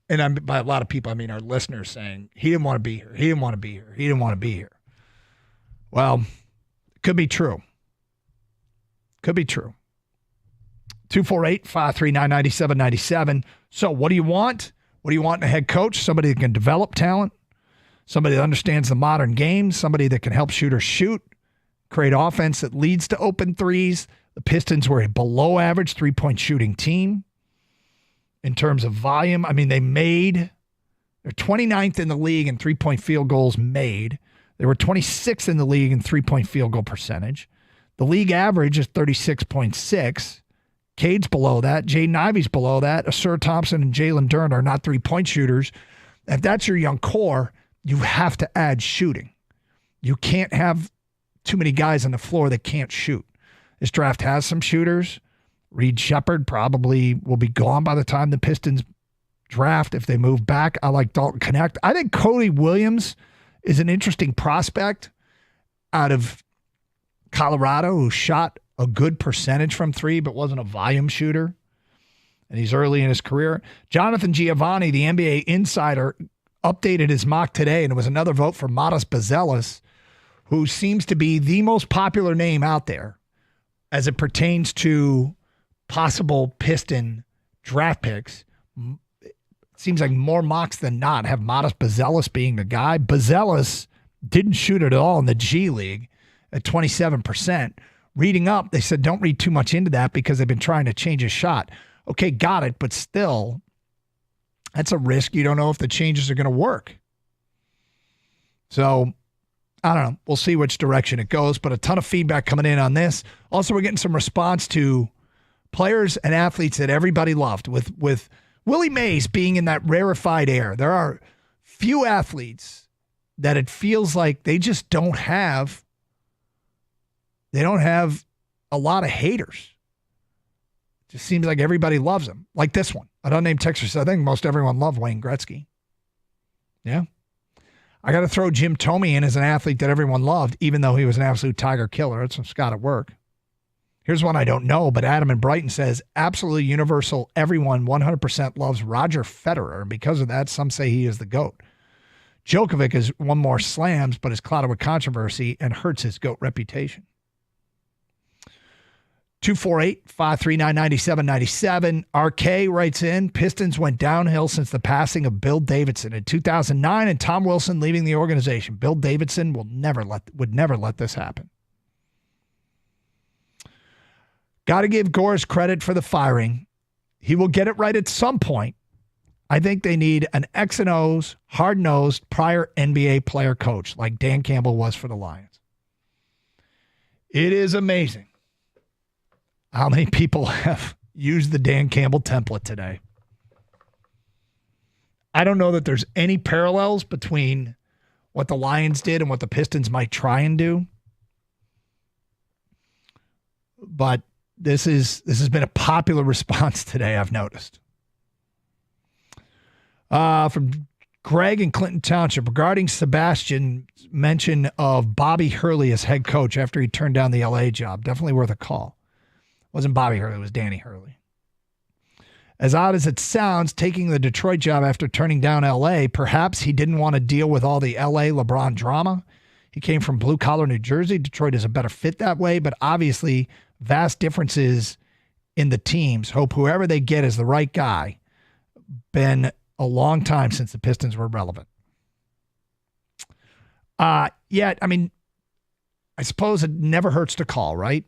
and by a lot of people, I mean our listeners, saying he didn't want to be here. He didn't want to be here. He didn't want to be here. Well, it could be true. Could be true. 248-539-9797. So what do you want? What do you want in a head coach? Somebody that can develop talent, somebody that understands the modern game, somebody that can help shooters shoot, create offense that leads to open threes. The Pistons were a below average three-point shooting team in terms of volume. I mean, they're 29th in the league in three-point field goals made. They were 26th in the league in three-point field goal percentage. The league average is 36.6. Cade's below that. Jaden Ivey's below that. Asur Thompson and Jalen Duren are not three-point shooters. If that's your young core, you have to add shooting. You can't have too many guys on the floor that can't shoot. This draft has some shooters. Reed Shepard probably will be gone by the time the Pistons draft if they move back. I like Dalton Connect. I think Cody Williams is an interesting prospect out of Colorado who shot a good percentage from three but wasn't a volume shooter, and he's early in his career. Jonathan Giovanni, the NBA insider, updated his mock today, and it was another vote for Modest Bazelis, who seems to be the most popular name out there as it pertains to possible Piston draft picks. It seems like more mocks than not have Modest Bazelis being the guy. Bazelis didn't shoot at all in the G League at 27%. Reading up, they said don't read too much into that because they've been trying to change his shot. Okay, got it, but still, that's a risk. You don't know if the changes are going to work. So, I don't know. We'll see which direction it goes, but a ton of feedback coming in on this. Also, we're getting some response to players and athletes that everybody loved, with Willie Mays being in that rarefied air. There are few athletes that it feels like they just don't have a lot of haters. It just seems like everybody loves him. Like this one. An unnamed texter said, I think most everyone loved Wayne Gretzky. Yeah. I got to throw Jim Thome in as an athlete that everyone loved, even though he was an absolute Tiger killer. That's from Scott at work. Here's one I don't know, but Adam in Brighton says, absolutely universal. Everyone 100% loves Roger Federer. And because of that, some say he is the GOAT. Djokovic has won more slams, but is clouded with controversy and hurts his GOAT reputation. 248-539-9797. RK writes in, Pistons went downhill since the passing of Bill Davidson in 2009 and Tom Wilson leaving the organization. Bill Davidson would never let this happen. Got to give Gores credit for the firing. He will get it right at some point. I think they need an X and O's, hard-nosed, prior NBA player coach like Dan Campbell was for the Lions. It is amazing how many people have used the Dan Campbell template today. I don't know that there's any parallels between what the Lions did and what the Pistons might try and do. But this has been a popular response today, I've noticed. From Greg in Clinton Township, regarding Sebastian's mention of Bobby Hurley as head coach after he turned down the LA job. Definitely worth a call. It wasn't Bobby Hurley, it was Danny Hurley. As odd as it sounds, taking the Detroit job after turning down LA, perhaps he didn't want to deal with all the LA LeBron drama. He came from blue-collar New Jersey. Detroit is a better fit that way, but obviously vast differences in the teams. Hope whoever they get is the right guy. Been a long time since the Pistons were relevant. Yeah, I mean, I suppose it never hurts to call, right?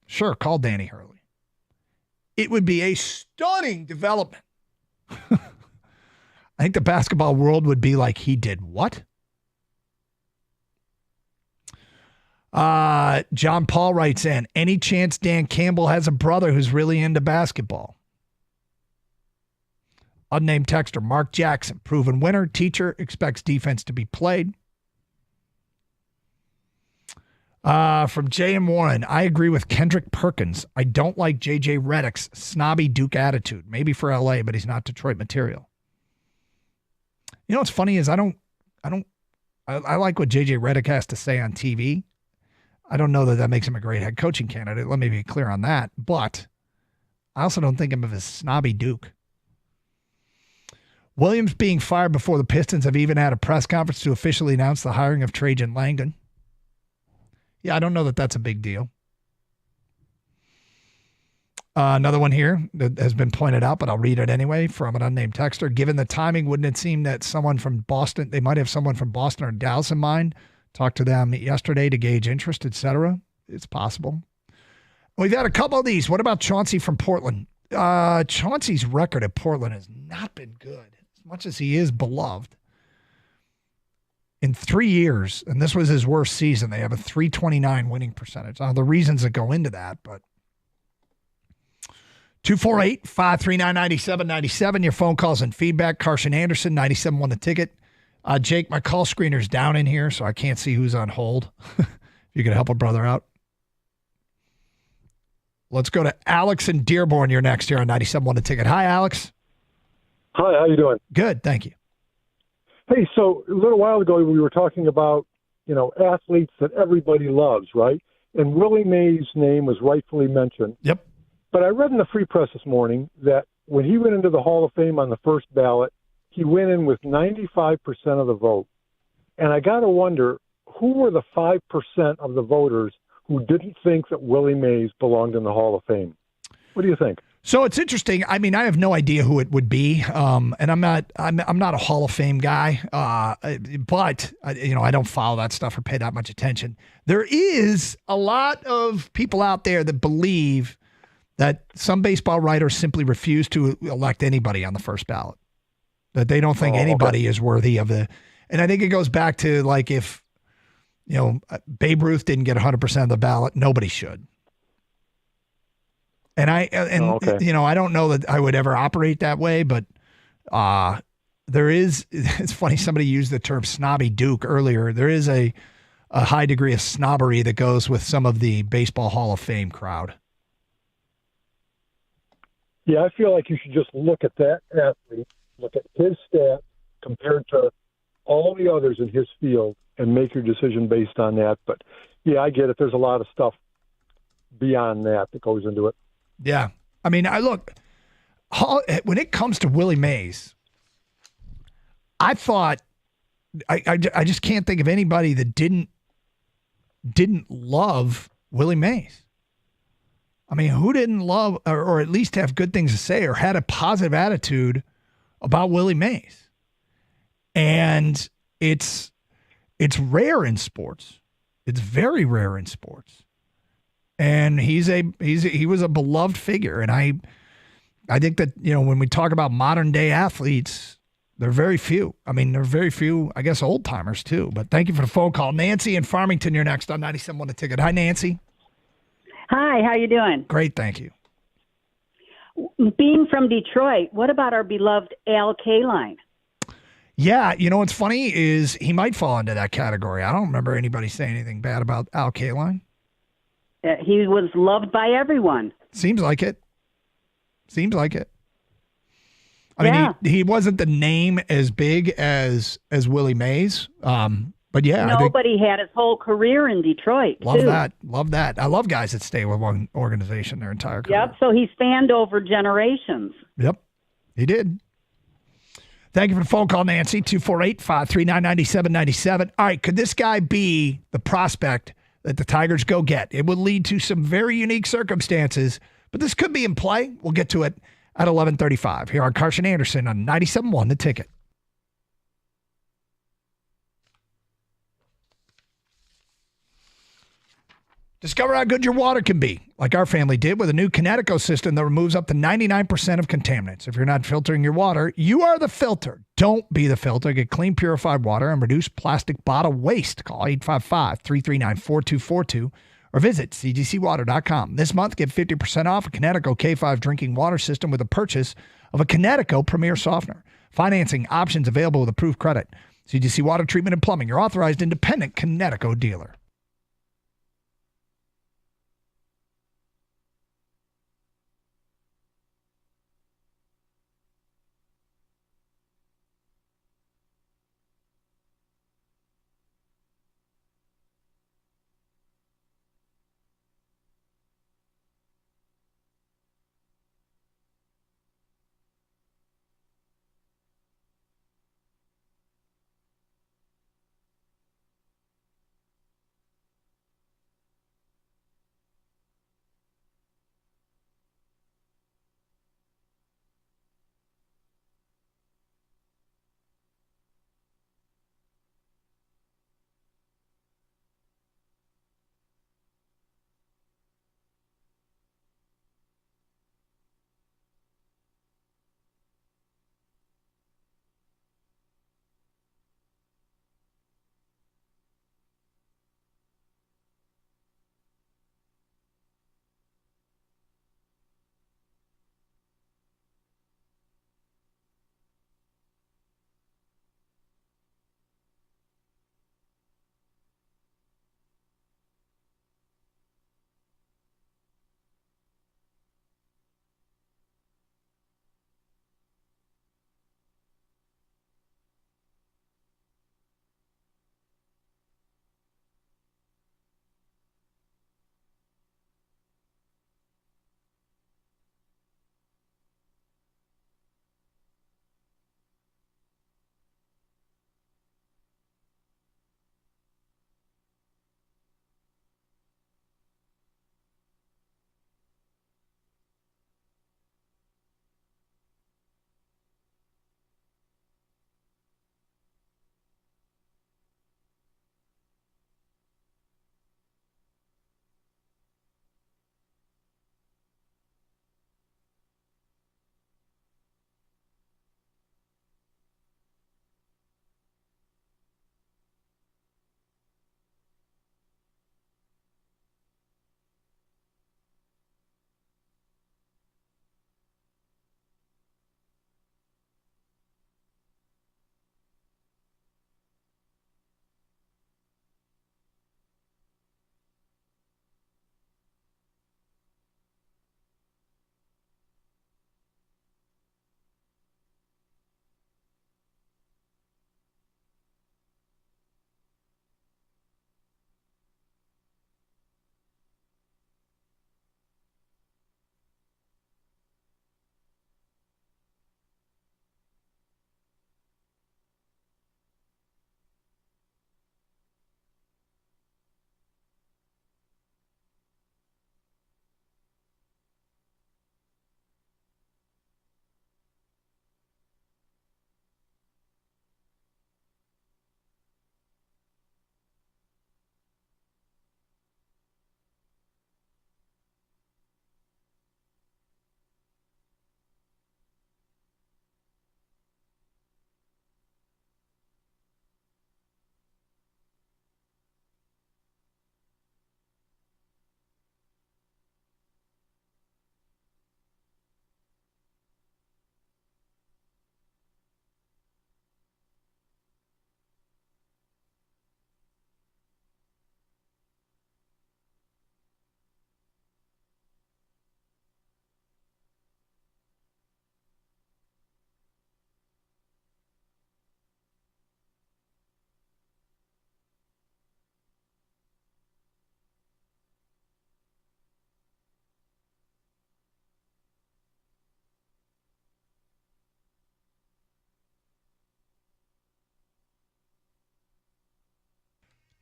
Sure, call Danny Hurley. It would be a stunning development. I think the basketball world would be like, he did what? John Paul writes in, any chance Dan Campbell has a brother who's really into basketball? Unnamed texter, Mark Jackson, proven winner, teacher, expects defense to be played. From J.M. Warren, I agree with Kendrick Perkins. I don't like J.J. Redick's snobby Duke attitude. Maybe for L.A., but he's not Detroit material. You know what's funny is I like what J.J. Redick has to say on TV. I don't know that makes him a great head coaching candidate. Let me be clear on that. But I also don't think of him as snobby Duke. Williams being fired before the Pistons have even had a press conference to officially announce the hiring of Trajan Langdon. Yeah, I don't know that that's a big deal. Another one here that has been pointed out, but I'll read it anyway from an unnamed texter. Given the timing, wouldn't it seem that someone from Boston, they might have someone from Boston or Dallas in mind, talked to them yesterday to gauge interest, etc.? It's possible. We've had a couple of these. What about Chauncey from Portland? Chauncey's record at Portland has not been good, as much as he is beloved. In 3 years, and this was his worst season, they have a .329 winning percentage. The reasons that go into that, but 248-539-9797, your phone calls and feedback. Karsch and Anderson, 97.1 The Ticket. Jake, my call screener's down in here, so I can't see who's on hold. If you could help a brother out. Let's go to Alex in Dearborn. You're next here on 97.1 The Ticket. Hi, Alex. Hi, how you doing? Good, thank you. Hey, so a little while ago we were talking about, athletes that everybody loves, right? And Willie Mays' name was rightfully mentioned. Yep. But I read in the Free Press this morning that when he went into the Hall of Fame on the first ballot, he went in with 95% of the vote. And I got to wonder, who were the 5% of the voters who didn't think that Willie Mays belonged in the Hall of Fame? What do you think? So it's interesting. I mean, I have no idea who it would be, and I'm not a Hall of Fame guy, but I don't follow that stuff or pay that much attention. There is a lot of people out there that believe that some baseball writers simply refuse to elect anybody on the first ballot, that they don't think anybody is worthy of the. And I think it goes back to like if Babe Ruth didn't get 100% of the ballot, nobody should. And I don't know that I would ever operate that way, but there is, it's funny, somebody used the term snobby Duke earlier. There is a high degree of snobbery that goes with some of the Baseball Hall of Fame crowd. Yeah, I feel like you should just look at that athlete, look at his stats compared to all the others in his field and make your decision based on that. But yeah, I get it. There's a lot of stuff beyond that goes into it. Yeah. I mean, when it comes to Willie Mays, I thought, I just can't think of anybody that didn't love Willie Mays. I mean, who didn't love or at least have good things to say or had a positive attitude about Willie Mays? And it's rare in sports. It's very rare in sports. And he was a beloved figure. And I think that, when we talk about modern day athletes, They're very few. I mean, they're very few, I guess, old timers too. But thank you for the phone call. Nancy in Farmington, you're next on 97.1 The Ticket. Hi, Nancy. Hi, how you doing? Great, thank you. Being from Detroit, what about our beloved Al Kaline? Yeah, you know what's funny is he might fall into that category. I don't remember anybody saying anything bad about Al Kaline. He was loved by everyone. Seems like it. I mean, he wasn't the name as big as Willie Mays, but yeah. Nobody had his whole career in Detroit. Love too. that. I love guys that stay with one organization their entire career. Yep, so he spanned over generations. Yep, he did. Thank you for the phone call, Nancy. 248-539-9797. All right, could this guy be the prospect that the Tigers go get? It would lead to some very unique circumstances, but this could be in play. We'll get to it at 11:35 here on Karsch and Anderson on 97.1 The Ticket. Discover how good your water can be, like our family did with a new Connecticut system that removes up to 99% of contaminants. If you're not filtering your water, you are the filter. Don't be the filter. Get clean, purified water and reduce plastic bottle waste. Call 855-339-4242 or visit cgcwater.com. This month, get 50% off a Connecticut K5 drinking water system with a purchase of a Connecticut Premier Softener. Financing options available with approved credit. CGC Water Treatment and Plumbing, your authorized independent Connecticut dealer.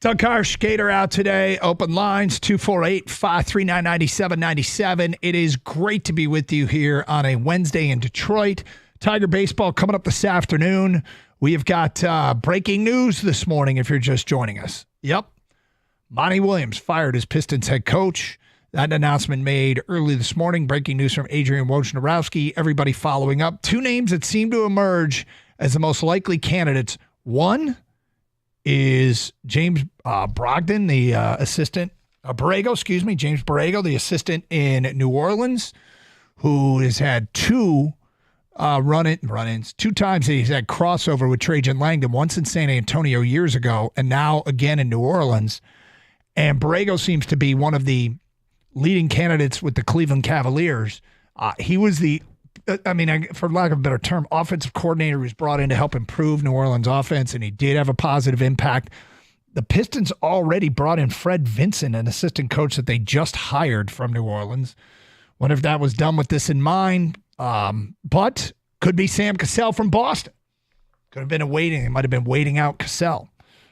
Doug Karsch, Gator out today. Open lines, 248-539-9797. It is great to be with you here on a Wednesday in Detroit. Tiger baseball coming up this afternoon. We have got breaking news this morning if you're just joining us. Yep. Monty Williams fired as Pistons head coach. That announcement made early this morning. Breaking news from Adrian Wojnarowski. Everybody following up. Two names that seem to emerge as the most likely candidates. One is James Brogdon, the assistant, James Borrego, the assistant in New Orleans, who has had two run-ins. Two times he's had crossover with Trajan Langdon, once in San Antonio years ago, and now again in New Orleans. And Borrego seems to be one of the leading candidates with the Cleveland Cavaliers. He was for lack of a better term, offensive coordinator who was brought in to help improve New Orleans offense, and he did have a positive impact. The Pistons already brought in Fred Vinson, an assistant coach that they just hired from New Orleans. Wonder if that was done with this in mind, but could be Sam Cassell from Boston. Could have been It might have been waiting out Cassell.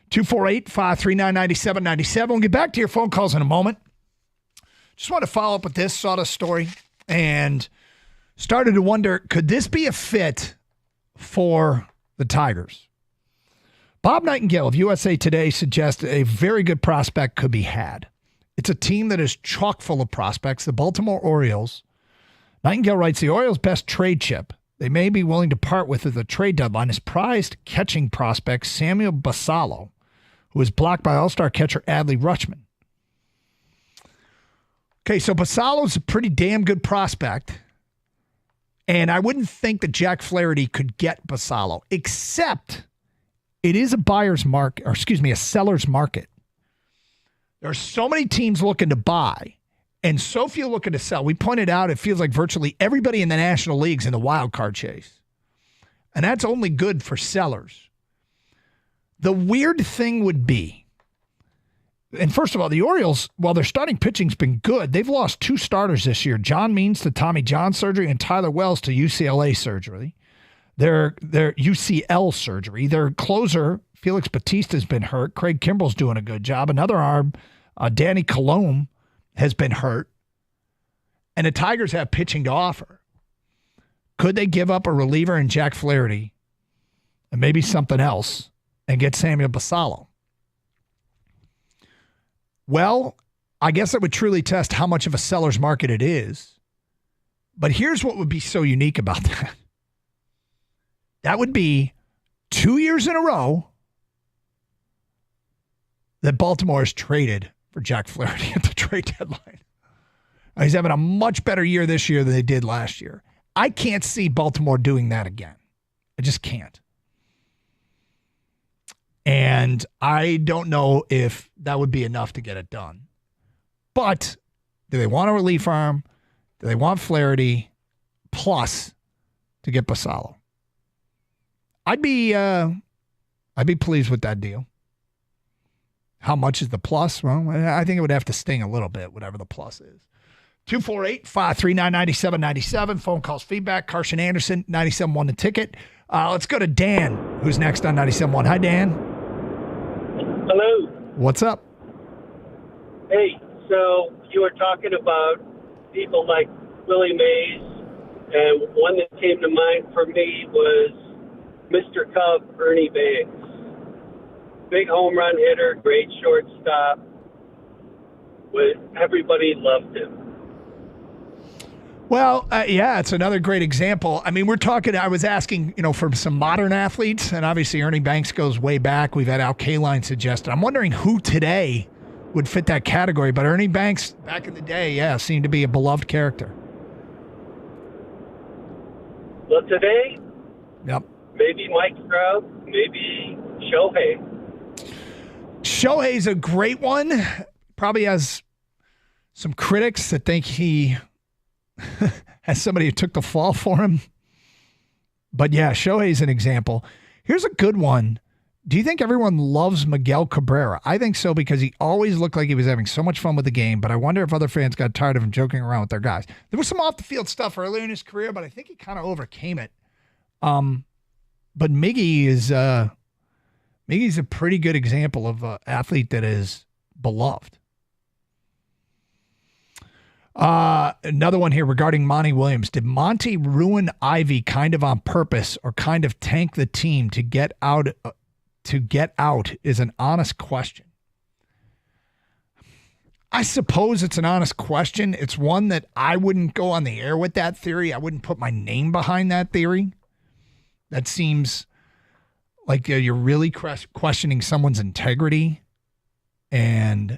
248-539-9797. We'll get back to your phone calls in a moment. Just want to follow up with this sawdust story and started to wonder, could this be a fit for the Tigers? Bob Nightingale of USA Today suggests a very good prospect could be had. It's a team that is chock full of prospects, the Baltimore Orioles. Nightingale writes, the Orioles' best trade chip they may be willing to part with at the trade deadline is prized catching prospect Samuel Basallo, who was blocked by all-star catcher Adley Rutschman. Okay, so Basallo's a pretty damn good prospect. And I wouldn't think that Jack Flaherty could get Basallo, except it is a seller's market. There are so many teams looking to buy and so few looking to sell. We pointed out it feels like virtually everybody in the National League's in the wild card chase. And that's only good for sellers. The weird thing would be, and first of all, the Orioles, while their starting pitching's been good, they've lost two starters this year. John Means to Tommy John surgery and Tyler Wells to UCLA surgery. Their UCL surgery. Their closer, Felix Bautista's been hurt. Craig Kimbrell's doing a good job. Another arm, Danny Colomb, has been hurt. And the Tigers have pitching to offer. Could they give up a reliever in Jack Flaherty and maybe something else and get Samuel Basallo? Well, I guess it would truly test how much of a seller's market it is. But here's what would be so unique about that. That would be 2 years in a row that Baltimore has traded for Jack Flaherty at the trade deadline. He's having a much better year this year than they did last year. I can't see Baltimore doing that again. I just can't. And I don't know if that would be enough to get it done. But do they want a relief arm? Do they want Flaherty plus to get Basallo? I'd be pleased with that deal. How much is the plus? Well, I think it would have to sting a little bit, whatever the plus is. 248-539-9797. Phone calls, feedback. Karsch and Anderson, 97.1 The Ticket. Let's go to Dan, who's next on 97.1. Hi, Dan. Hello. What's up? Hey, so you were talking about people like Willie Mays, and one that came to mind for me was Mr. Cub, Ernie Banks. Big home run hitter, great shortstop. Everybody loved him. Well, yeah, it's another great example. I mean, I was asking, for some modern athletes, and obviously Ernie Banks goes way back. We've had Al Kaline suggested. I'm wondering who today would fit that category, but Ernie Banks, back in the day, yeah, seemed to be a beloved character. Well, today, yep, maybe Mike Trout, maybe Shohei. Shohei's a great one. Probably has some critics that think he has somebody who took the fall for him. But yeah, Shohei's an example. Here's a good one. Do you think everyone loves Miguel Cabrera? I think so, because he always looked like he was having so much fun with the game, but I wonder if other fans got tired of him joking around with their guys. There was some off-the-field stuff earlier in his career, but I think he kind of overcame it. But Miggy Miggy's a pretty good example of an athlete that is beloved. Another one here regarding Monty Williams. Did Monty ruin Ivy kind of on purpose or kind of tank the team to get out? Is an honest question. I suppose it's an honest question. It's one that I wouldn't go on the air with that theory. I wouldn't put my name behind that theory. That seems like you're really questioning someone's integrity. And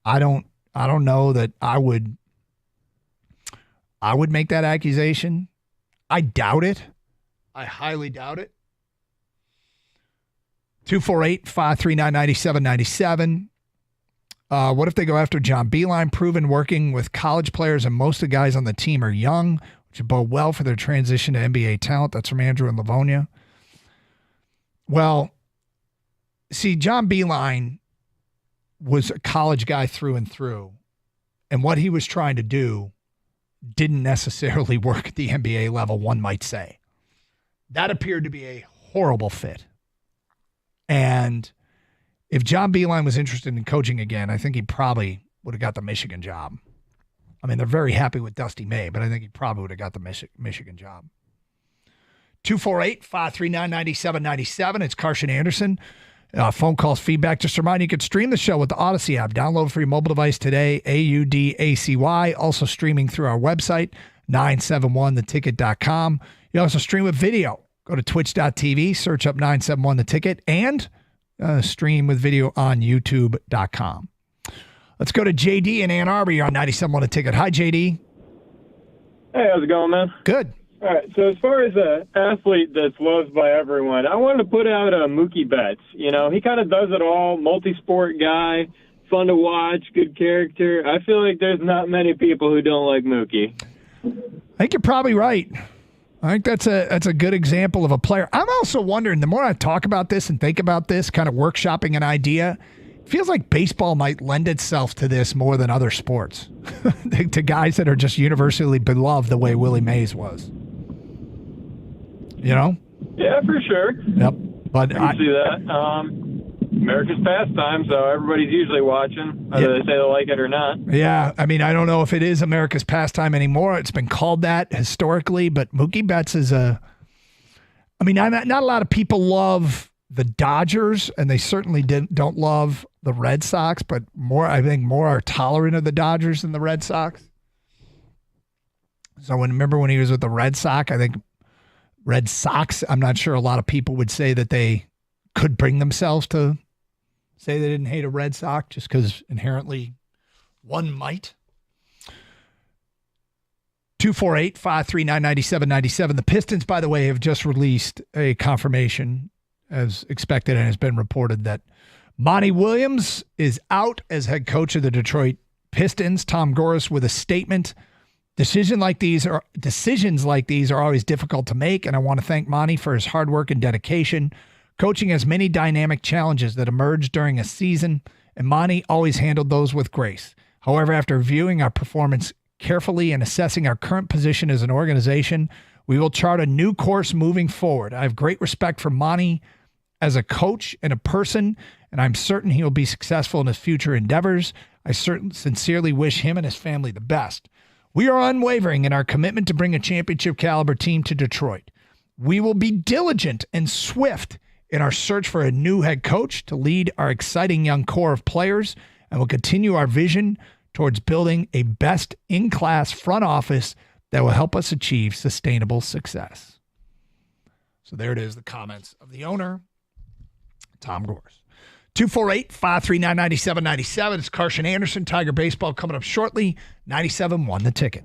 I don't know that I would make that accusation. I doubt it. I highly doubt it. 248-539-9797. What if they go after John Beilein, proven working with college players, and most of the guys on the team are young, which would bode well for their transition to NBA talent? That's from Andrew in Livonia. Well, see, John Beilein was a college guy through and through, and what he was trying to do didn't necessarily work at the NBA level, one might say. That appeared to be a horrible fit. And if John Beilein was interested in coaching again, I think he probably would have got the Michigan job. I mean, they're very happy with Dusty May, but I think he probably would have got the Michigan job. 248-539-9797. It's Karsch and Anderson. Phone calls, feedback. Just a reminder, you can stream the show with the Odyssey app. Download for your mobile device today, AUDACY. Also streaming through our website, 971theticket.com. You also stream with video. Go to twitch.tv, search up 971theticket, and stream with video on youtube.com. Let's go to JD in Ann Arbor. You're on 97.1 The Ticket. Hi, JD. Hey, how's it going, man? Good. All right, so as far as an athlete that's loved by everyone, I wanted to put out Mookie Betts. You know, he kind of does it all, multi-sport guy, fun to watch, good character. I feel like there's not many people who don't like Mookie. I think you're probably right. I think that's a good example of a player. I'm also wondering, the more I talk about this and think about this, kind of workshopping an idea, it feels like baseball might lend itself to this more than other sports, to guys that are just universally beloved the way Willie Mays was. You know? Yeah, for sure. Yep. But I can see that. America's pastime, so everybody's usually watching, whether they say they like it or not. Yeah, I mean, I don't know if it is America's pastime anymore. It's been called that historically, but Mookie Betts is I mean, not a lot of people love the Dodgers, and they certainly don't love the Red Sox, but I think more are tolerant of the Dodgers than the Red Sox. So remember when he was with the Red Sox, I think Red Sox, I'm not sure a lot of people would say that they could bring themselves to say they didn't hate a Red Sox just because inherently one might. 248-539-9797. The Pistons, by the way, have just released a confirmation, as expected, and has been reported that Monty Williams is out as head coach of the Detroit Pistons. Tom Gores with a statement. Decisions like these are always difficult to make, and I want to thank Monty for his hard work and dedication. Coaching has many dynamic challenges that emerge during a season, and Monty always handled those with grace. However, after reviewing our performance carefully and assessing our current position as an organization, we will chart a new course moving forward. I have great respect for Monty as a coach and a person, and I'm certain he will be successful in his future endeavors. I sincerely wish him and his family the best. We are unwavering in our commitment to bring a championship caliber team to Detroit. We will be diligent and swift in our search for a new head coach to lead our exciting young core of players, and will continue our vision towards building a best-in-class front office that will help us achieve sustainable success. So there it is, the comments of the owner, Tom Gores. 248-539-9797. It's Karsch and Anderson. Tiger Baseball coming up shortly. 97.1 The Ticket.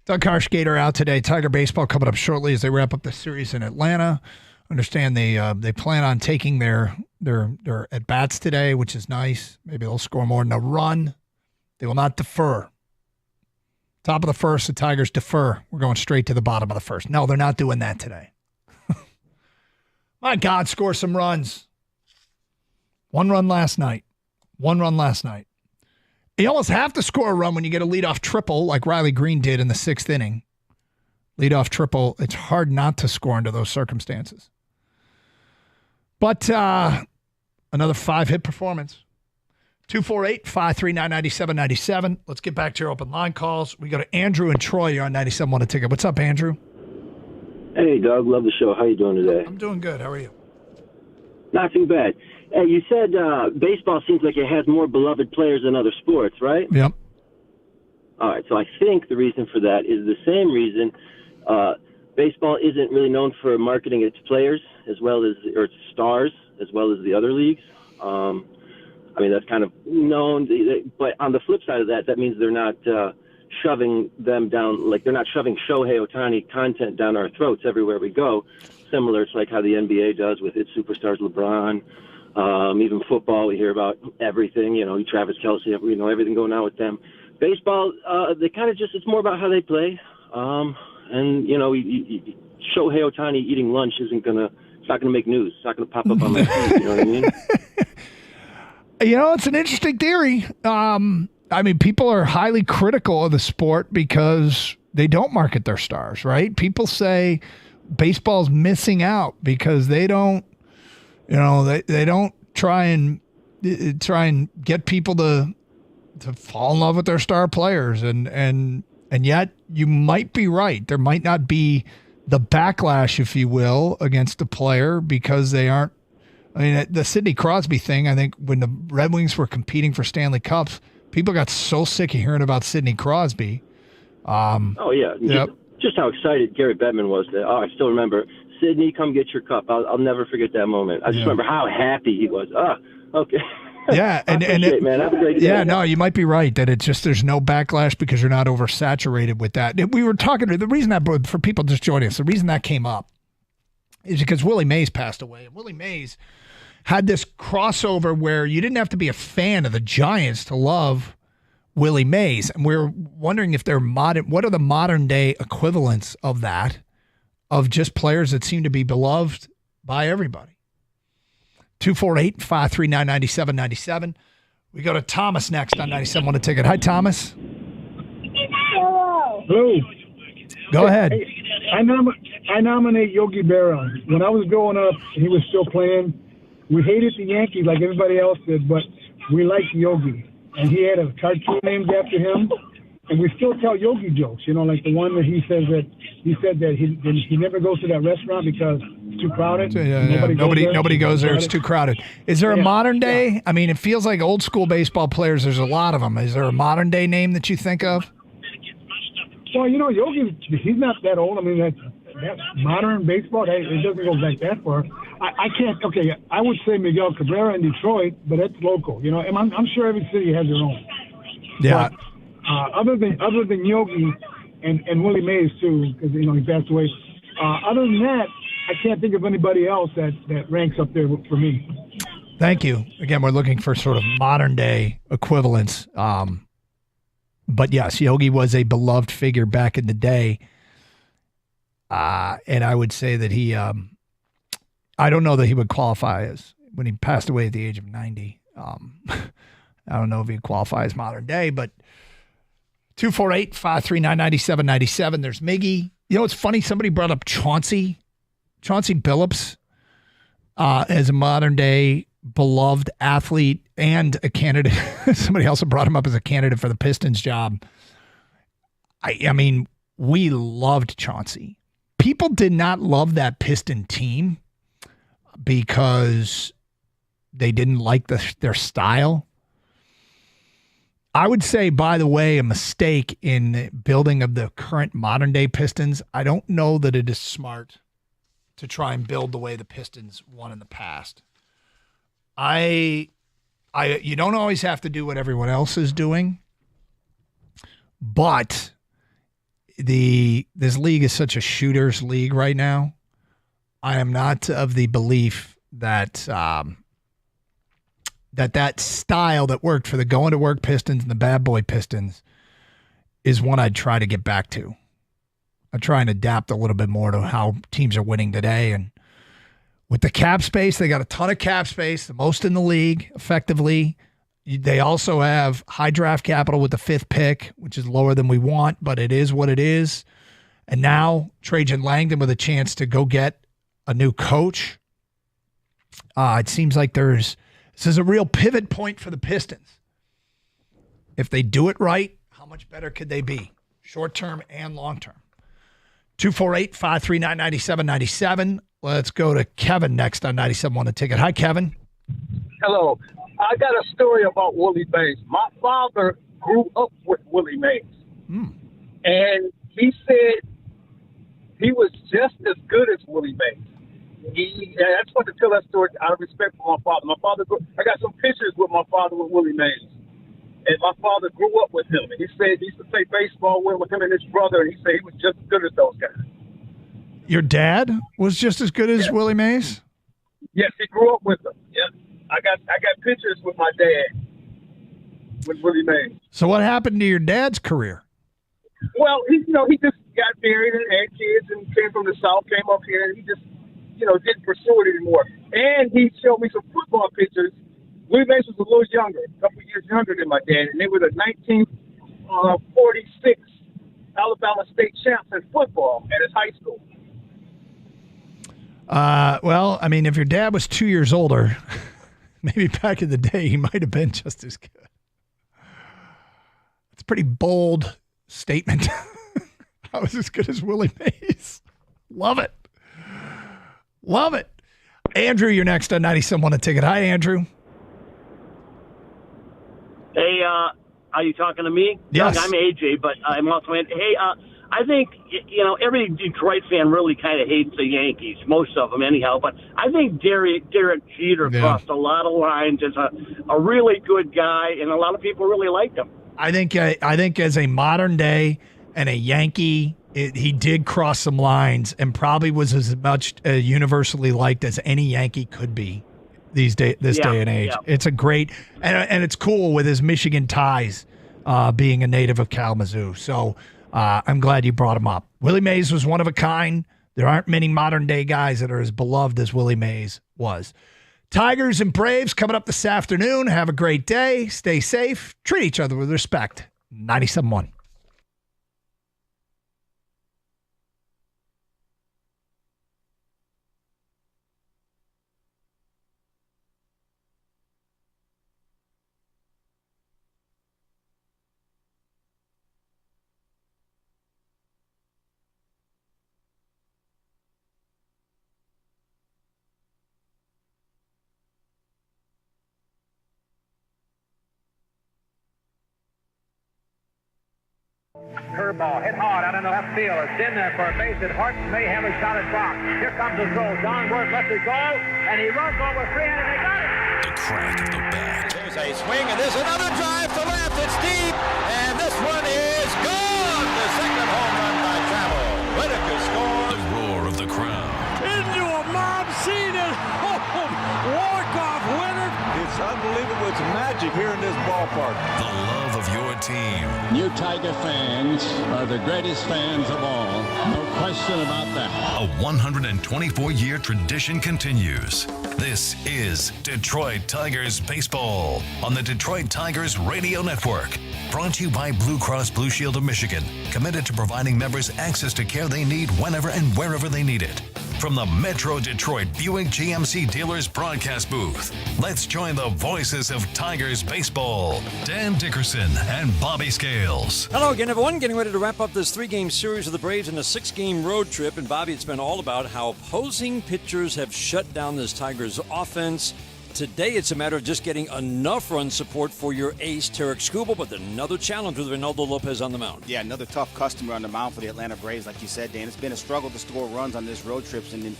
Doug Karsch, Gator out today. Tiger baseball coming up shortly as they wrap up the series in Atlanta. Understand they plan on taking their at bats today, which is nice. Maybe they'll score more than a run. They will not defer. Top of the first, the Tigers defer. We're going straight to the bottom of the first. No, they're not doing that today. My God, score some runs. One run last night. You almost have to score a run when you get a leadoff triple like Riley Green did in the 6th inning. Leadoff triple. It's hard not to score under those circumstances. But another 5-hit performance. 248-539-9797. Let's get back to your open line calls. We go to Andrew and Troy. You're on 97.1 A Ticket. What's up, Andrew? Hey, Doug. Love the show. How you doing today? I'm doing good. How are you? Not too bad. Hey, you said baseball seems like it has more beloved players than other sports, right? Yep. All right. So I think the reason for that is the same reason baseball isn't really known for marketing its players as well as or its stars as well as the other leagues. I mean, that's kind of known. But on the flip side of that, that means they're not shoving them down, like they're not shoving Shohei Ohtani content down our throats everywhere we go, similar to like how the NBA does with its superstars, LeBron. Even football, we hear about everything, Travis Kelce, everything going on with them. Baseball, they kind of it's more about how they play. And, Shohei Ohtani eating lunch it's not going to make news. It's not going to pop up on my feed, you know what I mean? It's an interesting theory. People are highly critical of the sport because they don't market their stars, right? People say baseball's missing out because they don't, they don't try and get people to fall in love with their star players. And yet you might be right. There might not be the backlash, if you will, against the player because they aren't. The Sidney Crosby thing, I think when the Red Wings were competing for Stanley Cups, people got so sick of hearing about Sidney Crosby. Oh, yeah. Yep. Just how excited Gary Bettman was. I still remember, Sidney, come get your cup. I'll never forget that moment. I just remember how happy he was. Okay. Yeah, man. Have a great day. Yeah, no, you might be right that it's just there's no backlash because you're not oversaturated with that. We were talking the reason that for people just joining us, the reason that came up is because Willie Mays passed away. And Willie Mays had this crossover where you didn't have to be a fan of the Giants to love Willie Mays. And we're wondering if they're what are the modern day equivalents of that, of just players that seem to be beloved by everybody. 248-539-9797. We go to Thomas next on 97.1 A Ticket. Hi, Thomas. Hello. Go ahead. Hey, I nominate Yogi Berra. When I was growing up, he was still playing. We hated the Yankees like everybody else did, but we liked Yogi. And he had a cartoon named after him. And we still tell Yogi jokes, like the one that he said that he never goes to that restaurant because it's too crowded. Nobody goes there. It's too crowded. Is there a modern day? I mean, it feels like old school baseball players. There's a lot of them. Is there a modern day name that you think of? Well, Yogi, he's not that old. I mean, that modern baseball, it doesn't go back that far. I can't. Okay, I would say Miguel Cabrera in Detroit, but that's local. And I'm sure every city has their own. Yeah. But, other than Yogi and Willie Mays too, because he passed away. Other than that, I can't think of anybody else that ranks up there for me. Thank you. Again, we're looking for sort of modern day equivalents. But yes, Yogi was a beloved figure back in the day. And I would say that he, I don't know that he would qualify as, when he passed away at the age of 90. I don't know if he'd qualify as modern day, but 248-539-9797. There's Miggy. It's funny. Somebody brought up Chauncey Billups as a modern day beloved athlete and a candidate. Somebody else brought him up as a candidate for the Pistons job. I mean, we loved Chauncey. People did not love that Piston team because they didn't like their style. I would say, by the way, a mistake in the building of the current modern day Pistons. I don't know that it is smart to try and build the way the Pistons won in the past. You don't always have to do what everyone else is doing, but this league is such a shooter's league right now. I am not of the belief that that style that worked for the going to work Pistons and the bad boy Pistons is one I'd try to get back to. I try and adapt a little bit more to how teams are winning today. And with the cap space, they got a ton of cap space, the most in the league, effectively. They also have high draft capital with the 5th pick, which is lower than we want, but it is what it is. And now Trajan Langdon with a chance to go get a new coach. It seems like this is a real pivot point for the Pistons. If they do it right, how much better could they be? Short-term and long-term. 248-539-9797. Let's go to Kevin next on 97.1 The Ticket. Hi, Kevin. Hello. I got a story about Willie Mays. My father grew up with Willie Mays. And he said he was just as good as Willie Mays. I just want to tell that story out of respect for my father. I got some pictures with my father with Willie Mays. And my father grew up with him. And he said he used to play baseball with him and his brother. And he said he was just as good as those guys. Your dad was just as good as Willie Mays? Yes, he grew up with him. Yeah. I got pictures with my dad, with Willie Mays. So what happened to your dad's career? Well, he just got married and had kids and came from the South, came up here, and he just, didn't pursue it anymore. And he showed me some football pictures. Willie Mays was a little younger, a couple of years younger than my dad, and they were the 1946 Alabama State champs in football at his high school. Well, I mean, if your dad was 2 years older, maybe back in the day, he might have been just as good. It's a pretty bold statement. I was as good as Willie Mays. Love it. Love it. Andrew, you're next on 97.1 The Ticket. Hi, Andrew. Hey, are you talking to me? Yes. I'm AJ, but I'm also hey, I think, every Detroit fan really kind of hates the Yankees, most of them anyhow, but I think Derek Jeter crossed a lot of lines as a really good guy, and a lot of people really liked him. I think as a modern day and a Yankee, he did cross some lines and probably was as much universally liked as any Yankee could be this day and age. Yeah. It's a great, and it's cool with his Michigan ties being a native of Kalamazoo. So I'm glad you brought him up. Willie Mays was one of a kind. There aren't many modern day guys that are as beloved as Willie Mays was. Tigers and Braves coming up this afternoon. Have a great day. Stay safe. Treat each other with respect. 97.1. Curveball hit hard out in the left field. It's in there for a base hit. Hart may have a shot at box. Here comes the throw. John Worth lets it go, and he runs over free-hand, and they got it. The crack of the bat. There's a swing, and there's another drive to left. It's deep, and this one is gone. The second home run by Travel. Whitaker scores. The roar of the crowd. Into a mob scene at home. Walk-off winner. It's unbelievable. It's magic here in this ballpark. The love of your team. You Tiger fans are the greatest fans of all. No question about that. A 124-year tradition continues. This is Detroit Tigers Baseball on the Detroit Tigers Radio Network. Brought to you by Blue Cross Blue Shield of Michigan. Committed to providing members access to care they need whenever and wherever they need it. From the Metro Detroit Buick GMC dealers broadcast booth, let's join the voices of Tigers baseball, Dan Dickerson and Bobby Scales. Hello again, everyone. Getting ready to wrap up this 3-game series of the Braves in a 6-game road trip. And Bobby, it's been all about how opposing pitchers have shut down this Tigers offense. Today, it's a matter of just getting enough run support for your ace, Tarek Skubal, but another challenge with Reynaldo Lopez on the mound. Yeah, another tough customer on the mound for the Atlanta Braves, like you said, Dan. It's been a struggle to score during this road trips and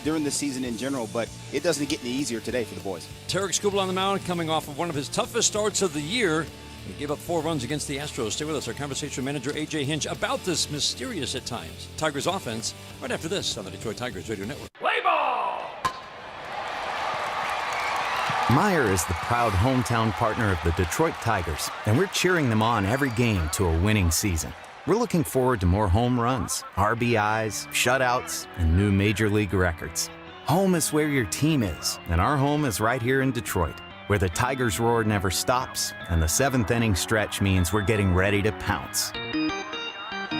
during the season in general, but it doesn't get any easier today for the boys. Tarek Skubal on the mound, coming off of one of his toughest starts of the year. He gave up 4 runs against the Astros. Stay with us. Our conversation with manager A.J. Hinch about this mysterious at times Tigers offense right after this on the Detroit Tigers Radio Network. Play ball! Meijer is the proud hometown partner of the Detroit Tigers, and we're cheering them on every game to a winning season. We're looking forward to more home runs, RBIs, shutouts, and new major league records. Home is where your team is, and our home is right here in Detroit, where the Tigers' roar never stops, and the 7th inning stretch means we're getting ready to pounce.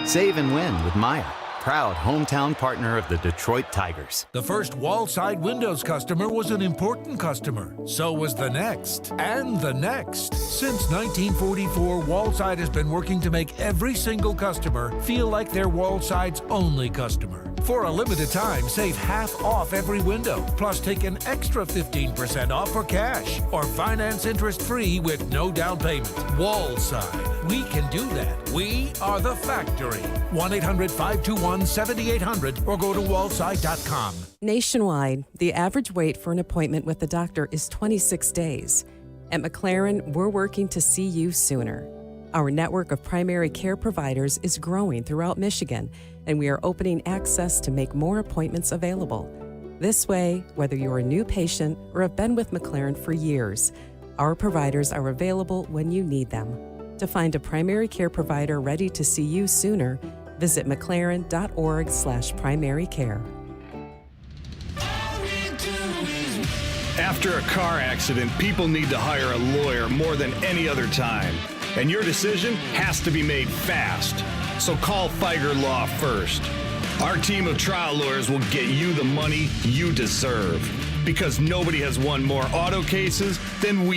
Save and win with Meijer, proud hometown partner of the Detroit Tigers. The first wall-side windows customer was an important customer. So was the next, and the next. Since 1944, Wallside has been working to make every single customer feel like their Wallside's only customer. For a limited time, save half off every window, plus take an extra 15% off for cash, or finance interest-free with no down payment. Wallside. We can do that. We are the factory. 1-800-521-7800 or go to wallside.com. Nationwide, the average wait for an appointment with the doctor is 26 days. At McLaren, we're working to see you sooner. Our network of primary care providers is growing throughout Michigan, and we are opening access to make more appointments available. This way, whether you're a new patient or have been with McLaren for years, our providers are available when you need them. To find a primary care provider ready to see you sooner, visit mclaren.org/primary care. After a car accident, people need to hire a lawyer more than any other time. And your decision has to be made fast. So call Feiger Law first. Our team of trial lawyers will get you the money you deserve. Because nobody has won more auto cases than we.